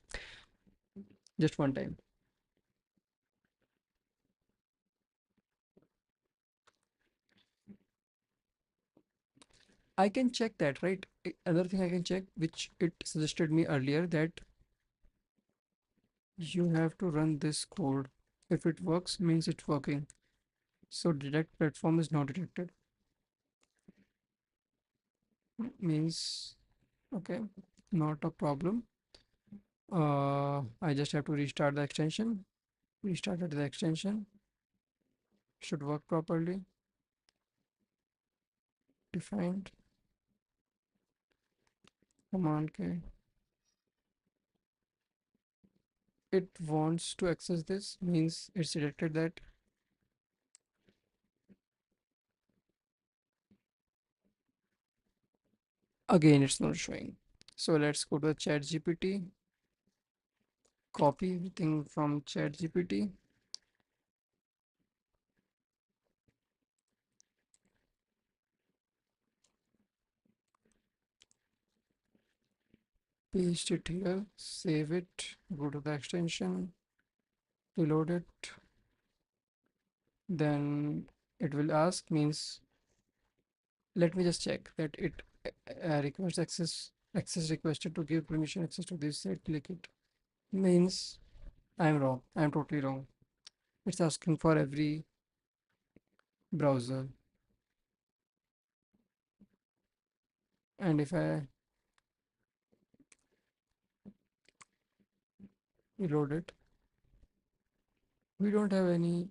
just one time. I can check that, right? Another thing I can check, which it suggested me earlier, that you have to run this code. If it works, means it's working. So detect platform is not detected. Means okay, not a problem. I just have to restart the extension. Restarted the extension. Should work properly. defined command k. It wants to access this, means it's detected that. Again, it's not showing. So let's go to the chat GPT, copy everything from chat GPT, paste it here, save it, go to the extension, reload it, then it will ask, means let me just check that it requires access requested to give permission access to this site, click it, means I'm wrong, I'm totally wrong. It's asking for every browser, and if I reload it, we don't have any.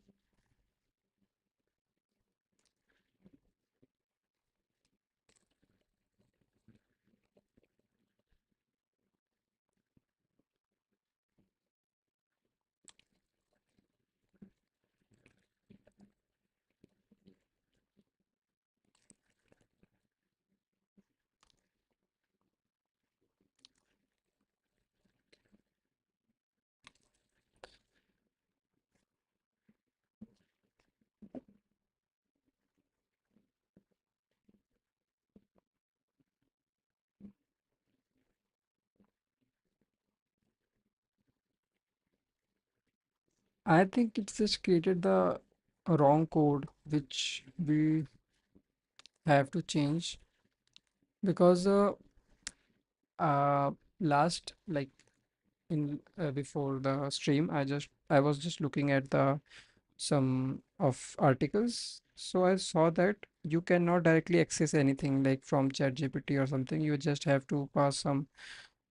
I think it's just created the wrong code which we have to change, because uh last, like, in before the stream, I was just looking at the some of articles, so I saw that you cannot directly access anything like from ChatGPT or something. You just have to pass some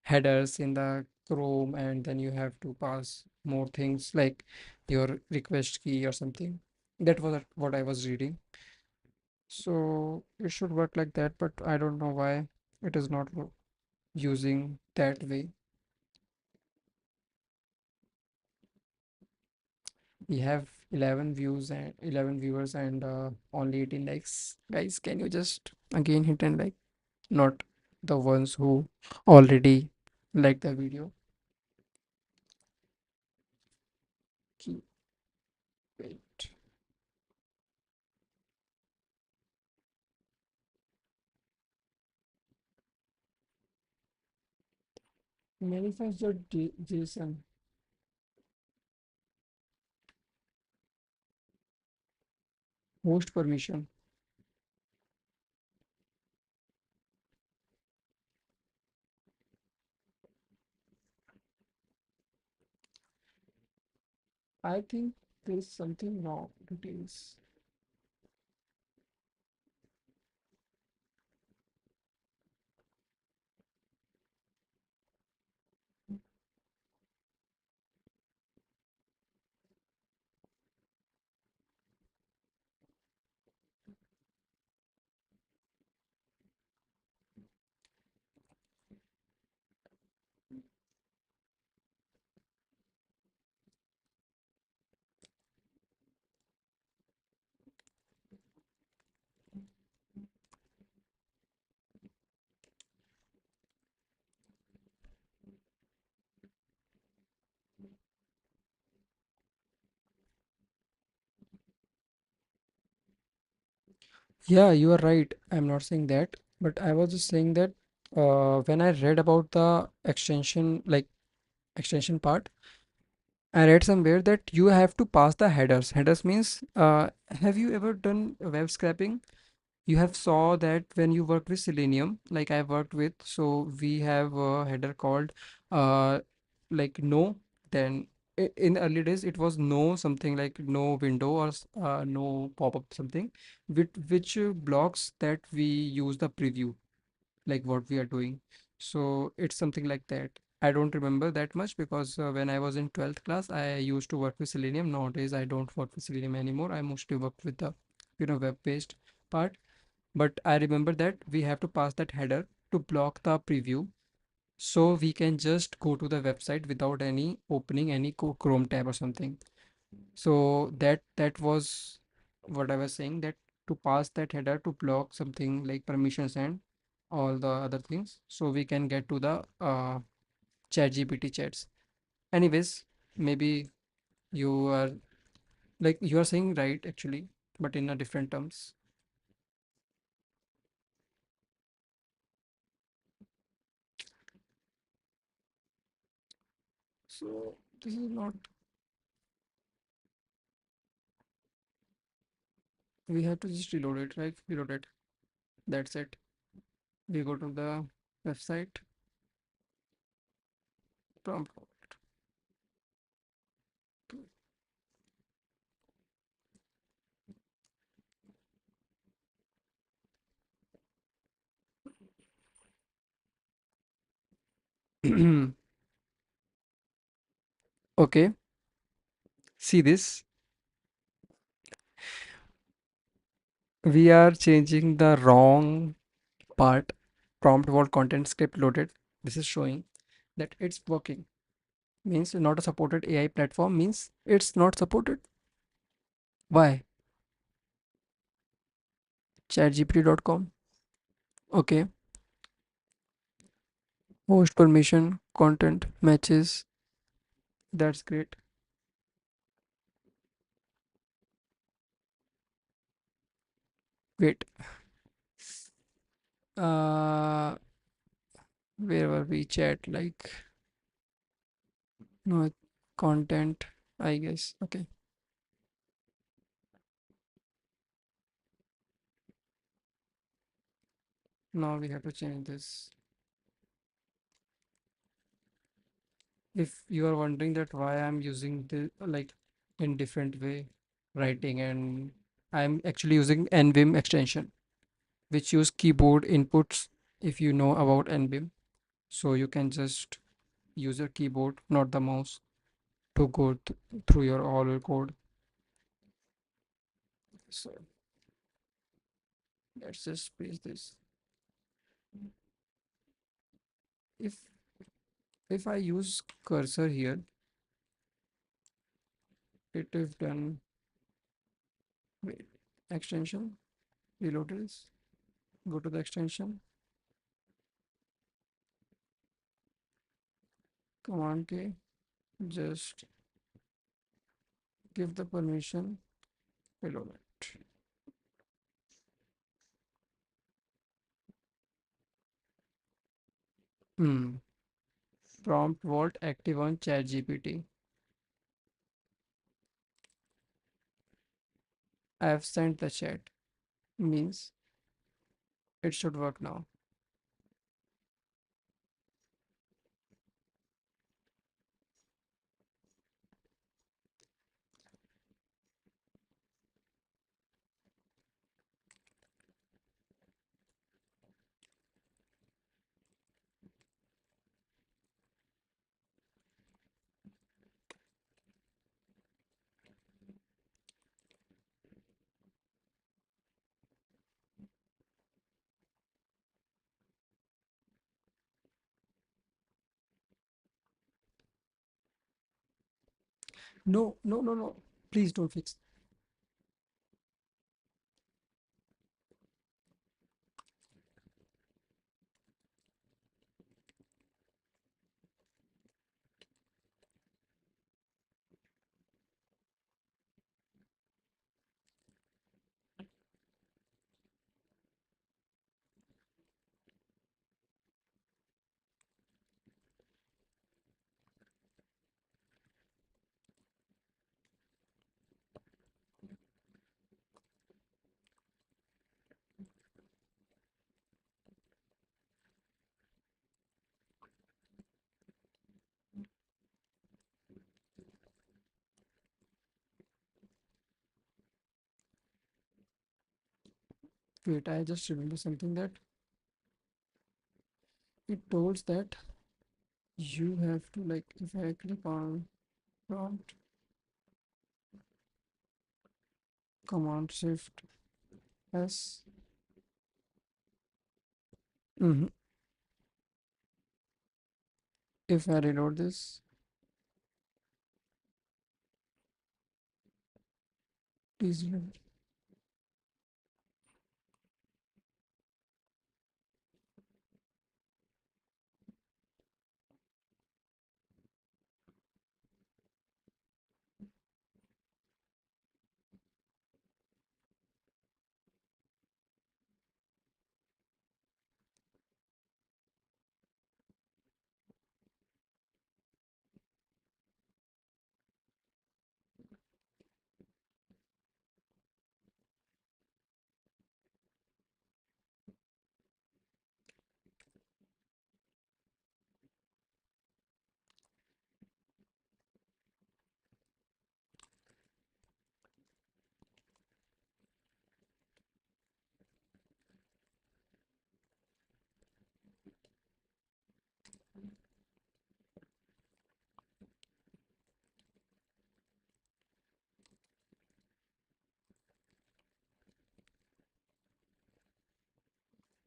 headers in the Chrome, and then you have to pass more things like your request key or something. That was what I was reading. So it should work like that, but I don't know why it is not using that way. We have 11 views and 11 viewers and only 18 likes. Guys, can you just again hit and like, not the ones who already like the video? Keep it. Manifest.json. Host permission. I think there is something wrong. Details. Yeah, you are right. I'm not saying that, but I was just saying that when I read about the extension, like extension part, I read somewhere that you have to pass the headers. Headers means, have you ever done web scraping? You have saw that when you work with Selenium, like I worked with, so we have a header called uh like no. Then in early days it was no something like no window or no pop-up something, which blocks that we use the preview, like what we are doing. So it's something like that. I don't remember that much because when I was in 12th class, I used to work with Selenium. Nowadays, I don't work with Selenium anymore. I mostly work with the web-based part. But I remember that we have to pass that header to block the preview, so we can just go to the website without any opening any Chrome tab or something. So that was what I was saying, that to pass that header to block something like permissions and all the other things, so we can get to the chat GPT chats. Anyways, maybe you are like you are saying right actually, but in a different terms. So this is not, we have to just reload it, right? Reload it. That's it. We go to the website prompt. Okay, see this. We are changing the wrong part. Prompt vault content script loaded. This is showing that it's working. Means not a supported AI platform means it's not supported. Why? Chatgpt.com. Okay. Host permission, content matches. That's great. Wait. Uh, where were we? Chat like no content. I guess. Okay. Now we have to change this. If you are wondering that why I'm using the like in different way writing, and I'm actually using Nvim extension which use keyboard inputs. If you know about Nvim, so you can just use your keyboard, not the mouse, to go through your all your code. So let's just paste this. If I use cursor here, it is done. Wait, extension, reload this, go to the extension, command K, just give the permission, reload it. Hmm. Prompt vault active on ChatGPT. I have sent the chat. Means it should work now. No, no, no, no. Please don't fix. Wait, I just remember something that it told that you have to like if I click on prompt command shift S Mhm. If I reload this, please reload.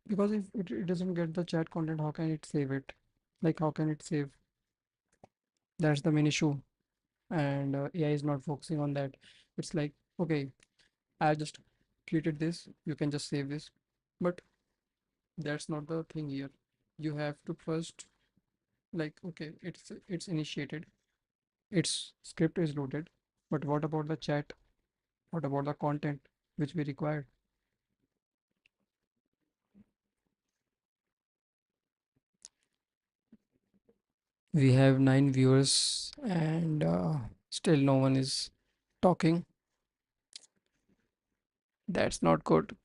Because if it doesn't get the chat content, how can it save it? Like, how can it save? That's the main issue. And AI is not focusing on that. It's like, okay, I just created this, you can just save this. But that's not the thing here. You have to first, like, okay, it's initiated, its script is loaded, but what about the chat? What about the content which we required? We have 9 viewers and still no one is talking. That's not good.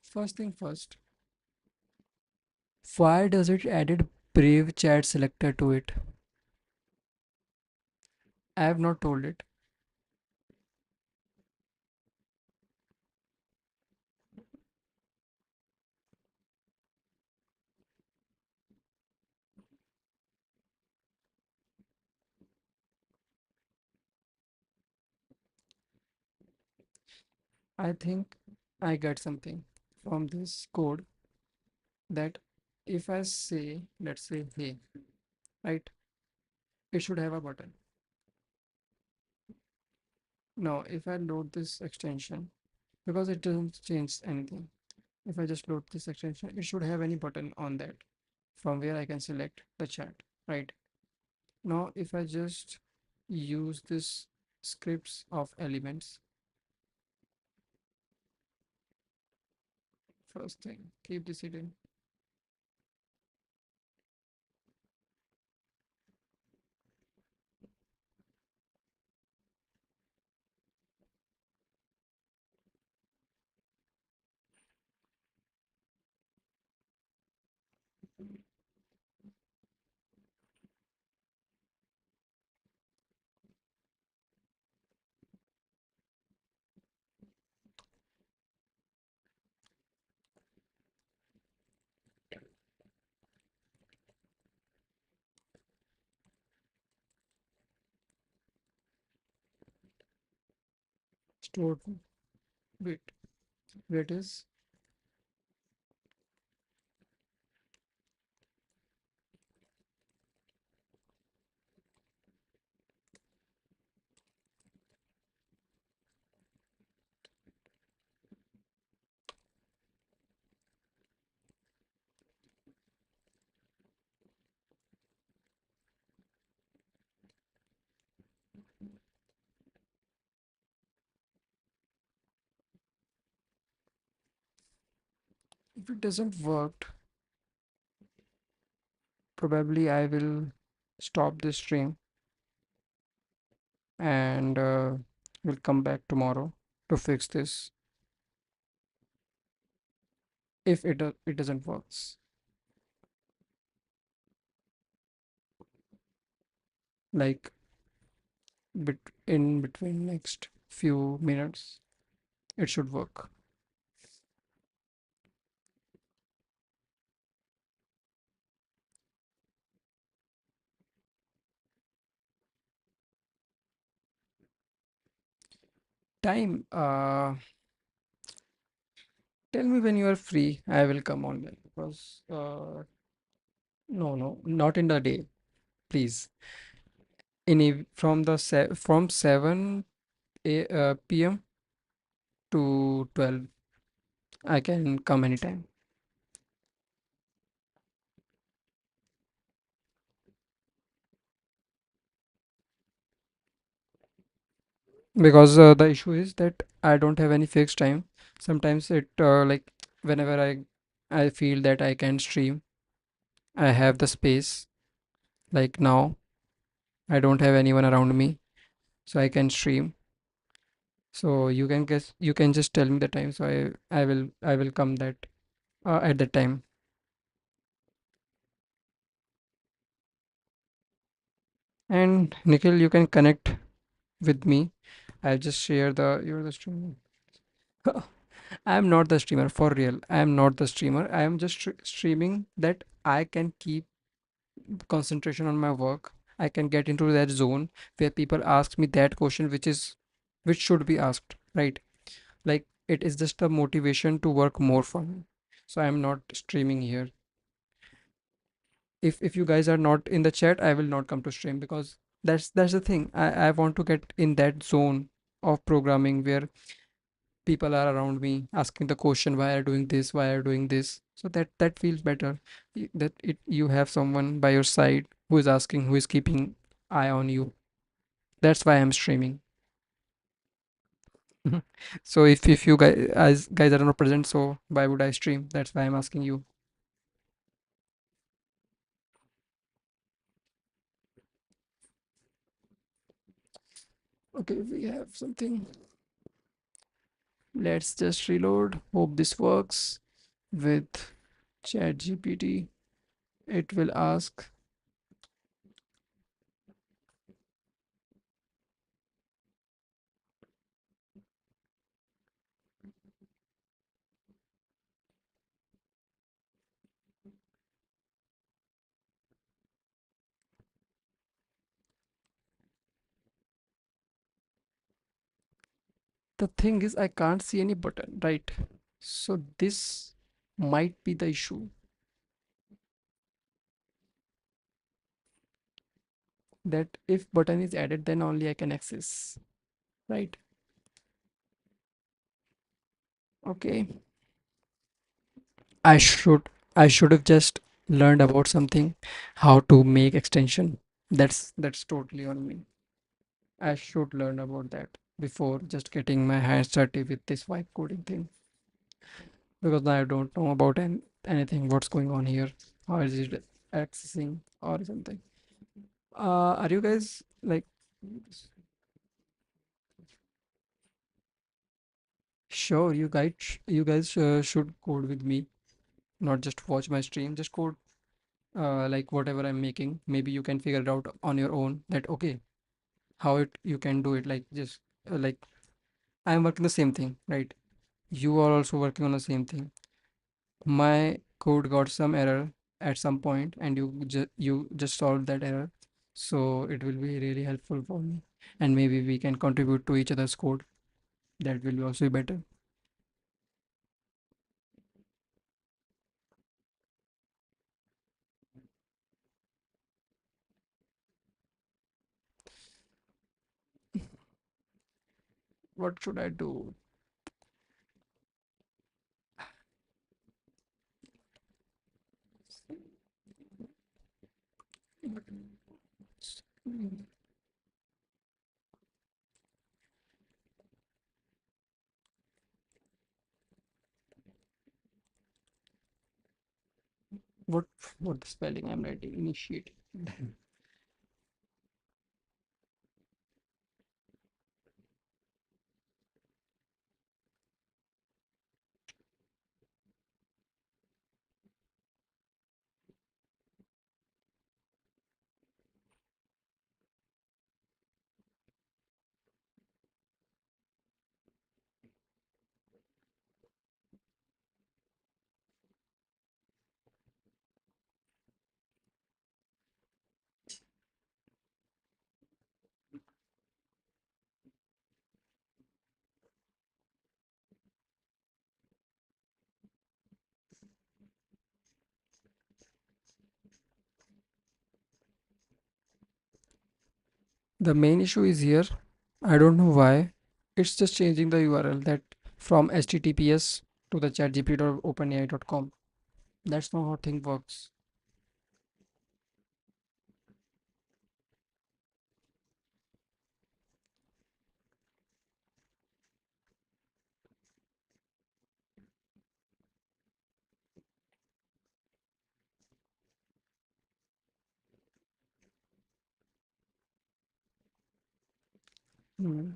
First thing first, why does it added Brave chat selector to it? I have not told it. I think I get something from this code that if I say, let's say, hey, right, it should have a button. Now, if I load this extension, because it doesn't change anything, if I just load this extension, it should have any button on that from where I can select the chat, right? Now, if I just use this scripts of elements, first thing, keep this hidden. Stored, wait, where it is? If it doesn't work, probably I will stop this stream and we'll come back tomorrow to fix this if it doesn't works. Like in between next few minutes, it should work. Time. Tell me when you are free. I will come online because no, no, not in the day, please. From from 7 p.m. to 12, I can come anytime. Because the issue is that I don't have any fixed time. Sometimes it like whenever I feel that I can stream, I have the space. Like now, I don't have anyone around me, so I can stream. So you can just tell me the time, so I will come that at that time. And Nikhil, you can connect with me. I'll just share the you're the streamer. I am not the streamer for real. I am not the streamer. I am just streaming that I can keep concentration on my work. I can get into that zone where people ask me that question which should be asked, right? Like it is just a motivation to work more for me. So I am not streaming here. If you guys are not in the chat, I will not come to stream because that's the thing. I want to get in that zone of programming where people are around me asking the question why are you doing this, why are you doing this, so that feels better. That it you have someone by your side who is asking, who is keeping eye on you. That's why I'm streaming. So if you guys as guys are not present, so why would I stream? That's why I'm asking you. Okay, we have something. Let's just reload. Hope this works with chat gpt. It will ask. The thing is I can't see any button, right? So this might be the issue, that if button is added then only I can access, right? Okay. I should have just learned about something, how to make extension. That's totally on me. I should learn about that before just getting my hands dirty with this vibe coding thing, because now I don't know about anything what's going on here. How is it accessing or something? Are you guys like sure you guys should code with me, not just watch my stream, just code like whatever I'm making. Maybe you can figure it out on your own that okay, how it you can do it like just like I'm working the same thing, right? You are also working on the same thing. My code got some error at some point and you just solved that error, so it will be really helpful for me, and maybe we can contribute to each other's code. That will be also be better. What should I do? what what the spelling I'm writing? Initiate. The main issue is here. I don't know why. It's just changing the URL that from HTTPS to the chatgpt.openai.com. That's not how thing works. Hmm.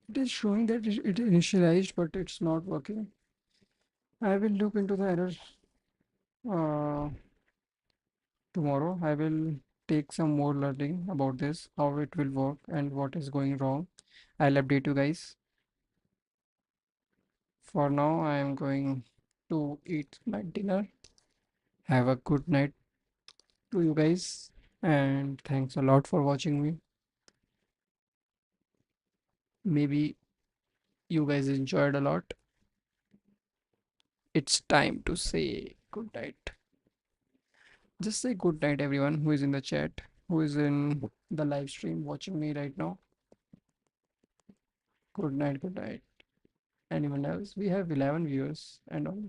It is showing that it initialized, but it's not working. I will look into the error uh, tomorrow. I will take some more learning about this, how it will work and what is going wrong. I'll update you guys. For now, I am going to eat my dinner. Have a good night to you guys, and thanks a lot for watching me. Maybe you guys enjoyed a lot. It's time to say good night. Just say good night, everyone who is in the chat, who is in the live stream watching me right now. Good night, good night. Anyone else? We have 11 viewers and all.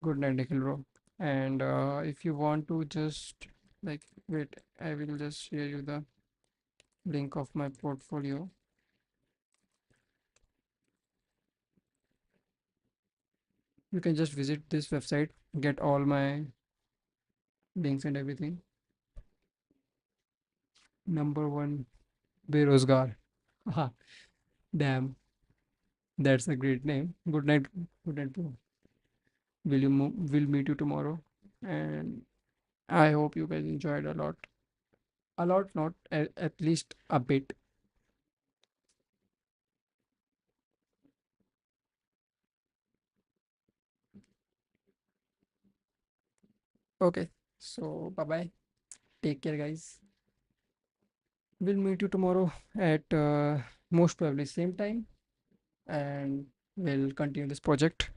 Good night, Nikhil bro. And if you want to just like wait, I will just share you the link of my portfolio. You can just visit this website, get all my links and everything. Number one, Berozgar. Haha, damn, that's a great name. Good night, bro. We'll meet you tomorrow, and I hope you guys enjoyed a lot. A lot, not at least a bit. Okay, so bye bye. Take care, guys. We'll meet you tomorrow at most probably same time, and we'll continue this project.